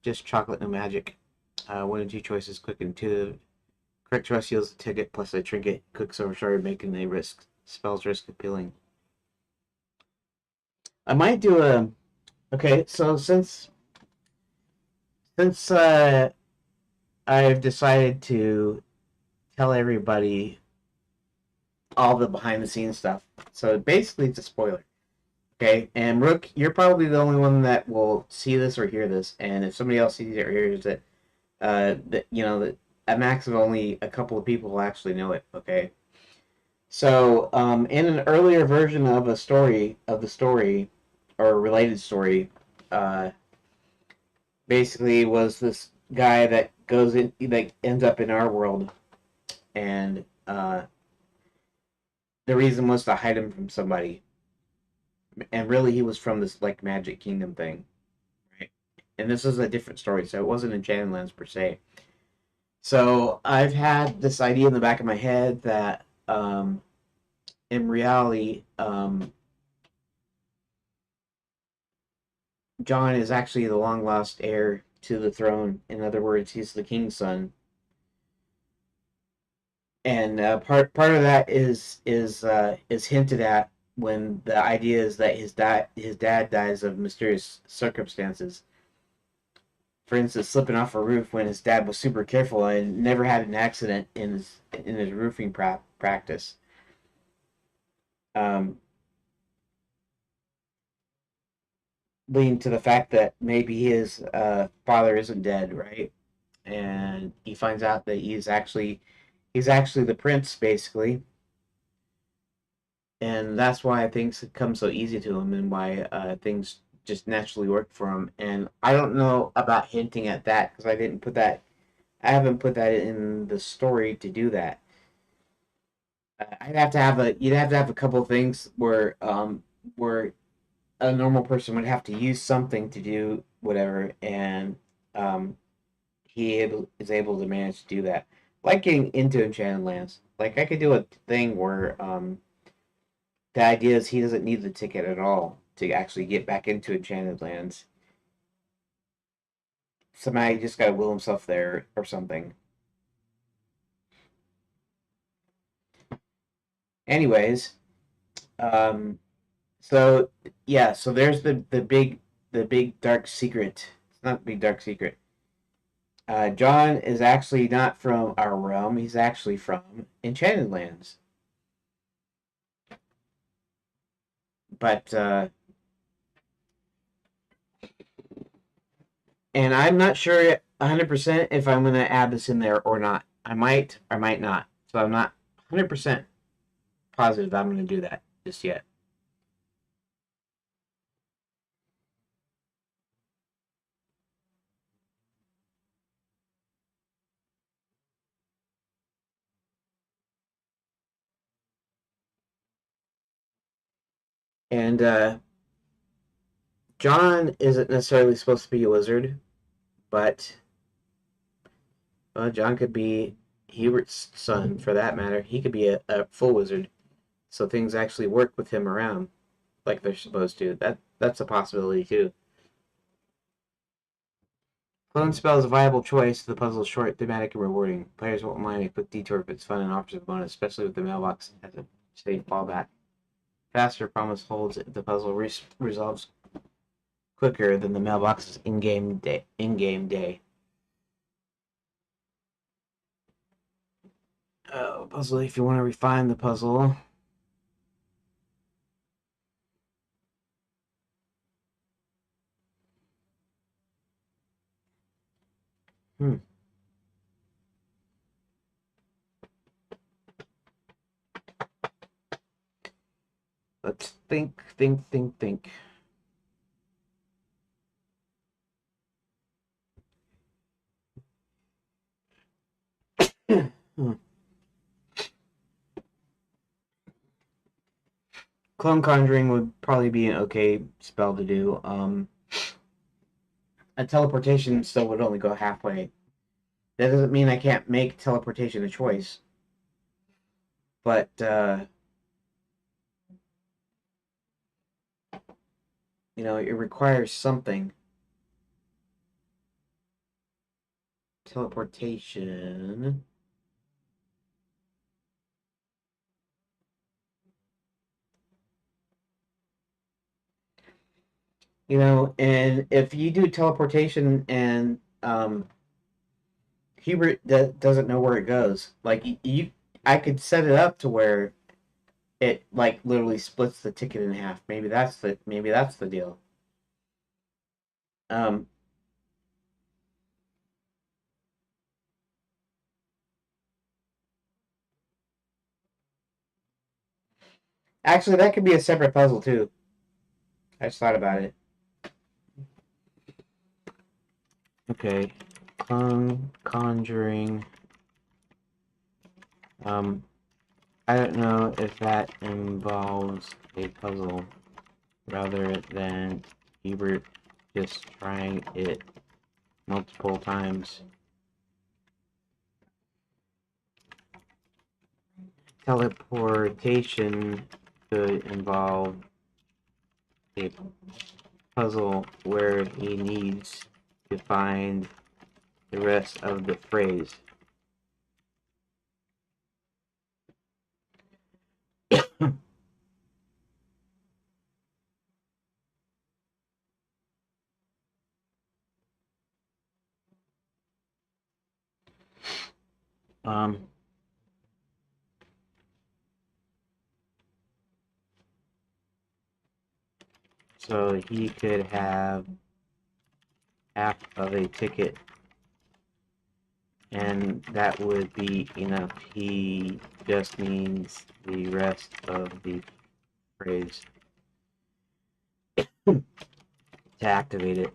Just chocolate, no magic. 1 and 2 choices quick and intuitive. Correct choice yields a ticket plus a trinket. Quicksilver shard, making a spell's risk appealing. I might do a. Okay, so since I've decided to tell everybody all the behind the scenes stuff, so basically it's a spoiler. Okay, and Rook, you're probably the only one that will see this or hear this, and if somebody else sees it or hears it, that a max of only a couple of people will actually know it. Okay, so in an earlier version of the story, or a related story, uh, basically was this guy that ends up in our world, and the reason was to hide him from somebody, and really he was from this like Magic Kingdom thing, right? And this was a different story, so it wasn't Enchanted Lands per se. So I've had this idea in the back of my head that in reality, John is actually the long lost heir to the throne. In other words, he's the king's son, and part of that is hinted at when the idea is that his dad dies of mysterious circumstances. For instance, slipping off a roof when his dad was super careful and never had an accident in his roofing practice. Um, Leading to the fact that maybe his father isn't dead, right? And he finds out that he's actually the prince, basically, and that's why things come so easy to him and why things just naturally work for him. And I don't know about hinting at that because I haven't put that in the story to do that. You'd have to have a couple of things where a normal person would have to use something to do whatever, and um, is able to manage to do that. Like getting into Enchanted Lands. Like I could do a thing where the idea is he doesn't need the ticket at all to actually get back into Enchanted Lands. Somebody just gotta will himself there or something. Anyways, um, so yeah, so there's the big dark secret. It's not a big dark secret. John is actually not from our realm. He's actually from Enchanted Lands. But and I'm not sure 100% if I'm gonna add this in there or not. I might or might not. So I'm not 100% positive I'm gonna do that just yet. And John isn't necessarily supposed to be a wizard, but John could be Hubert's son for that matter. He could be a full wizard, so things actually work with him around like they're supposed to. That's a possibility too. Clone spell is a viable choice. The puzzle is short, thematic, and rewarding. Players won't mind a quick detour if it's fun and offers a bonus, especially with the mailbox as a safe fallback. Faster promise holds if the puzzle resolves quicker than the mailbox's in-game day. Puzzle. If you want to refine the puzzle, Hmm. Let's think. Hmm. Clone Conjuring would probably be an okay spell to do. A teleportation still would only go halfway. That doesn't mean I can't make teleportation a choice, but it requires something. Teleportation. And if you do teleportation and Hubert doesn't know where it goes, like I could set it up to where it like literally splits the ticket in half. Maybe that's the deal. Um, Actually, that could be a separate puzzle too. I just thought about it. Okay, conjuring. Um, I don't know if that involves a puzzle rather than Hubert just trying it multiple times. Teleportation could involve a puzzle where he needs to find the rest of the phrase. um, so he could have half of a ticket, and that would be enough. He just needs the rest of the phrase to activate it.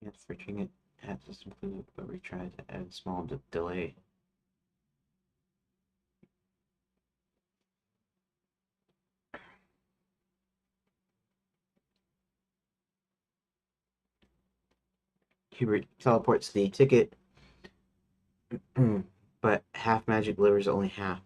Yeah, switching it had system included, but we tried to add small delay. Hubert teleports the ticket, but half magic delivers only half.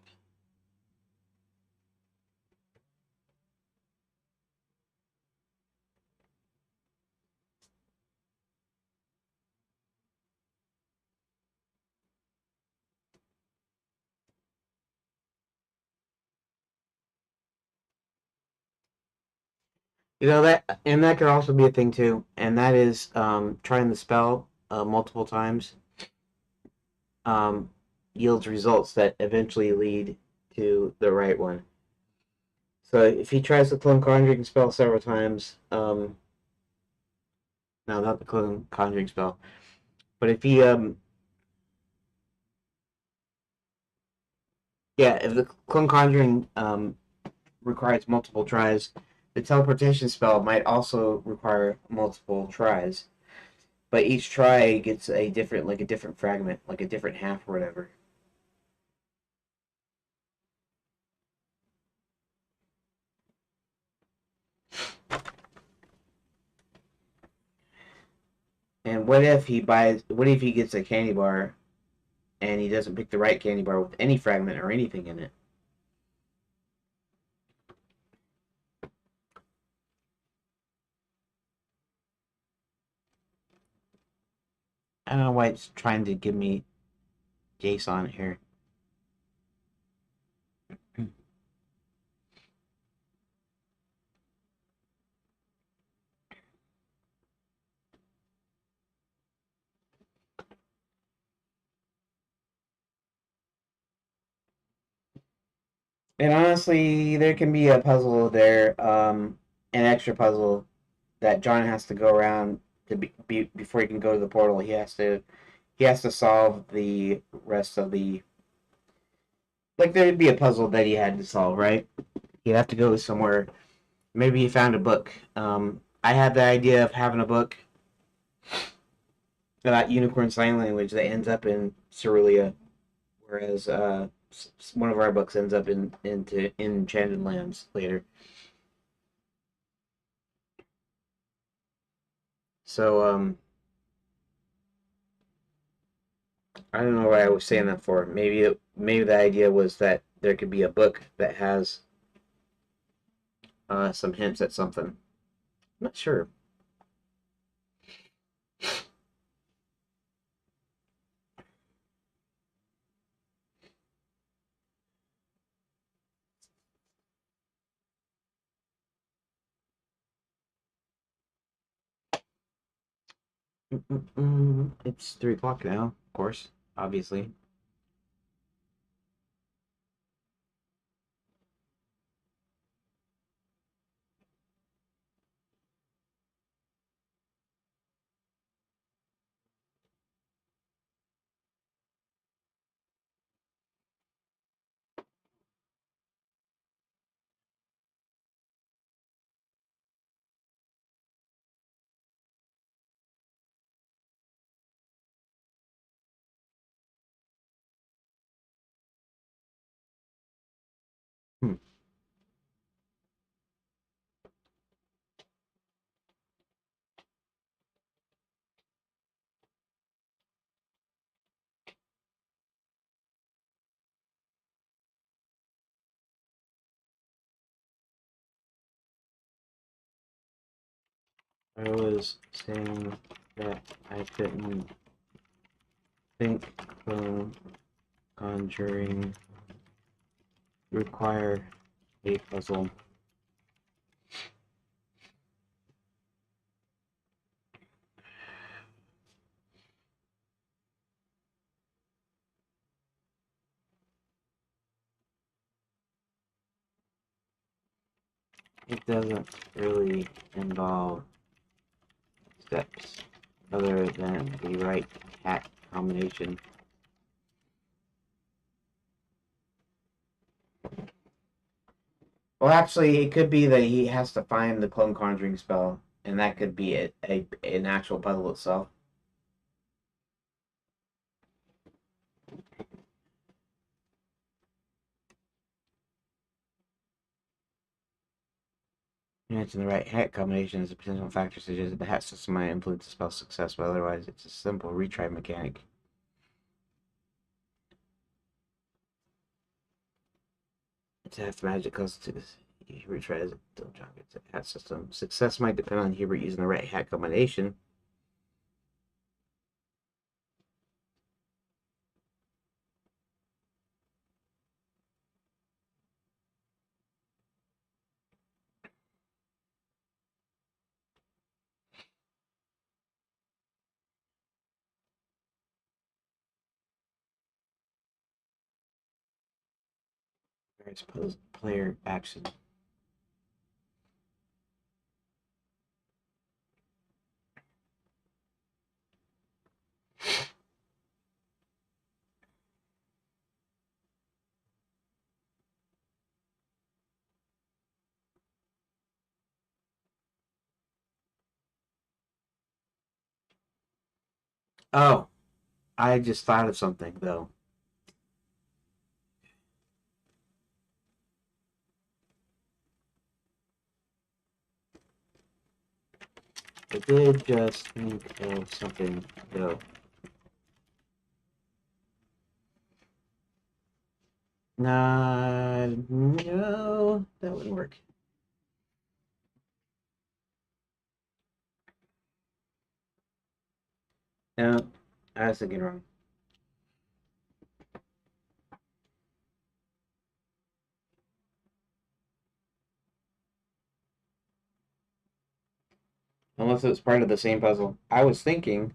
That could also be a thing too, and that is trying the spell multiple times um, yields results that eventually lead to the right one. So if he tries the clone conjuring spell several times, no, not the clone conjuring spell, but if he yeah, if the clone conjuring requires multiple tries, the teleportation spell might also require multiple tries. But each try gets a different fragment, like a different half or whatever. what if he buys? What if he gets a candy bar and he doesn't pick the right candy bar with any fragment or anything in it? I don't know why it's trying to give me Jace on it here. And honestly, there can be a puzzle there, an extra puzzle that John has to go around to be before he can go to the portal. He has to solve the rest of the, like, there would be a puzzle that he had to solve, right? He'd have to go somewhere. Maybe he found a book. I had the idea of having a book about unicorn sign language that ends up in Cerulea, whereas one of our books ends up into Enchanted Lands later. So I don't know what I was saying that for. Maybe the idea was that there could be a book that has some hints at something. I'm not sure. It's 3 o'clock now, of course, obviously. Hmm. I was saying that I couldn't think conjuring require a puzzle. It doesn't really involve steps other than the right hat combination. Well, actually, it could be that he has to find the clone conjuring spell, and that could be an actual puzzle itself. Mention the right hat combination is a potential factor suggests that the hat system might influence the spell's success, but otherwise it's a simple retry mechanic. It's half magic constitutes. Hubert tries don't jog its hat system. Success might depend on Hubert using the right hat combination. I suppose player action. Oh, I just thought of something though. I did just think of something, though. Nah, no, that wouldn't work. No, I was thinking wrong. Unless it's part of the same puzzle. I was thinking.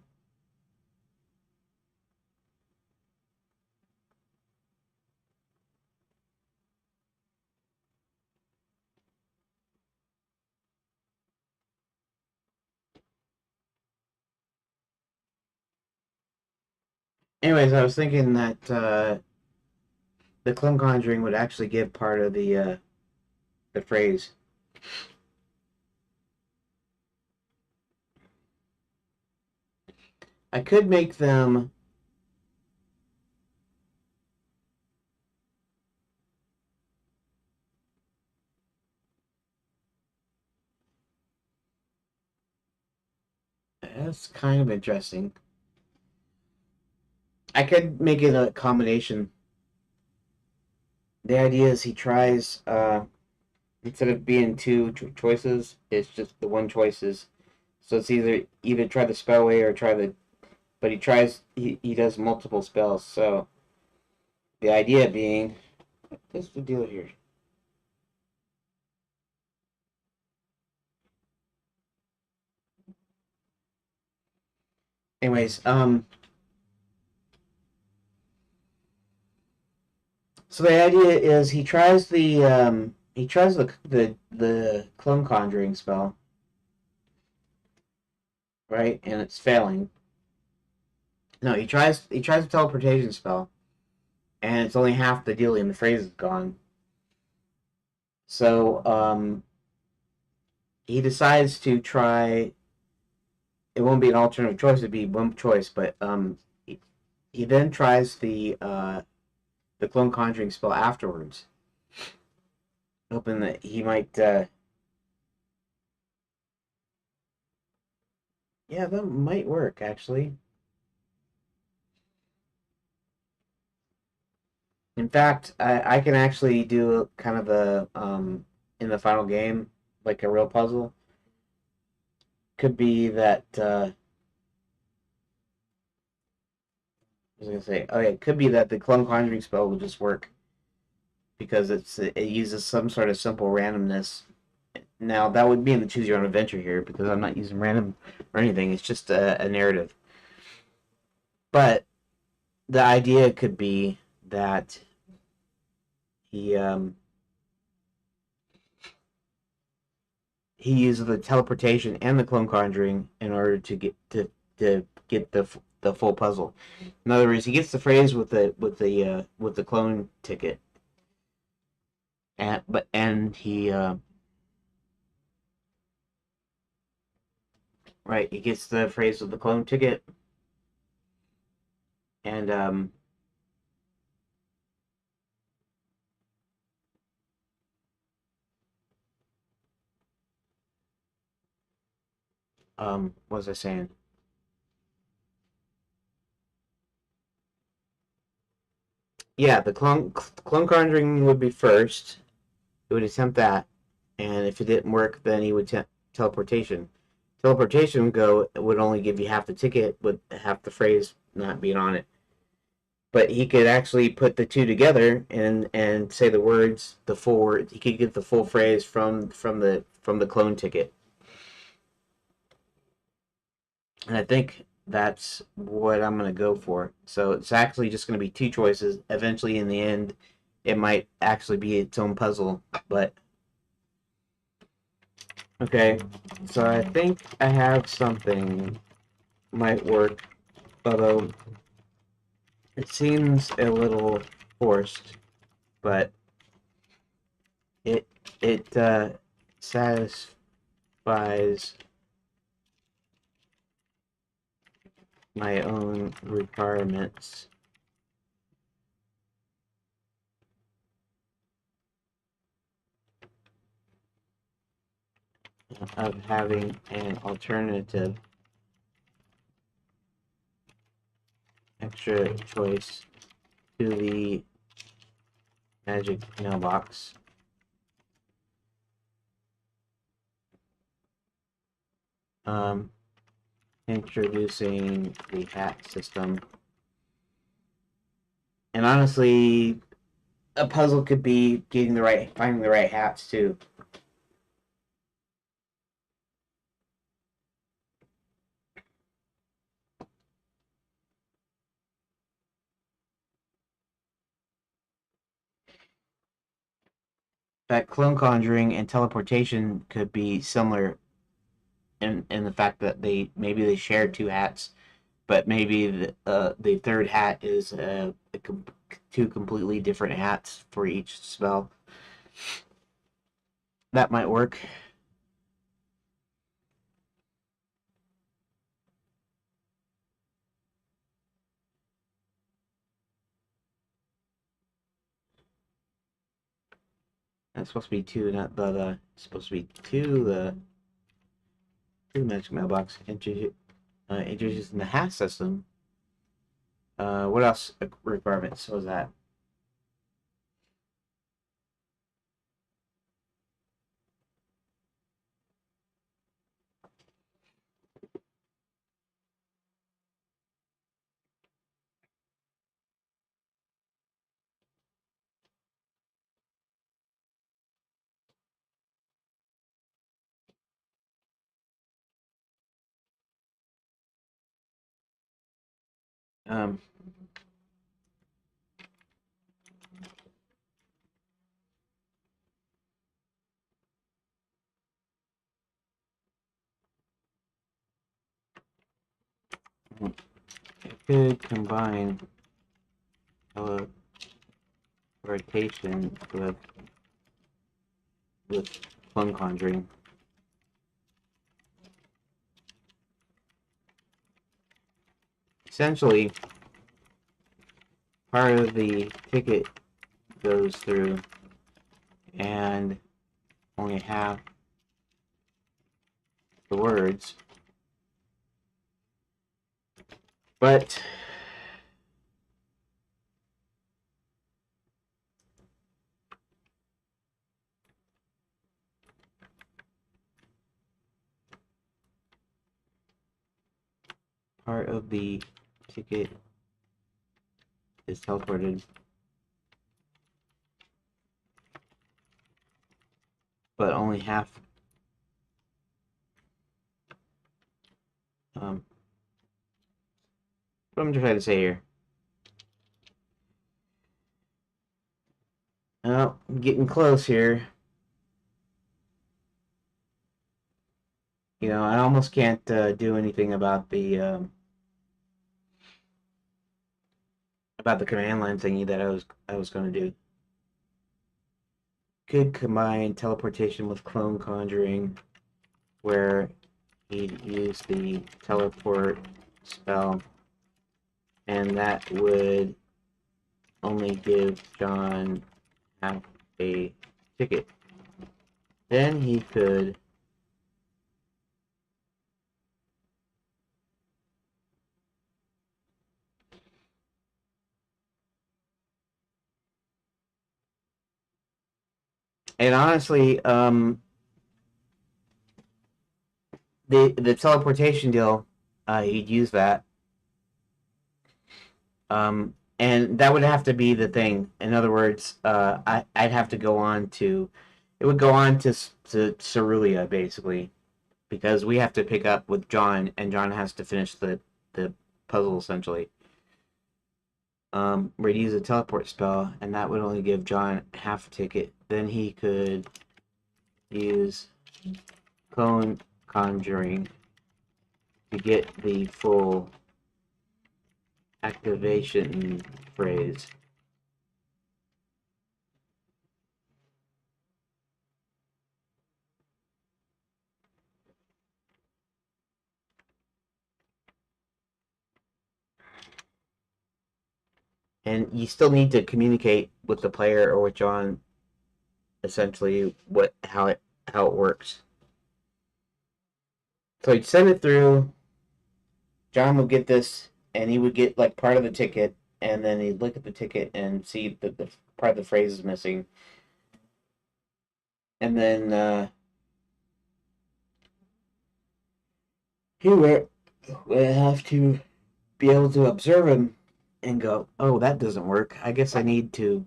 Anyways, I was thinking that the clone conjuring would actually give part of the phrase. I could make them. That's kind of interesting. I could make it a combination. The idea is he tries, instead of being two choices, it's just the one choices. So it's either try the spell way or try the, but he does multiple spells. So the idea being, what's the deal here? Anyways, so the idea is he tries the clone conjuring spell, right, and it's failing. No, he tries the teleportation spell, and it's only half the deal, and the phrase is gone. So he decides to try. It won't be an alternative choice; it'd be one choice. But he then tries the clone conjuring spell afterwards, hoping that he might. Yeah, that might work actually. In fact, I can actually do kind of a in the final game, like a real puzzle. Could be that I was gonna say, okay, it could be that the clone conjuring spell will just work because it uses some sort of simple randomness. Now that would be in the choose your own adventure here because I'm not using random or anything. It's just a narrative. But the idea could be that he he uses the teleportation and the clone conjuring in order to get the full puzzle. In other words, he gets the phrase with the clone ticket, and he right, he gets the phrase with the clone ticket, and what was I saying? Yeah, the clone conjuring would be first. He would attempt that, and if it didn't work, then he would teleportation. Teleportation would only give you half the ticket with half the phrase not being on it. But he could actually put the two together and say the words, the full word. He could get the full phrase from the clone ticket. And I think that's what I'm going to go for. So it's actually just going to be two choices. Eventually, in the end, it might actually be its own puzzle. But okay, so I think I have something might work, although it seems a little forced. But it satisfies my own requirements. of having an alternative extra choice to the magic mailbox. Introducing the hat system. And honestly, a puzzle could be finding the right hats too. That clone conjuring and teleportation could be similar in the fact that they share two hats, but maybe the third hat is two completely different hats for each spell. That might work. That's supposed to be two, not the. It's supposed to be two. The magic mailbox introducing the hat system. What else requirements was that? Um, it could combine teleportation with clone conjuring. Essentially, part of the ticket goes through, and only half the words. But part of the ticket is teleported, but only half. What I'm trying to say here. Oh, I'm getting close here. You know, I almost can't do anything about the command line thingy that I was going to do. Could combine teleportation with clone conjuring, where he'd use the teleport spell, and that would only give John half a ticket. Then he could and honestly, the teleportation deal, he'd use that. And that would have to be the thing. In other words, I'd have to go on to, it would go on to Cerulea basically, because we have to pick up with John, and John has to finish the puzzle essentially. We'd use a teleport spell, and that would only give John half a ticket. Then he could use clone conjuring to get the full activation phrase. And you still need to communicate with the player or with John essentially how it works. So he'd send it through. John would get this, and he would get like part of the ticket, and then he'd look at the ticket and see that the part of the phrase is missing, and then he would have to be able to observe him and go, "Oh, that doesn't work. I guess I need to."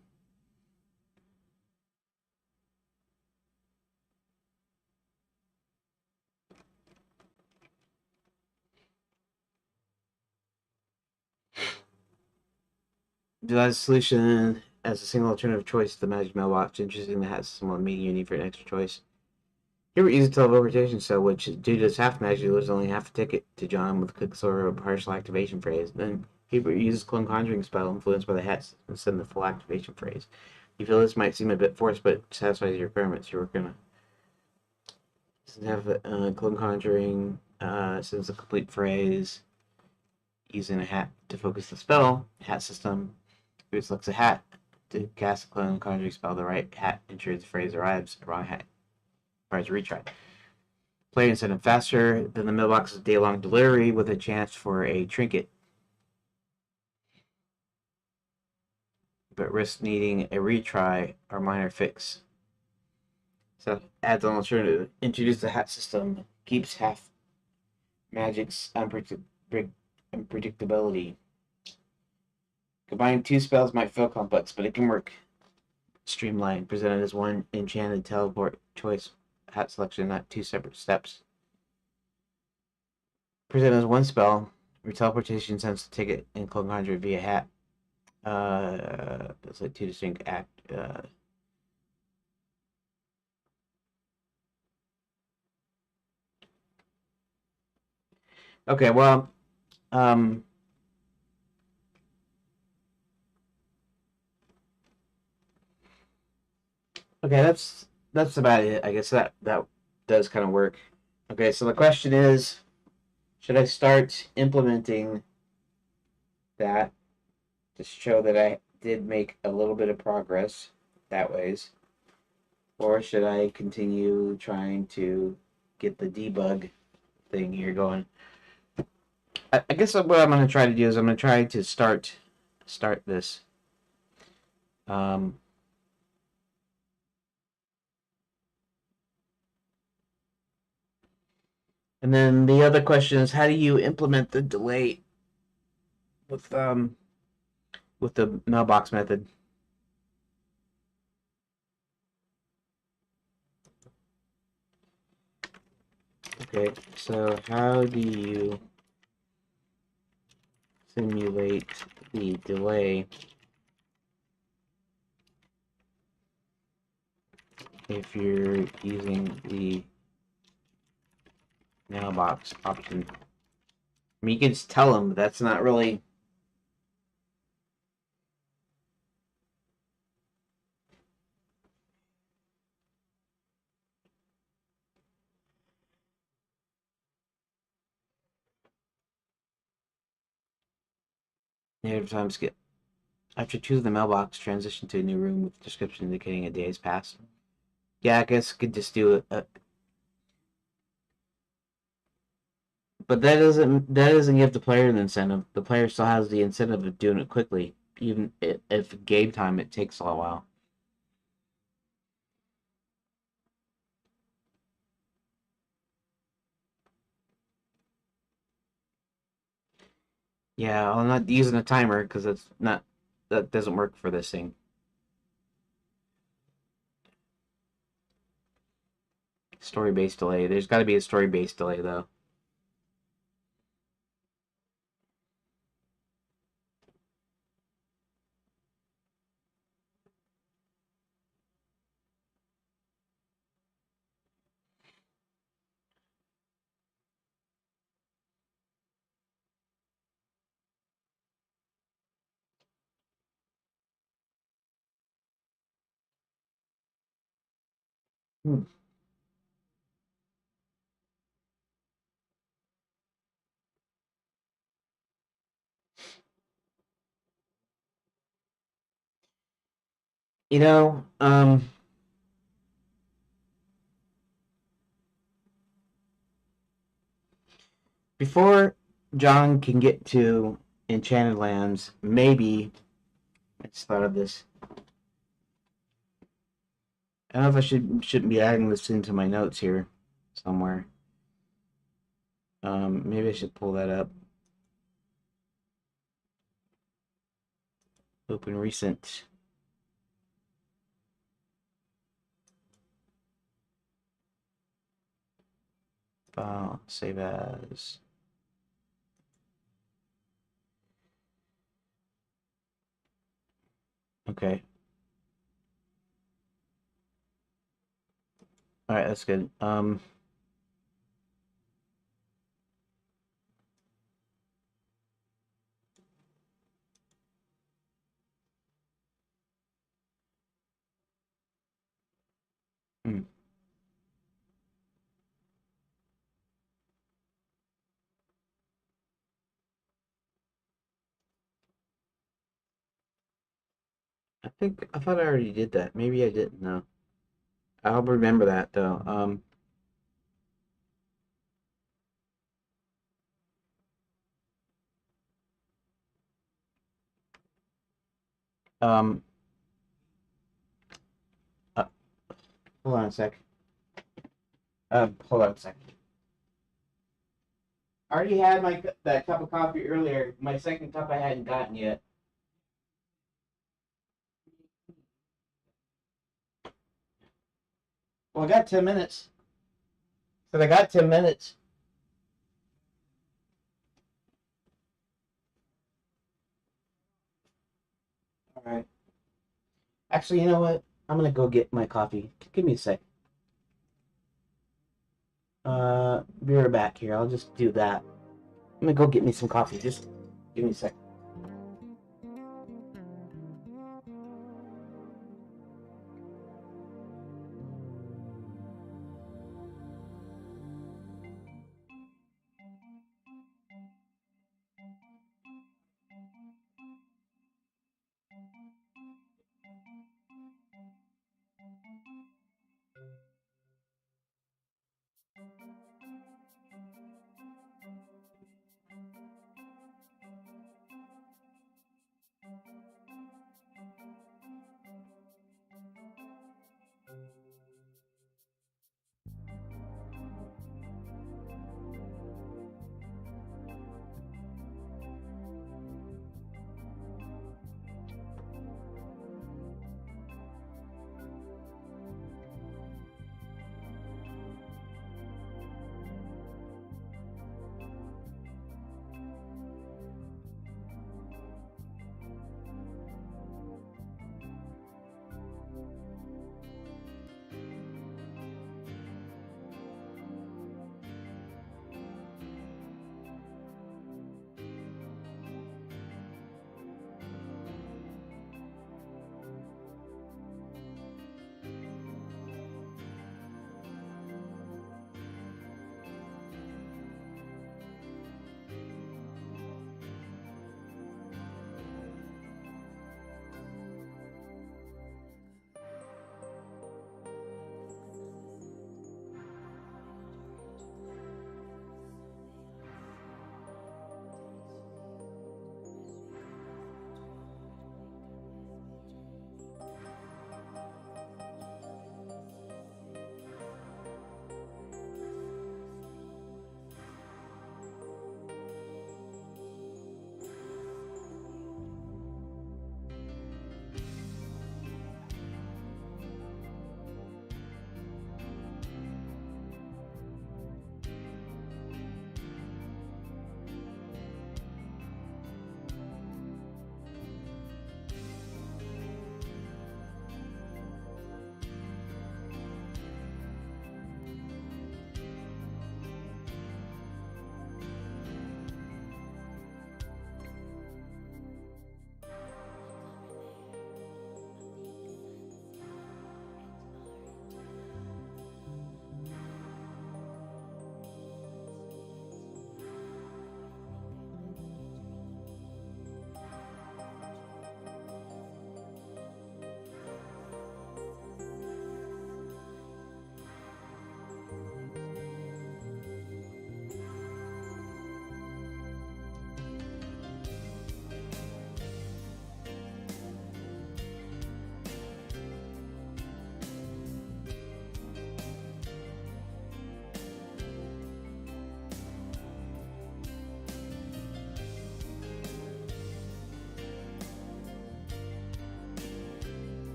Devise a solution as a single alternative choice to the magic mailbox. Interesting that has someone meeting you need for an extra choice. Here we use a teleportation cell, which, due to its half magic, delivers only half a ticket to John with a quick sort of partial activation phrase. Then Hubert uses clone conjuring spell influenced by the hats and send the full activation phrase. You feel this might seem a bit forced, but it satisfies your requirements. You're gonna have clone conjuring, sends a complete phrase using a hat to focus the spell. Hat system. Hubert selects a hat to cast a clone conjuring spell. The right hat ensures the phrase arrives. The wrong hat requires a retry. Player incentive faster than the mailbox's day-long delivery with a chance for a trinket, but risk needing a retry or minor fix. So adds an alternative. Introduce the hat system. Keeps half magic's unpredictability. Combining two spells might feel complex, but it can work. Streamlined. Presented as one enchanted teleport choice. Hat selection, not two separate steps. Presented as one spell. Your teleportation sends the ticket and clone conjure via hat. That's like two distinct act. Okay, well, um, okay, that's about it. I guess that does kind of work. Okay, so the question is, should I start implementing that to show that I did make a little bit of progress that ways, or should I continue trying to get the debug thing here going? I guess what I'm going to try to do is I'm going to try to start this. Um, and then the other question is, how do you implement the delay with the mailbox method? Okay, so how do you simulate the delay if you're using the mailbox option? I mean, you can just tell them, but that's not really. Native time skip. After choosing the mailbox, transition to a new room with description indicating a day has passed. Yeah, I guess could just do it, but that doesn't give the player an incentive. The player still has the incentive of doing it quickly, even if game time it takes a while. Yeah, I'm not using a timer because that doesn't work for this thing. Story based delay. There's got to be a story based delay though. Hmm. You know, Before John can get to Enchanted Lands, maybe I just thought of this. I don't know if I shouldn't be adding this into my notes here somewhere. Maybe I should pull that up. Open recent. File, save as. Okay. All right, that's good. Hmm. I thought I already did that. Maybe I didn't know. I'll remember that though. Um, uh, hold on a sec. Hold on a sec. I already had that cup of coffee earlier. My second cup I hadn't gotten yet. Well, I got 10 minutes. Said I got 10 minutes. All right. Actually, you know what? I'm gonna go get my coffee. Give me a sec. Be right back here. I'll just do that. I'm gonna go get me some coffee. Just give me a sec.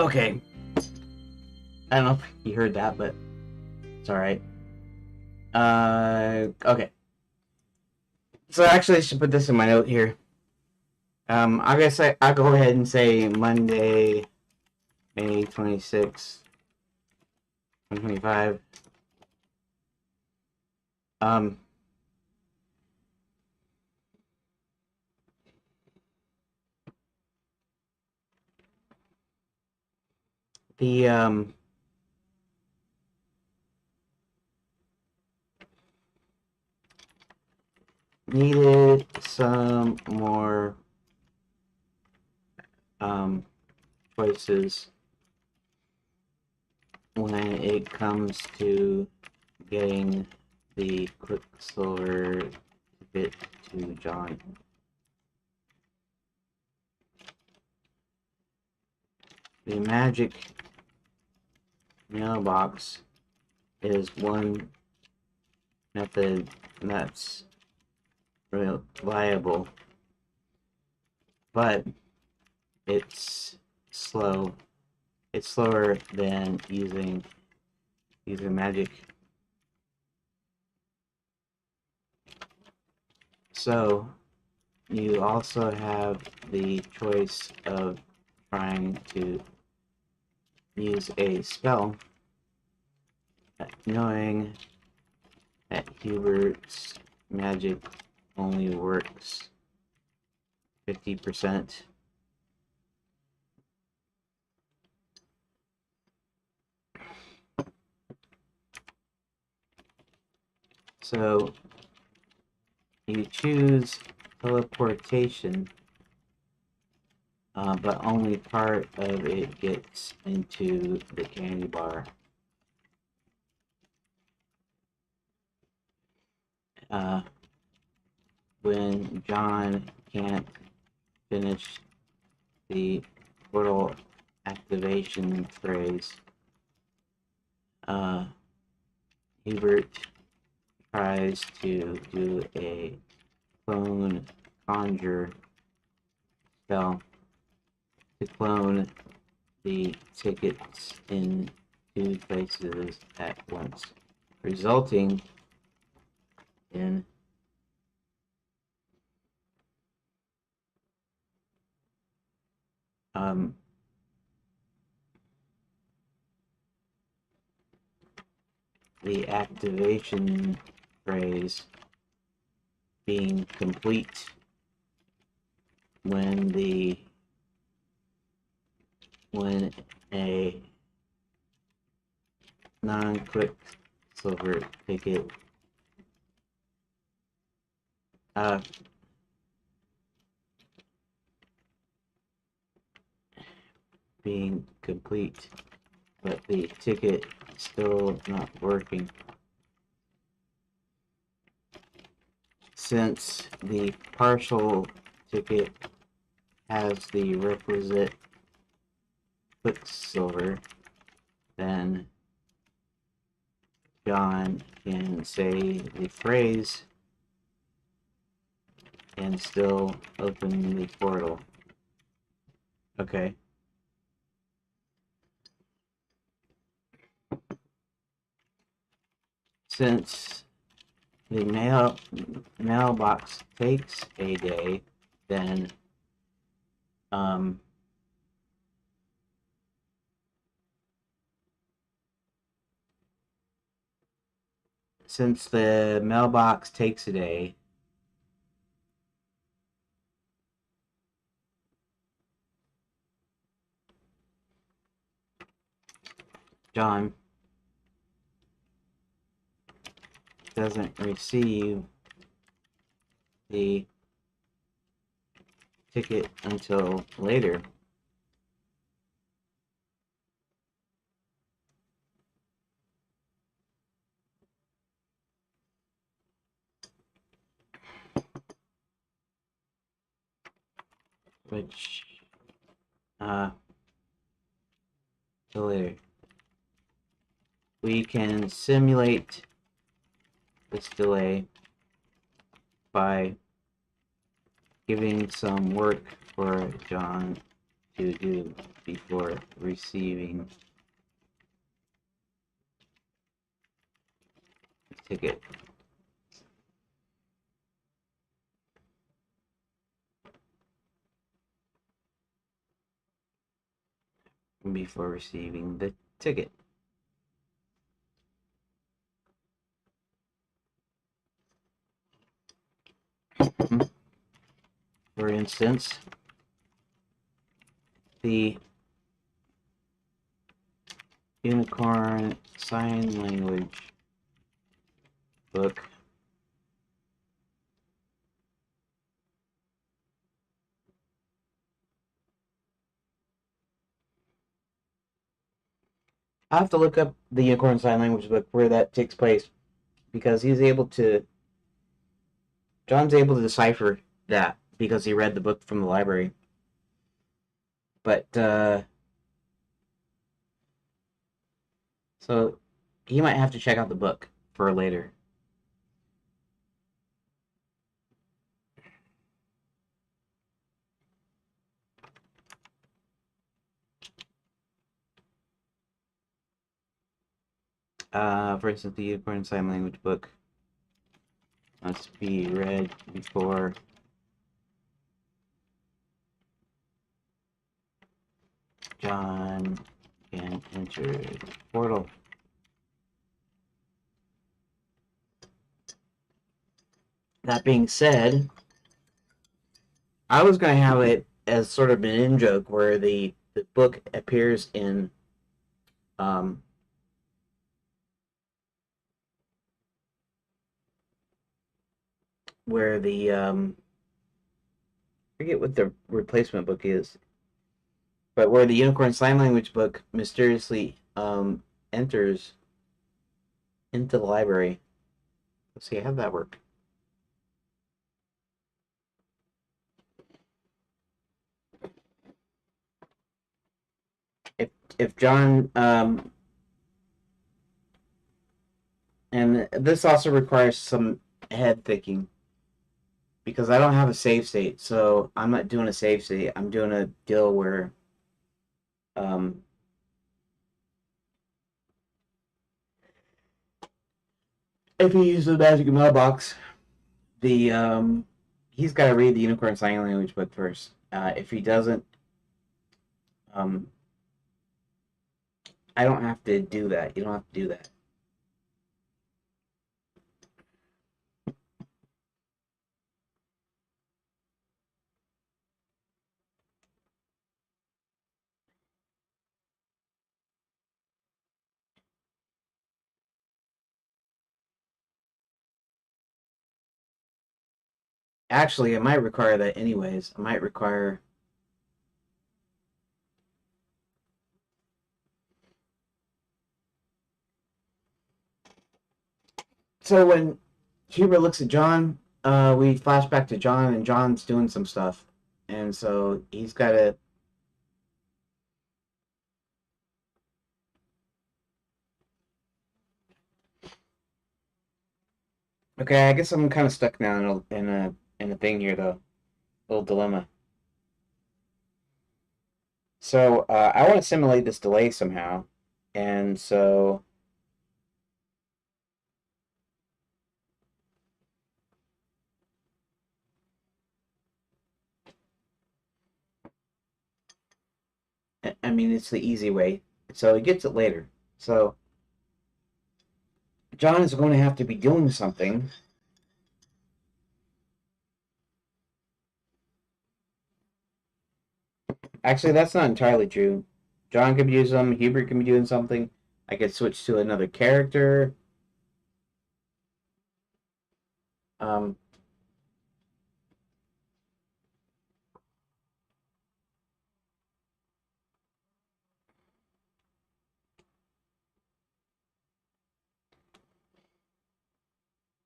Okay. I don't know if you heard that, but it's alright. Okay. So actually I should put this in my note here. I guess I'll go ahead and say Monday, May 26th, 2025. Um, the needed some more choices when it comes to getting the Quicksilver bit to John. The magic mailbox is one method that's real viable, but it's slow. It's slower than using magic. So you also have the choice of trying to use a spell, knowing that Hubert's magic only works 50%. So you choose teleportation, but only part of it gets into the candy bar. When John can't finish the portal activation phrase, Hubert tries to do a clone conjure spell to clone the tickets in 2 places at once, resulting in the activation phrase being complete when a non-Quicksilver ticket being complete, but the ticket still not working. Since the partial ticket has the requisite Quicksilver, then John can say the phrase and still open the portal. Okay. Since the mailbox takes a day, then since the mailbox takes a day, John doesn't receive the ticket until later. Which, till later. We can simulate this delay by giving some work for John to do before receiving the ticket. Before receiving the ticket. For instance, the Unicorn Sign Language book I have to look up the Unicorn Sign Language book where that takes place because John's able to decipher that because he read the book from the library. But so he might have to check out the book for later. For instance, the Unicorn Sign Language book must be read before John can enter the portal. That being said, I was going to have it as sort of an in-joke where the book appears in um, where the I forget what the replacement book is, but where the Unicorn Sign Language book mysteriously enters into the library. Let's see, how'd that work? If if John and this also requires some head thinking because I don't have a save state, so I'm not doing a save state. I'm doing a deal where um, if he uses the magic mailbox, the he's got to read the Unicorn Sign Language book first. If he doesn't, um, I don't have to do that. You don't have to do that. Actually, it might require that anyways. I might require. So when Hubert looks at John, we flash back to John, and John's doing some stuff, and so he's got to. Okay, I guess I'm kind of stuck now in a thing here though, little dilemma. So I want to simulate this delay somehow, and so I mean it's the easy way. So he gets it later. So John is going to have to be doing something. Actually, that's not entirely true. John could be doing something. Hubert can be doing something. I could switch to another character. Um,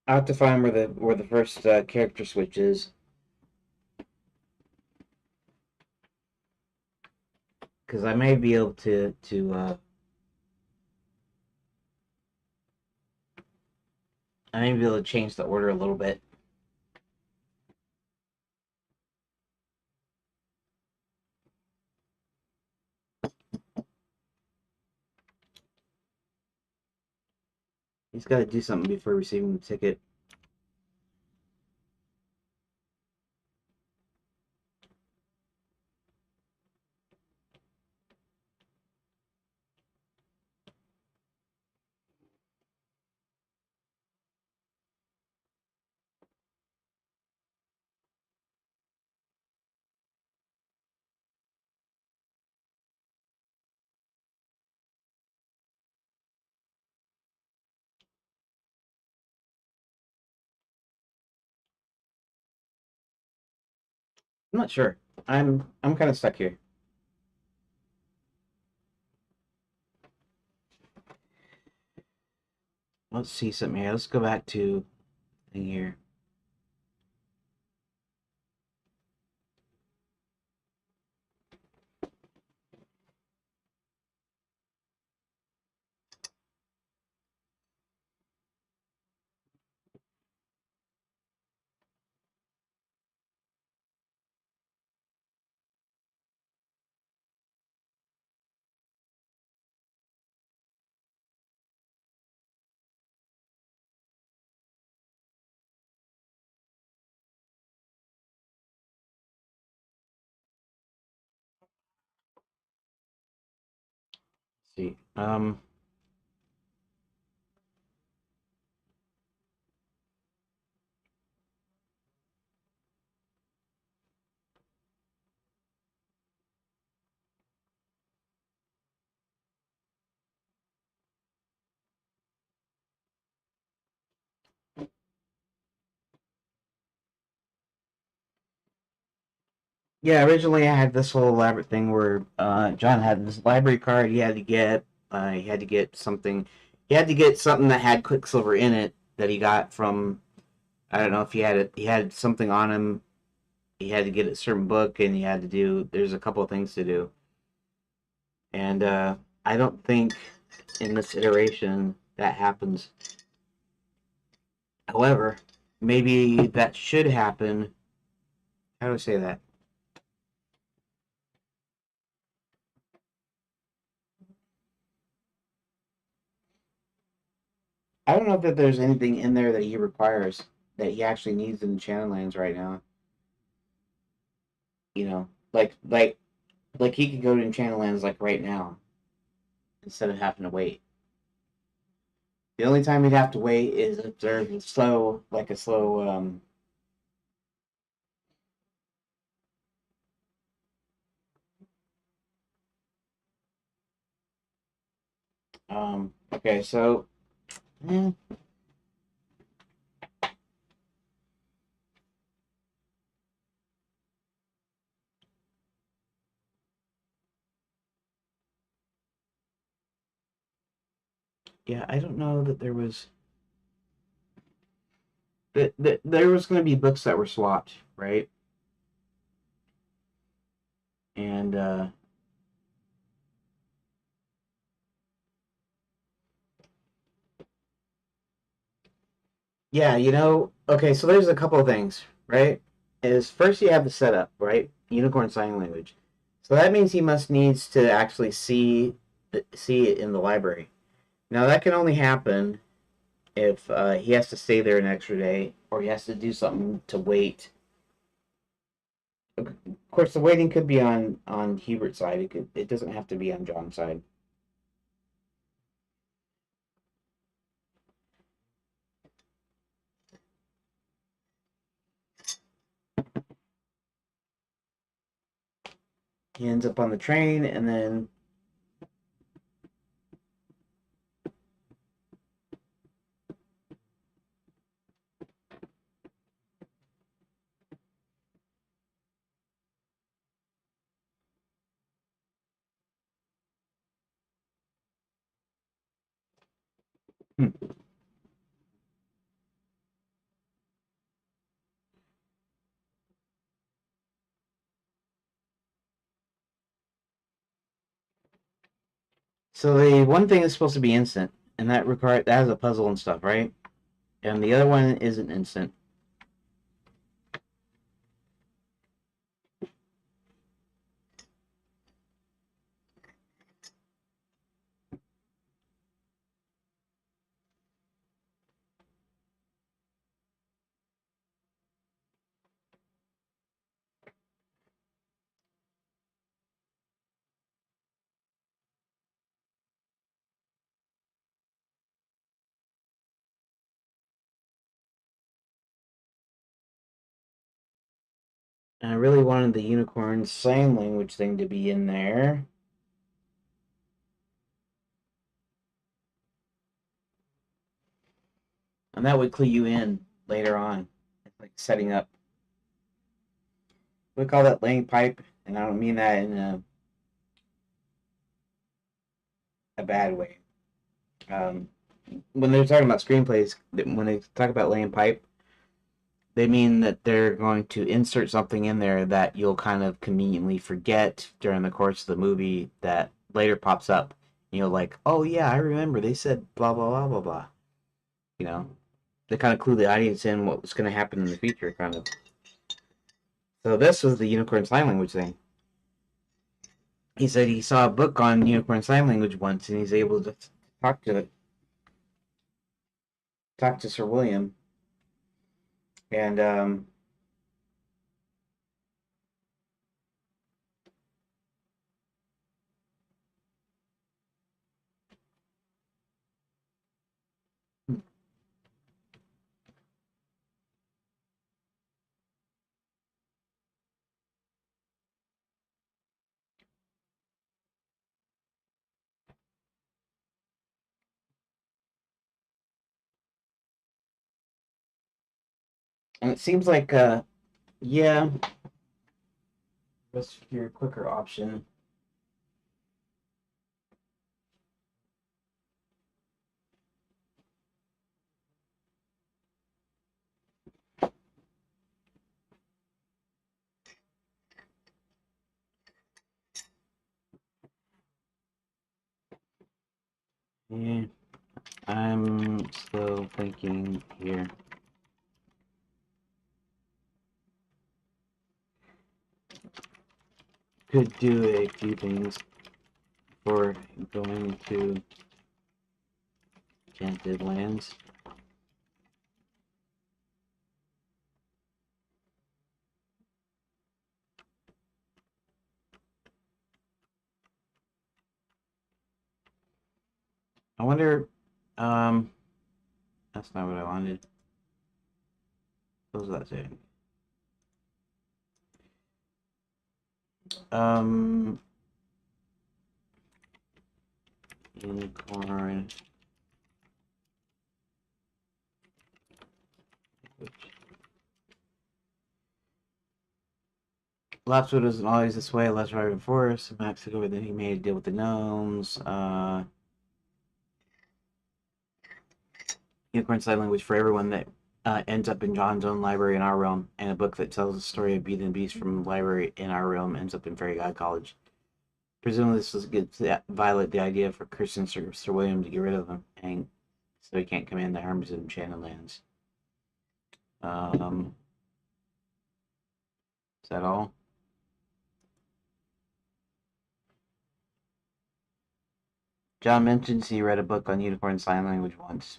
I have to find where the first character switch is because I may be able to I may be able to change the order a little bit. He's got to do something before receiving the ticket. I'm not sure. I'm kind of stuck here. Let's see something here. Let's go back to thing here. Let's see. Yeah, originally I had this whole elaborate thing where John had this library card he had to get something he had to get something that had Quicksilver in it that he got from I don't know if he had something on him. He had to get a certain book and he had to do there's a couple of things to do. And I don't think in this iteration that happens. However, maybe that should happen. How do I say that? I don't know that there's anything in there that he requires that he actually needs in the Channel Lands right now. You know, like he could go to Channel Lands like right now instead of having to wait. The only time he'd have to wait is if there's slow, like a slow. Okay, so eh, yeah, I don't know that there was going to be books that were swapped, right? And yeah, okay, so there's a couple of things, right? Is first you have the setup, right? Unicorn sign language. So that means he must needs to actually see it in the library. Now that can only happen if he has to stay there an extra day or he has to do something to wait. Of course, the waiting could be on Hubert's side. It doesn't have to be on John's side. He ends up on the train and then hmm. So the one thing is supposed to be instant, and that has a puzzle and stuff, right? And the other one isn't instant. And I really wanted the unicorn sign language thing to be in there. And that would clue you in later on. Like setting up. We call that laying pipe, and I don't mean that in a bad way. Um, when they're talking about screenplays, when they talk about laying pipe, they mean that they're going to insert something in there that you'll kind of conveniently forget during the course of the movie that later pops up. And you're like, oh yeah, I remember they said blah blah blah blah blah. You know, they kind of clue the audience in what was going to happen in the future, kind of. So this was the unicorn sign language thing. He said he saw a book on unicorn sign language once, and he's able to talk to Sir William, and it seems like yeah, that's your quicker option. Yeah, I'm slow thinking here. Could do a few things for going to Enchanted Lands. I wonder. Um, that's not what I wanted. What was that saying? Um, unicorn. Lapswood isn't always this way. Less driving forest. Max ago, then he made a deal with the gnomes. Unicorn sign language for everyone that ends up in John's own library in our realm, and a book that tells the story of Beauty and the Beast from the library in our realm ends up in Fairy God College. Presumably, this was good to violate the idea for Christian Sir William to get rid of him, and so he can't command the armies of Enchanted Lands. Is that all? John mentions he read a book on unicorn sign language once.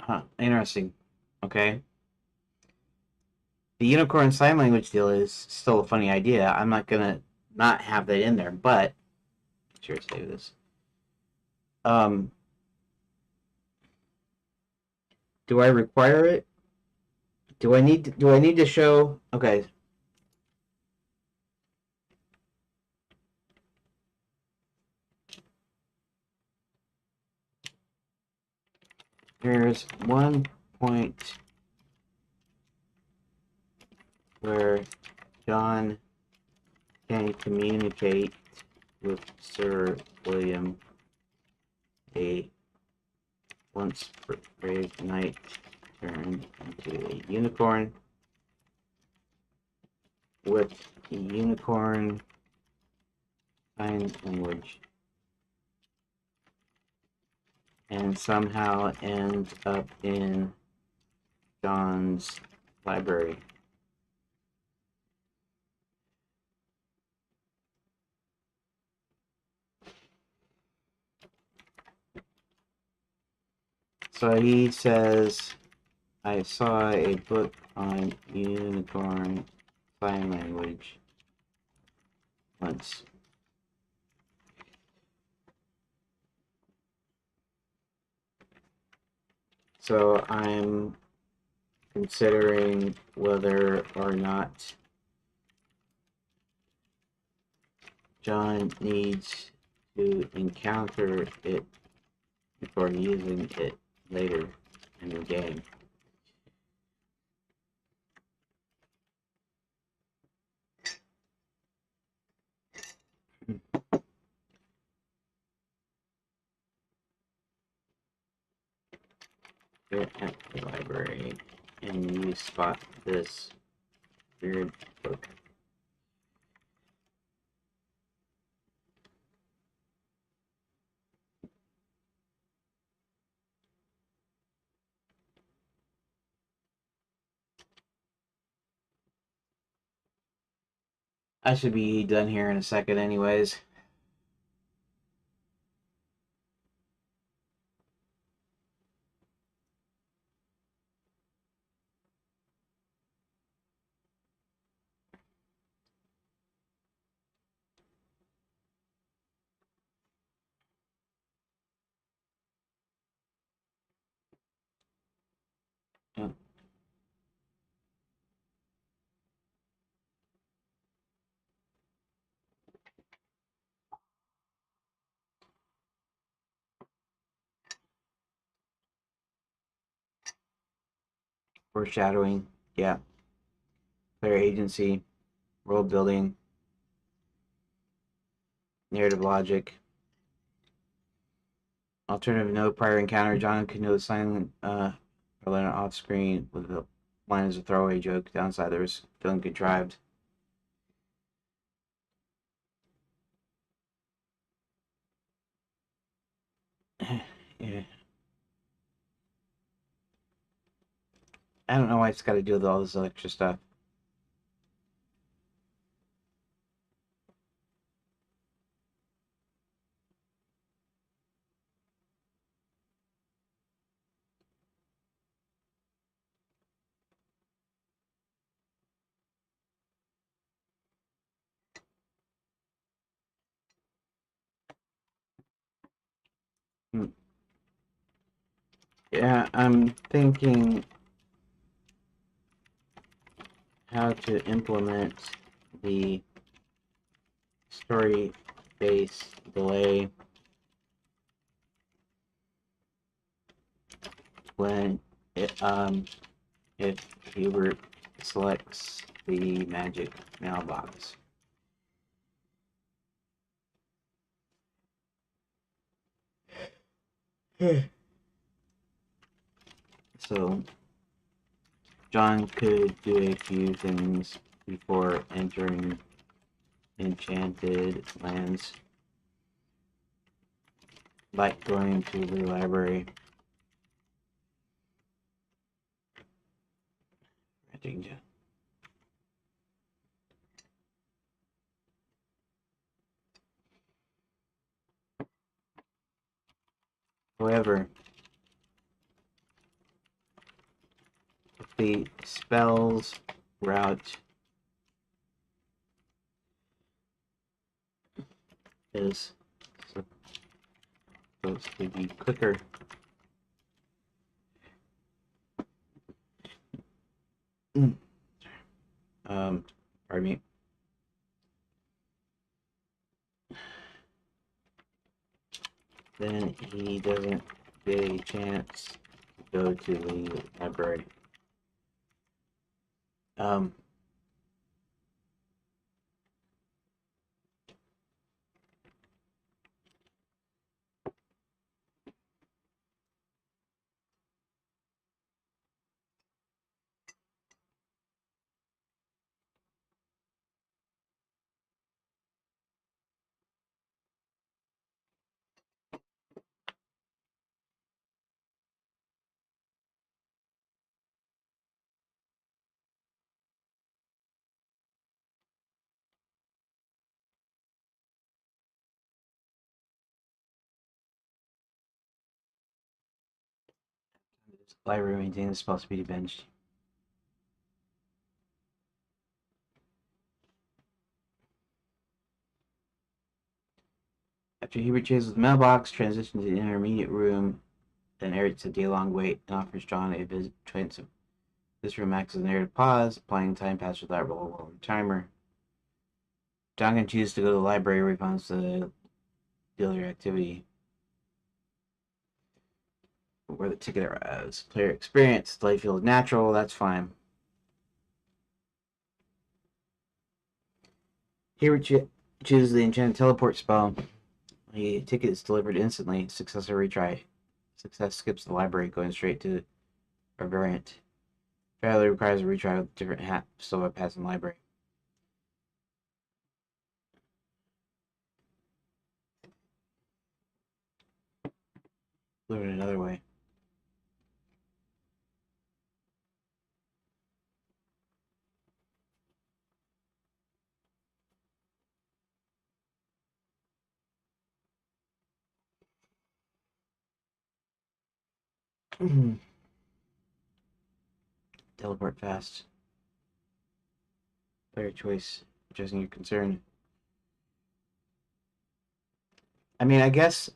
Huh, interesting. Okay. The unicorn sign language deal is still a funny idea. I'm not gonna not have that in there, but sure, save this. Um, do I require it? Do I need to show? Okay, there's one point where John can communicate with Sir William, a once brave knight turned into a unicorn with unicorn sign language, and somehow ends up in John's library. So he says, I saw a book on unicorn sign language once. So I'm considering whether or not John needs to encounter it before using it later in the game. You're at the library and you spot this weird book. I should be done here in a second anyways. Foreshadowing, yeah. Player agency, world building, narrative logic. Alternative note, prior encounter, John could know silent or let off screen with the line as a throwaway joke. Downside, there was feeling contrived. Yeah. I don't know why it's got to do with all this extra stuff. Hmm. Yeah, I'm thinking how to implement the story base delay when it if Hubert selects the magic mailbox. So John could do a few things before entering enchanted lands, like going to the library. However, if the spell's route is supposed to be quicker, pardon me, then he doesn't get a chance to go to the library. Um, Library maintains the spell speed bench. After Hubert chases the mailbox, transitions to the intermediate room, then Eric's a day-long wait and offers John a visit. This room acts as a narrative pause, applying time pass without roll timer. John can choose to go to the library where he finds the other activity where the ticket arrives. Player experience, delay feels natural, that's fine. Here we choose the enchanted teleport spell. The ticket is delivered instantly. Success or retry. Success skips the library, going straight to a variant. Failure requires a retry with different hat, still by passing the library. Delivered another way. Teleport fast. Player choice, addressing your concern. I mean, I guess,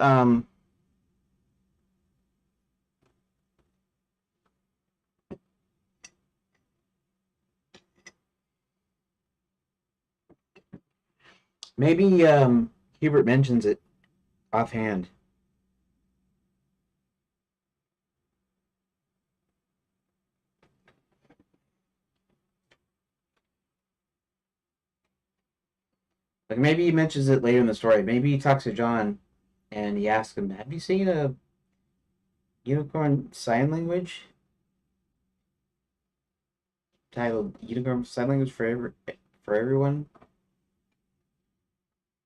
maybe, Hubert mentions it offhand. Like, maybe he mentions it later in the story. Maybe he talks to John and he asks him, have you seen a unicorn sign language? Titled Unicorn Sign Language for Everyone?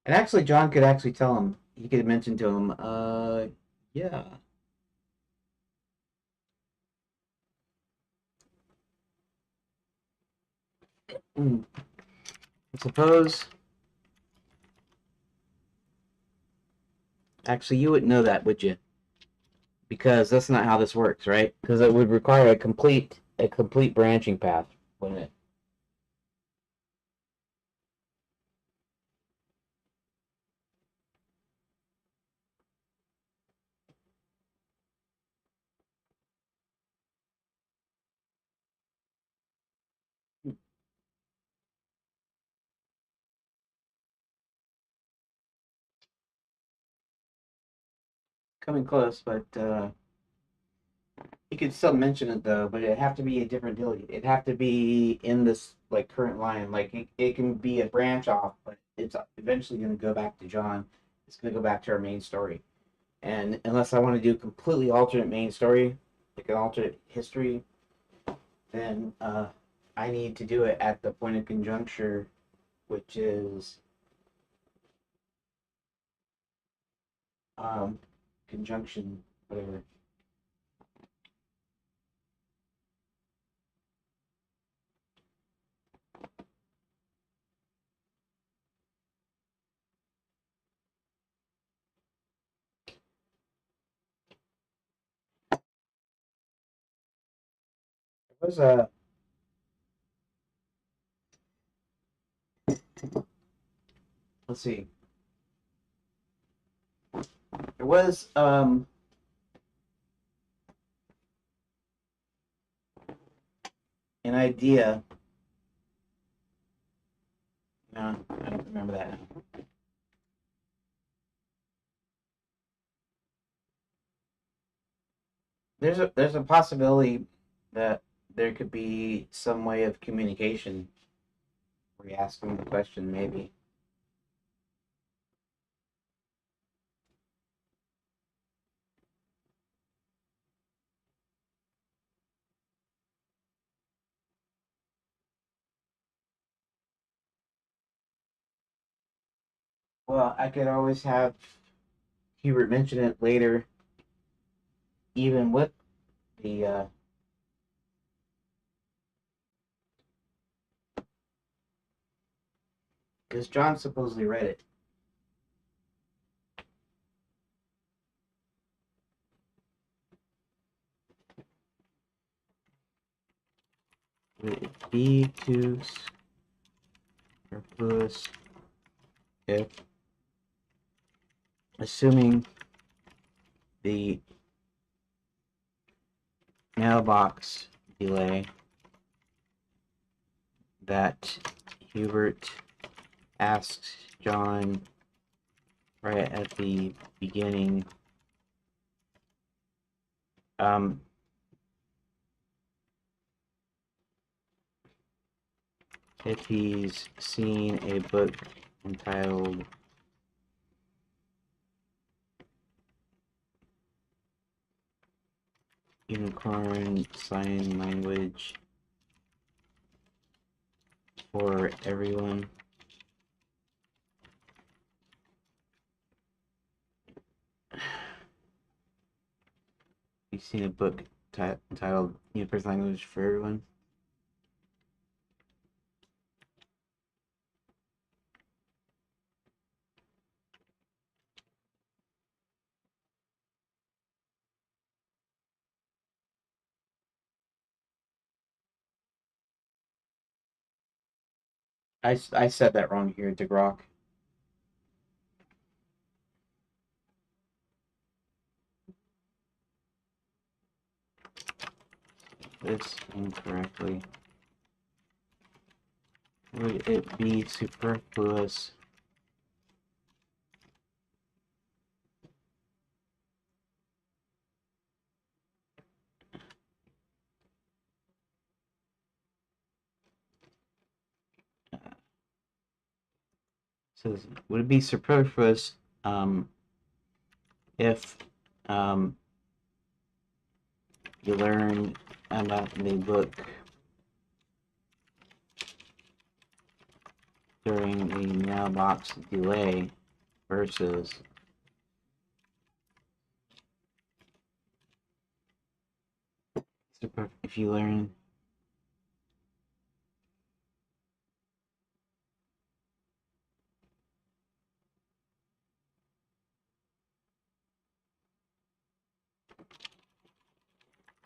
And actually, John could actually tell him. He could mention to him, yeah. I suppose. Actually, you wouldn't know that, would you? Because that's not how this works, right? Because it would require a complete branching path, wouldn't it? Coming close, but you could still mention it though. But it'd have to be a different deal. It'd have to be in this like current line. Like it can be a branch off, but it's eventually going to go back to John. It's going to go back to our main story. And unless I want to do a completely alternate main story, like an alternate history, then I need to do it at the point of conjuncture, which is um, conjunction, whatever. It was a let's see. There was an idea. No, I don't remember that now. There's a possibility that there could be some way of communication where you ask them the question, maybe. Well, I could always have Hubert mention it later, even with the because John supposedly read it. be too superfluous if, assuming the mailbox delay that Hubert asks John right at the beginning, if he's seen a book entitled Unicorn Sign Language for Everyone, you've seen a book entitled Unicorn Sign Language for Everyone? I said that wrong here, DeGrock. This incorrectly. Would it be superfluous says, would it be superfluous if you learn about the book during the mailbox delay versus if you learn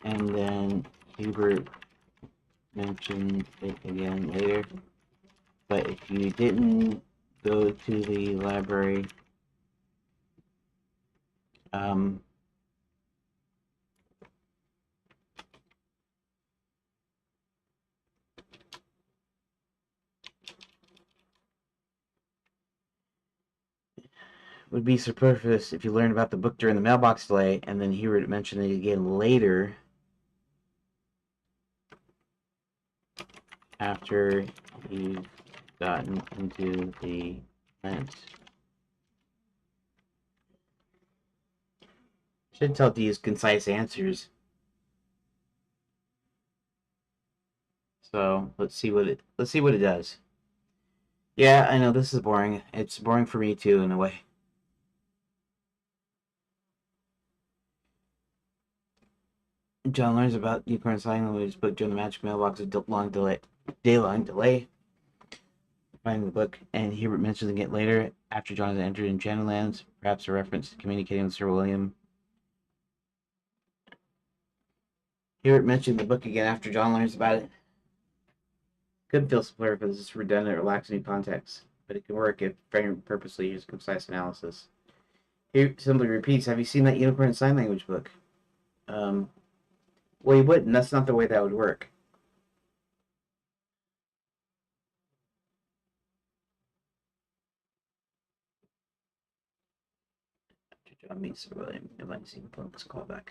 and then Hubert mentioned it again later. But if you didn't go to the library, would be superfluous if you learned about the book during the mailbox delay, and then Hubert mentioned it again later after you've gotten into the event. Should tell it to use concise answers. So let's see what it does. Yeah, I know this is boring. It's boring for me too, in a way. John learns about Unicorn Sign Language book during the Magic Mailbox with day-long delay. Finding the book, and Hubert mentioning it later after John has entered Enchanted Lands, perhaps a reference to communicating with Sir William. Hubert mentioned the book again after John learns about it. Could feel similar because it's redundant or lacks new context, but it can work if framed purposely used concise analysis. He simply repeats, have you seen that Unicorn Sign Language book? Well, you wouldn't. That's not the way that would work. John meets Sir William. It might seem to this callback.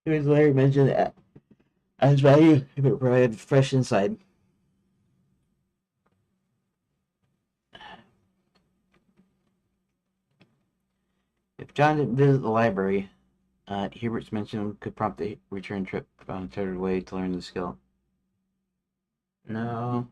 Here's Larry mentioned as value if it provided fresh insight. If John didn't visit the library, Hubert's mention could prompt a return trip on a chartered way to learn the skill. No.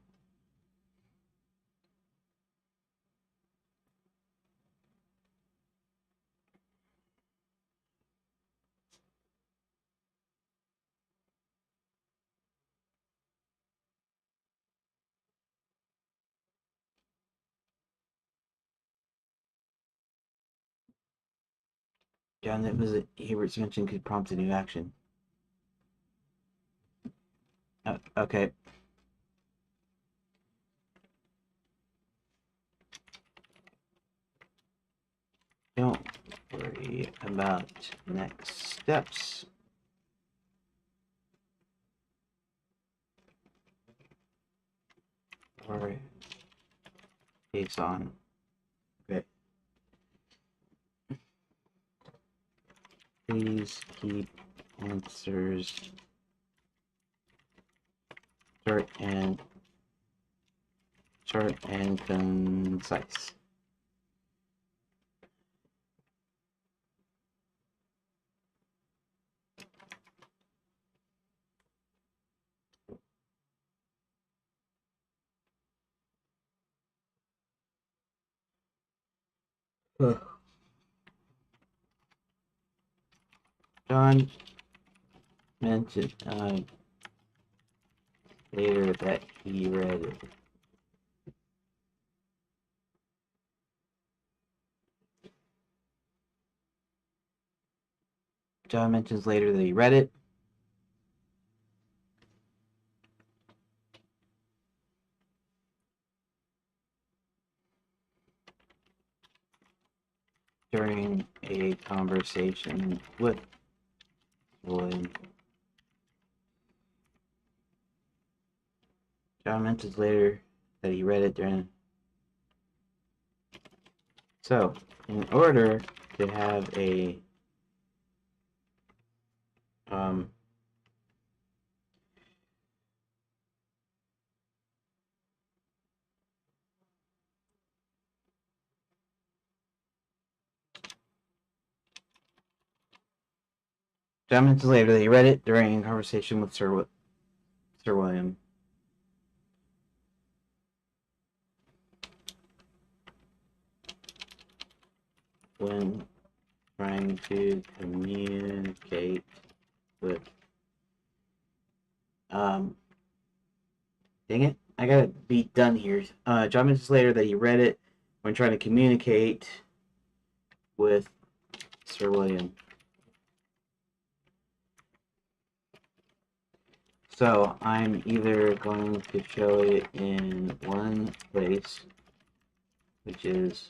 John, that visit Herbert's mention could prompt a new action. Okay. Don't worry about next steps. Or face on. Okay. Please keep answers short and concise. John mentioned later that he read it. John mentions later that he read it. During a conversation with William. John mentions later that he read it during. So, in order to have a John mentions later that he read it during a conversation with Sir William. When trying to communicate with dang it, I gotta be done here. John mentions later that he read it when trying to communicate with Sir William. So I'm either going to show it in one place, which is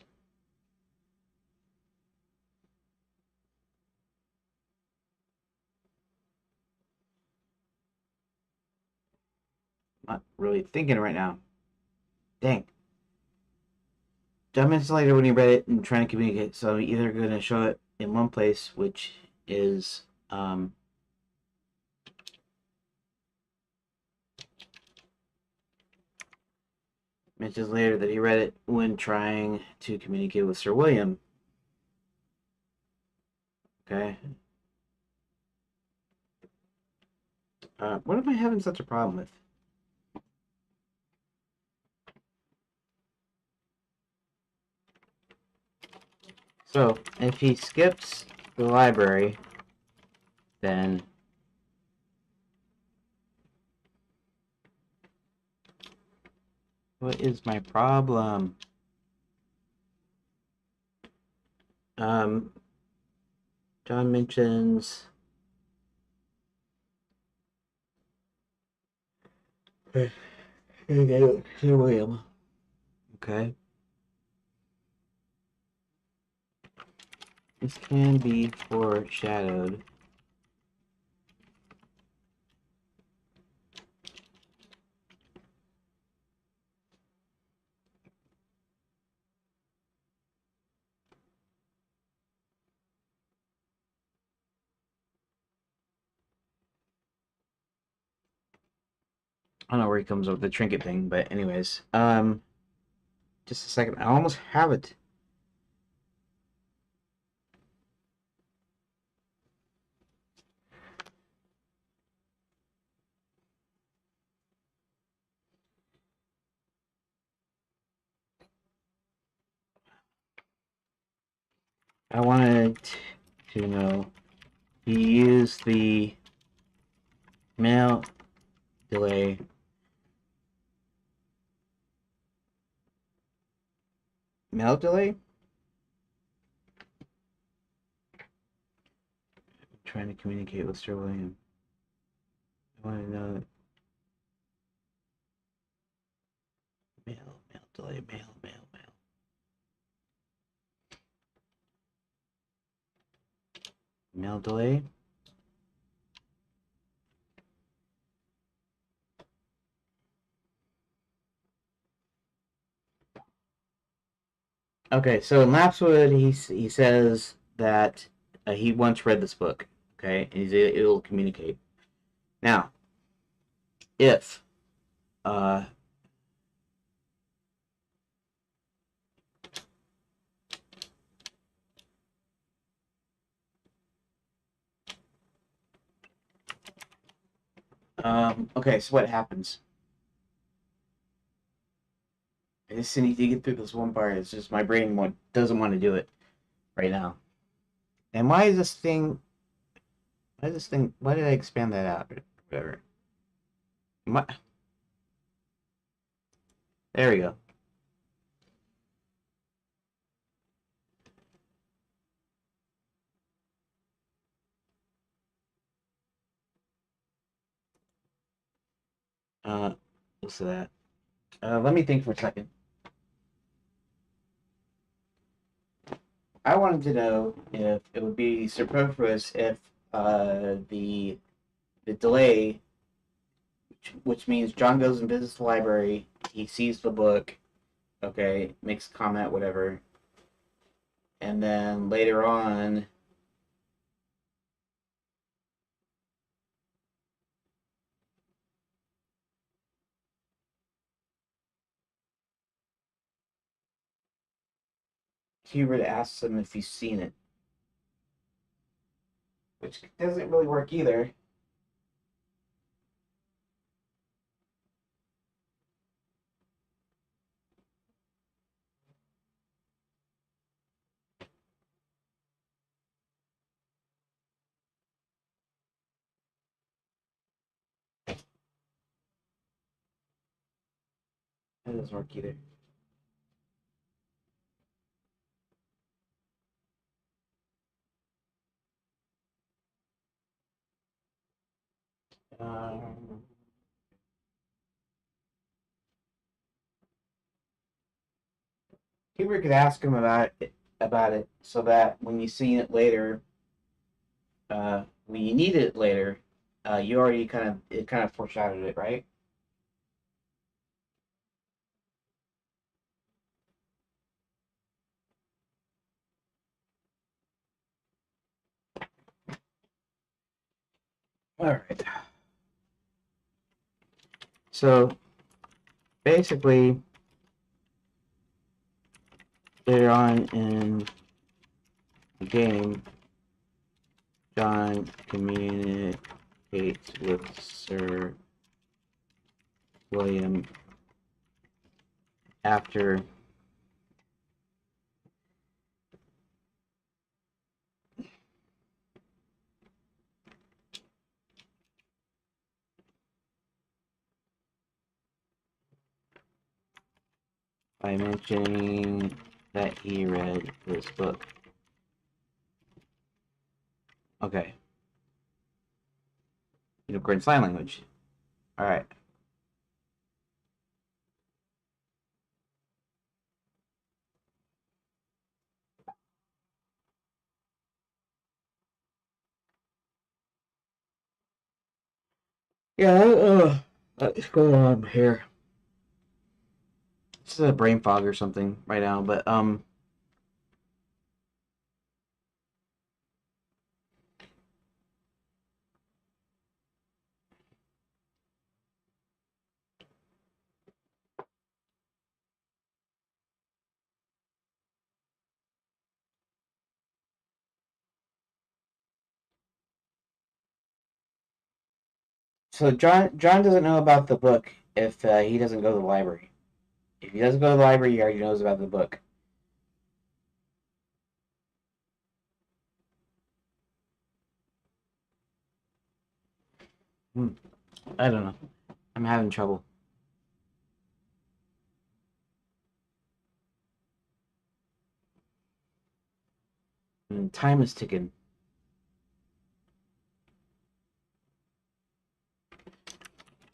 not really thinking right now. Dang. John mentions later when he read it and trying to communicate, so I'm either going to show it in one place, which is mentions later that he read it when trying to communicate with Sir William. Okay. What am I having such a problem with? So, if he skips the library, then what is my problem? John mentions Sir William. Okay. This can be foreshadowed. I don't know where he comes up with the trinket thing, but anyways, just a second. I almost have it. I wanted to know he used the mail delay mail delay trying to communicate with Cerulea. I want to know. Mail delay, mail. Mail delay. Okay, so in Lapswood, he says that he once read this book. Okay, and it'll communicate. Now, if uh, okay, so what happens? I just need to get through this one part. It's just my brain doesn't want to do it right now. And why is this thing? Why is this thing? Why did I expand that out? Or whatever. My, there we go. What's that? Let me think for a second. I wanted to know if it would be superfluous if the delay, which means John goes and visits the library, he sees the book, okay, makes a comment, whatever, and then later on, Hubert asks him if he's seen it, which doesn't really work either. That doesn't work either. Um, Hubert could ask him about it so that when you see it later, when you need it later, you already kind of foreshadowed it, right? All right. So basically, later on in the game, John communicates with Sir William after by mentioning that he read this book. Okay. Unicorn Sign Language. All right. Yeah, what's going on here? This is a brain fog or something right now, but so John doesn't know about the book if he doesn't go to the library. If he doesn't go to the library, he already knows about the book. Hmm. I don't know. I'm having trouble. Time is ticking.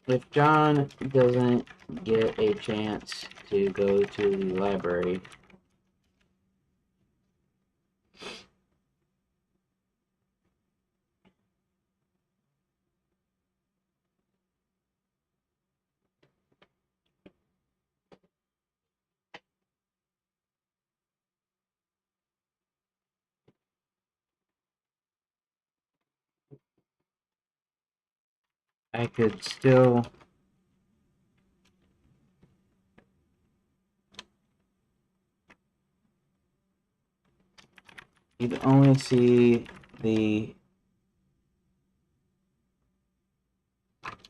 if John doesn't get a chance to go to the library, I could still you'd only see the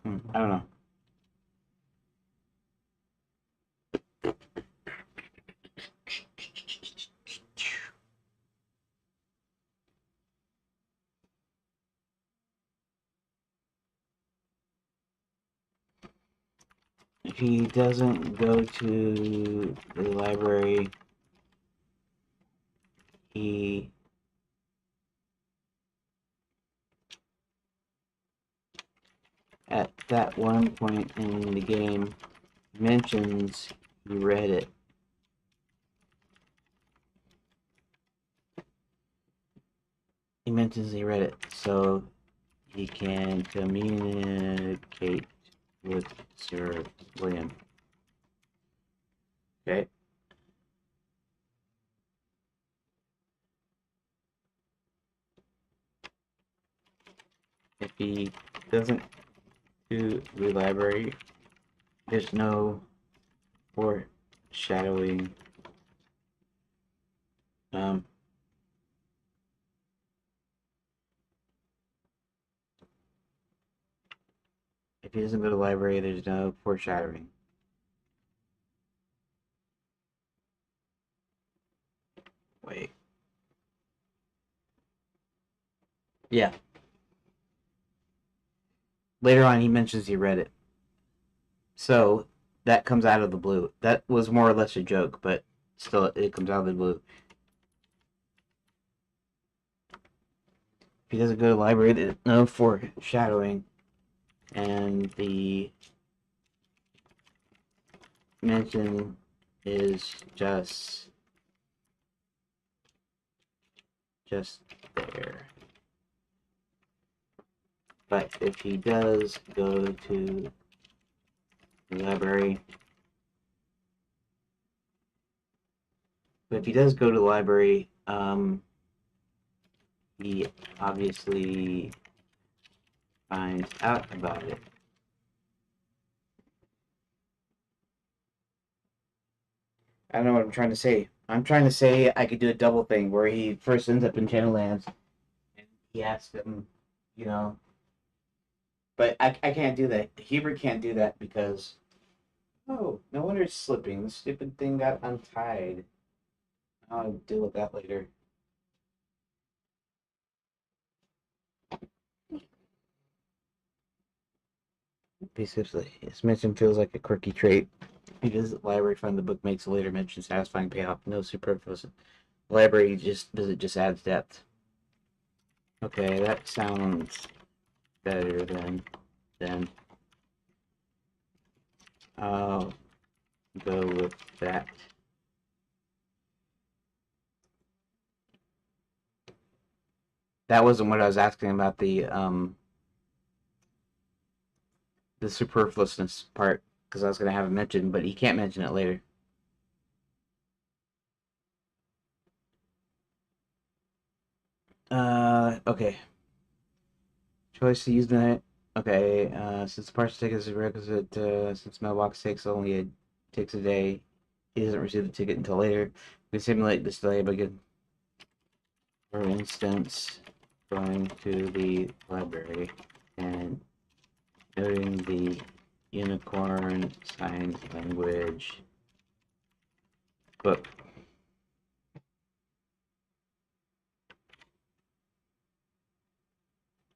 I don't know. If he doesn't go to the library, he at that one point in the game mentions he read it. He mentions he read it, so he can communicate with Sir William. Okay. If he doesn't do the library, there's no foreshadowing. If he doesn't go to the library, there's no foreshadowing. Wait. Yeah. Later on, he mentions he read it. So that comes out of the blue. That was more or less a joke, but still, it comes out of the blue. If he doesn't go to the library, there's no foreshadowing. And the mention is just there. But if he does go to the library, he obviously finds out about it. I don't know what I'm trying to say. I'm trying to say I could do a double thing where he first ends up in Shadowlands and he asks him, you know, but I can't do that. Hubert can't do that because, oh, no wonder it's slipping. The stupid thing got untied. I'll deal with that later. Basically, his mention feels like a quirky trait. He visits the library, find the book makes a later mention, satisfying payoff, no superfluous. Library just adds depth. Okay, that sounds better than I'll go with that. That wasn't what I was asking about the superfluousness part because I was gonna have it mentioned, but he can't mention it later. Okay. Choice to use the okay. Since the partial ticket is a requisite, since mailbox takes a day, he doesn't receive the ticket until later. We simulate this delay by getting, for instance, going to the library and noting the unicorn sign language book.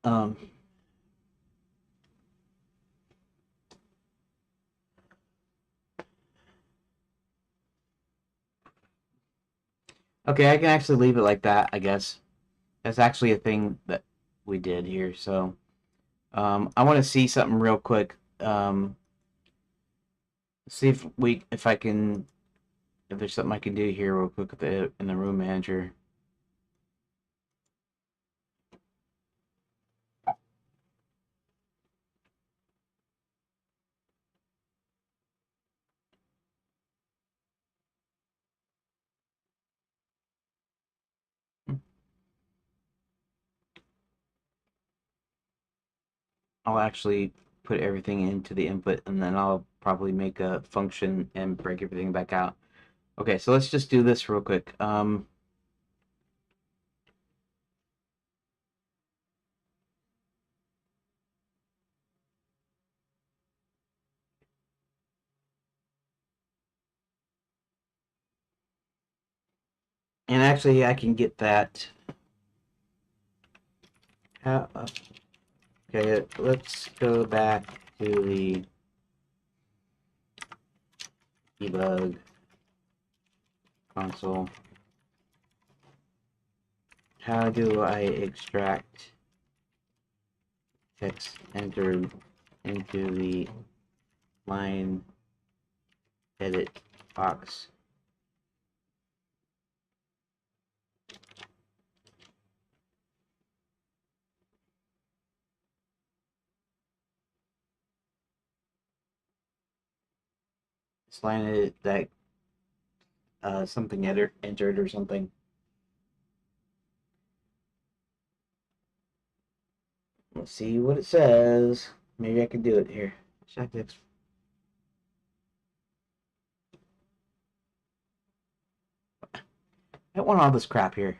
Um, okay, I can actually leave it like that, I guess. That's actually a thing that we did here. So I want to see something real quick see if I can, if there's something I can do here real quick in the room manager. I'll actually put everything into the input and then I'll probably make a function and break everything back out. Okay, so let's just do this real quick. And actually, I can get that. Okay, let's go back to the debug console. How do I extract text entered into the line edit box? This line edit that something entered or something. Let's see what it says. Maybe I can do it here. Check this. I don't want all this crap here.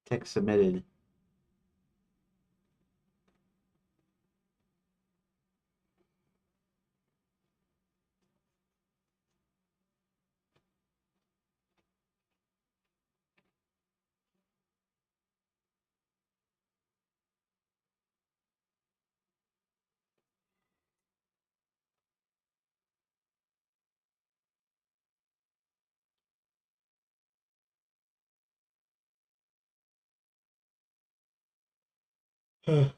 Text submitted. I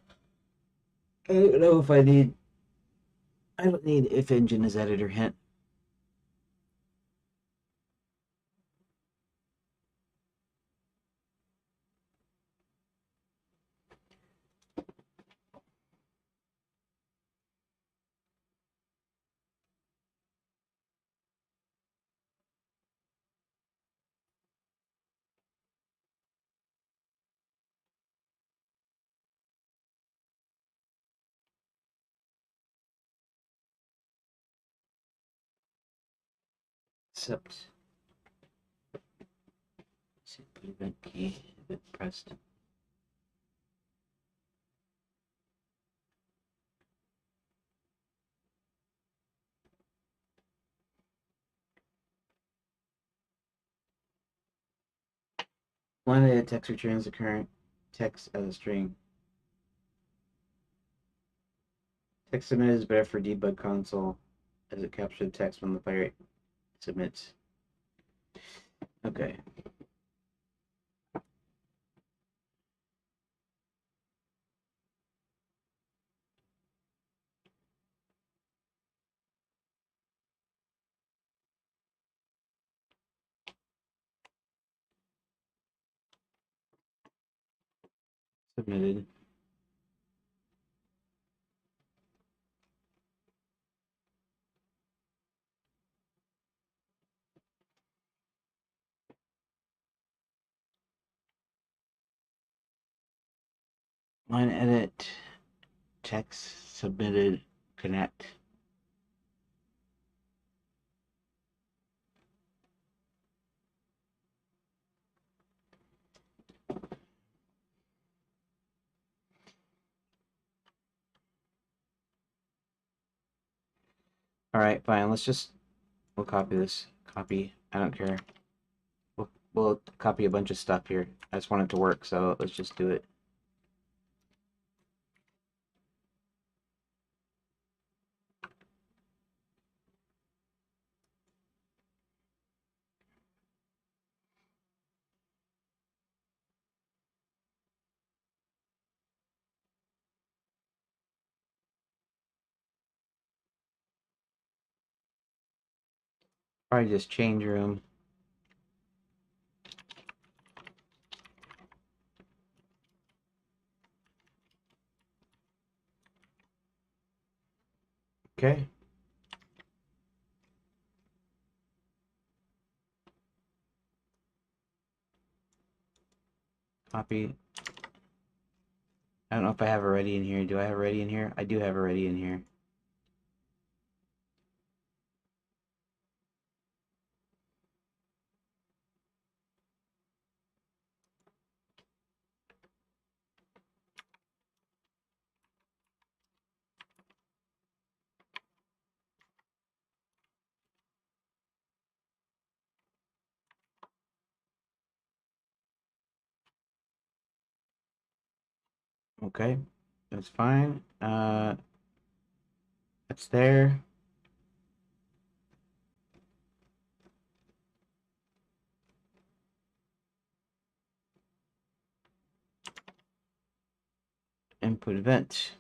don't know if I need. I don't need if engine is editor hint. Except event key event pressed. Line edit text returns the current text as a string. Text submitted is better for debug console as it captures text when the player submits. Okay. Submitted. Line edit text submitted connect. All right, fine. We'll copy this. Copy. I don't care. We'll copy a bunch of stuff here. I just want it to work, so let's just do it. Probably just change room. Okay. Copy. I don't know if I have a ready in here. Do I have a ready in here? I do have a ready in here. Okay. That's fine. It's there. Input event.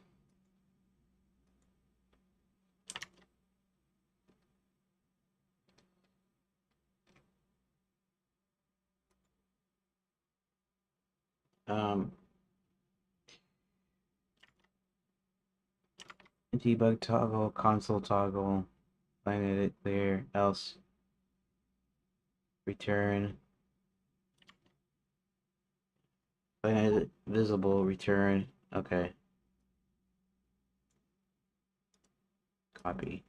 Um, debug toggle, console toggle, line edit clear, else, return, line edit visible, return. Okay. Copy.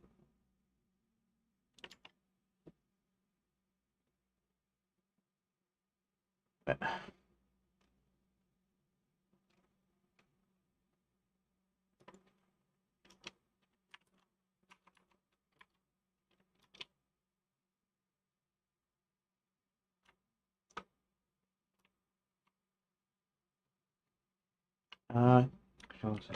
Control Z.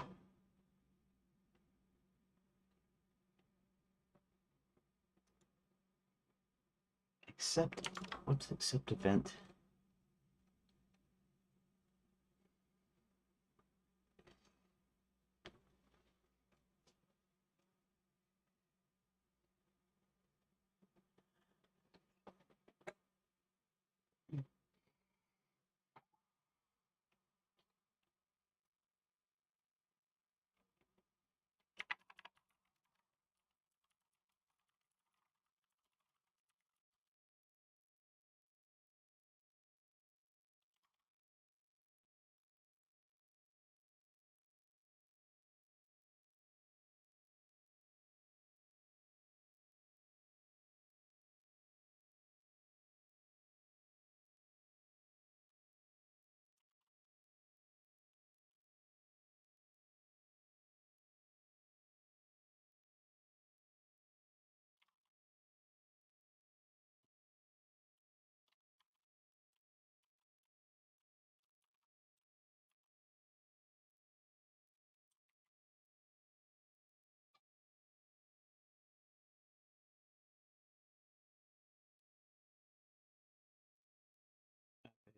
Accept. What's accept event?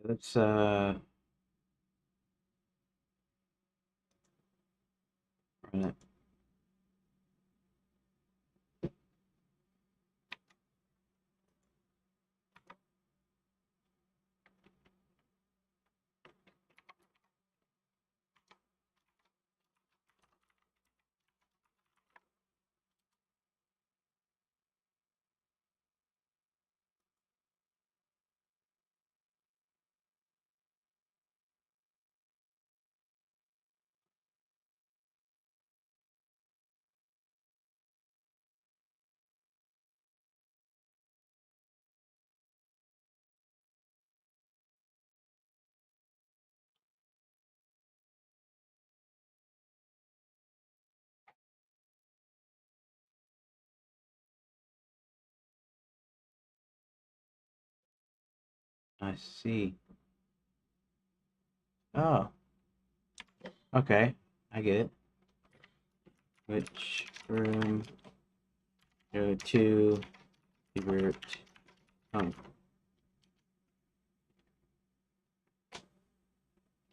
Let's run it. I see. Oh, okay. I get it. Which room go to revert home?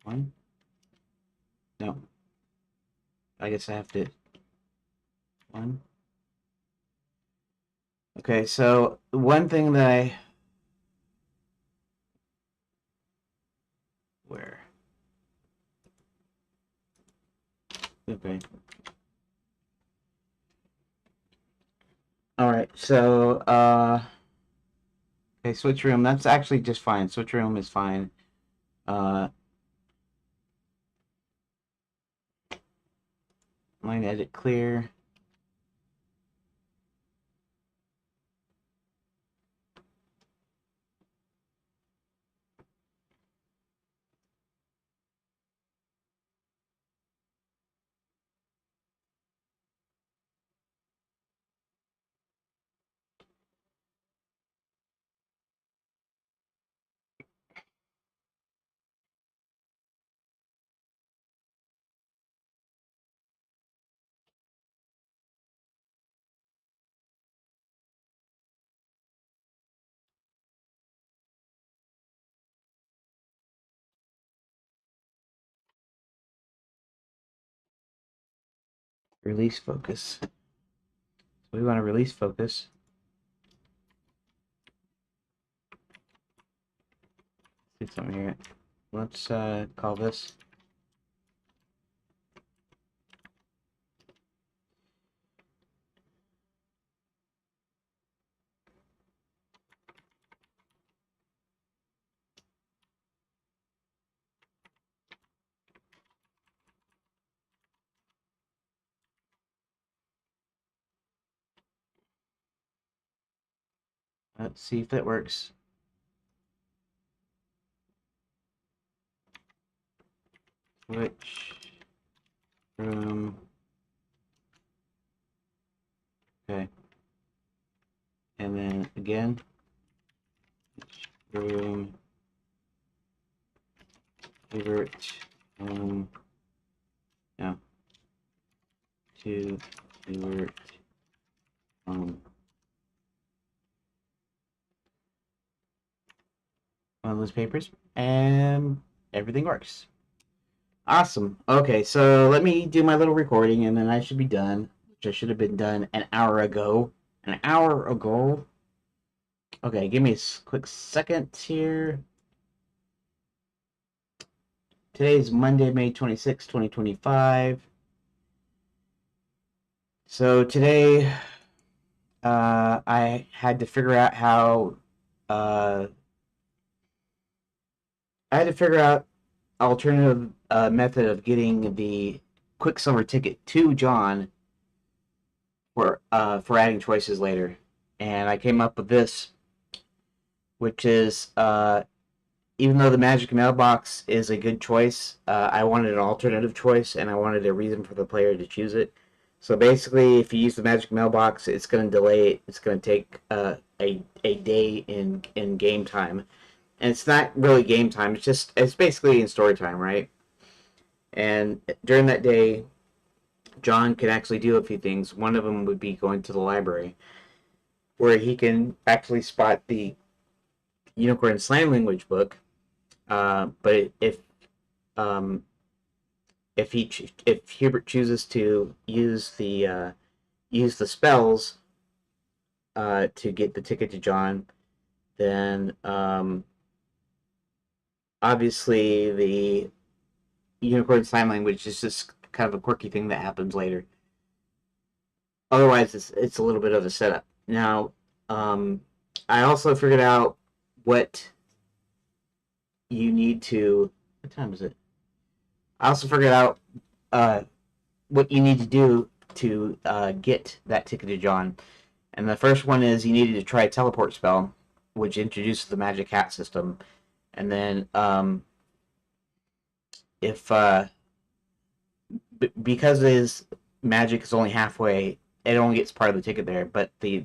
One? No. I guess I have to. One? Okay. Okay, so one thing that where? Okay. All right. So okay, switch room. That's actually just fine. Switch room is fine. Uh, line edit clear. Release focus. So we want to release focus. Let's do something here. Let's call this. Let's see if that works. Switch room. Okay. And then again. Room. Favorite. No. To favorite. One of those papers. And everything works. Awesome. Okay, so let me do my little recording and then I should be done, which I should have been done an hour ago. An hour ago? Okay, give me a quick second here. Today's Monday, May 26, 2025. So today, I had to figure out how, I had to figure out alternative method of getting the Quicksilver ticket to John for adding choices later, and I came up with this, which is even though the magic mailbox is a good choice, I wanted an alternative choice, and I wanted a reason for the player to choose it. So basically, if you use the magic mailbox, it's going to delay it. It's going to take a day in game time, and it's not really game time. It's basically in story time, right? And during that day, John can actually do a few things. One of them would be going to the library, where he can actually spot the Unicorn Sign Language book. But um, if Hubert chooses to use the spells to get the ticket to John, then obviously the Unicorn Sign Language is just kind of a quirky thing that happens later. Otherwise, it's a little bit of a setup. Now, I also figured out what you need to. What time is it? I also figured out uh, what you need to do to get that ticket to John. And the first one is you needed to try a teleport spell, which introduces the magic hat system. And then if because his magic is only halfway, it only gets part of the ticket there. But the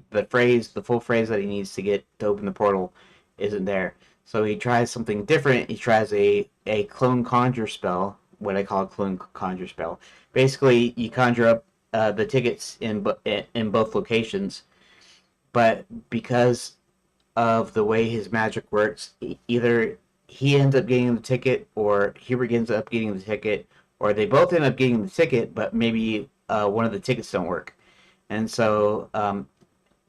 full phrase that he needs to get to open the portal, isn't there. So he tries something different. He tries a clone conjure spell, what I call a clone conjure spell. Basically, you conjure up the tickets in both locations, but because of the way his magic works, either he ends up getting the ticket or Hubert ends up getting the ticket, or they both end up getting the ticket, but maybe one of the tickets don't work. And so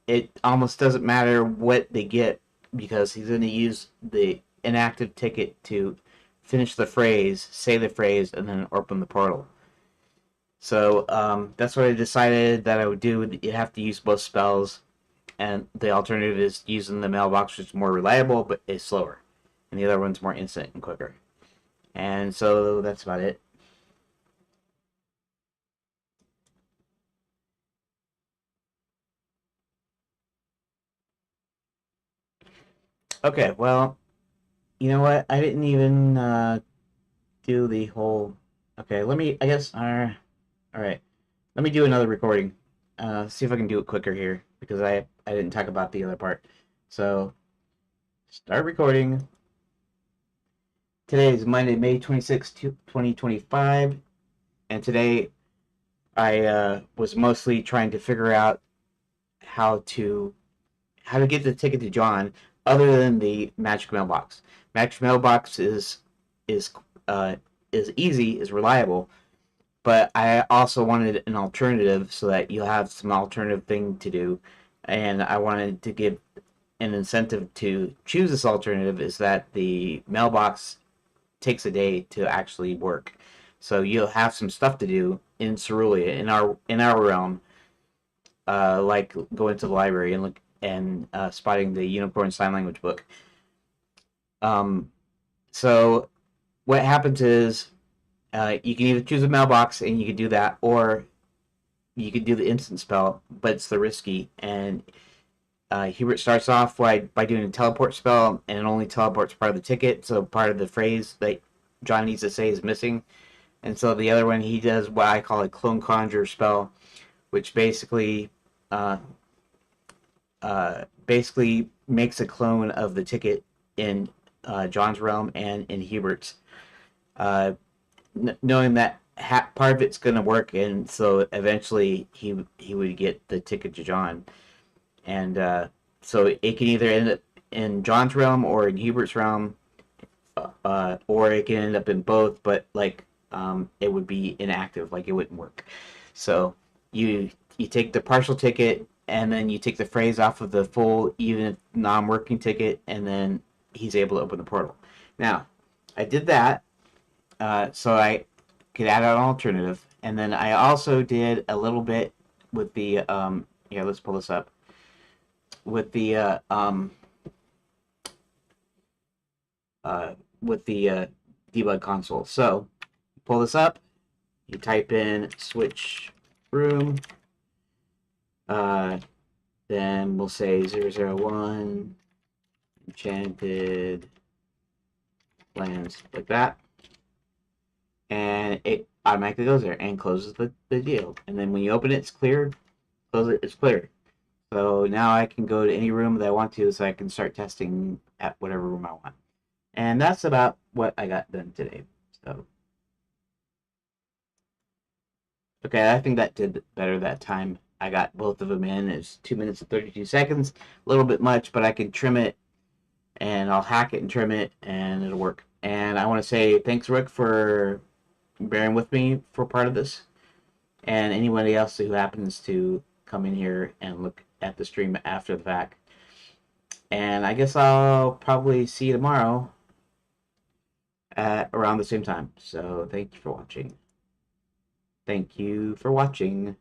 it almost doesn't matter what they get because he's going to use the inactive ticket to finish the phrase, say the phrase, and then open the portal. So that's what I decided that I would do. You have to use both spells, and the alternative is using the mailbox, which is more reliable but is slower, and the other one's more instant and quicker. And so that's about it. Okay, well, you know what? I didn't even do the whole. Okay, let me. I guess. All right. Let me do another recording. See if I can do it quicker here because I didn't talk about the other part. So start recording. Today is Monday, May 26th, 2025, and today I was mostly trying to figure out how to get the ticket to John other than the magic mailbox. Magic mailbox is uh, is easy, is reliable, but I also wanted an alternative so that you'll have some alternative thing to do, and I wanted to give an incentive to choose this alternative is that the mailbox takes a day to actually work. So you'll have some stuff to do in Cerulea in our realm, like going to the library and look and spotting the Unicorn Sign Language book. Um, so what happens is you can either choose a mailbox and you can do that, or you could do the instant spell, but it's the risky. And Hubert starts off by doing a teleport spell, and it only teleports part of the ticket, so part of the phrase that John needs to say is missing. And so the other one, he does what I call a clone conjure spell, which uh, basically makes a clone of the ticket in John's realm and in Hubert's, uh, knowing that part of it's going to work, and so eventually he would get the ticket to John, and so it can either end up in John's realm or in Hubert's realm, or it can end up in both, but like it would be inactive, like it wouldn't work. So you take the partial ticket and then you take the phrase off of the full, even non-working ticket, and then he's able to open the portal. Now, I did that so I could add an alternative, and then I also did a little bit with the here. Let's pull this up with the uh, with the debug console. So pull this up. You type in switch room. Then we'll say 001 enchanted lands, like that, and it automatically goes there and closes the deal. And then when you open it, it's cleared. Close it, it's cleared. So now I can go to any room that I want to, so I can start testing at whatever room I want. And that's about what I got done today. So okay, I think that did better that time. I got both of them in. It's 2 minutes and 32 seconds. A little bit much, but I can trim it, and I'll hack it and trim it, and it'll work. And I want to say thanks, Rick, for bearing with me for part of this, and anybody else who happens to come in here and look at the stream after the fact. And I guess I'll probably see you tomorrow at around the same time. So thank you for watching. Thank you for watching.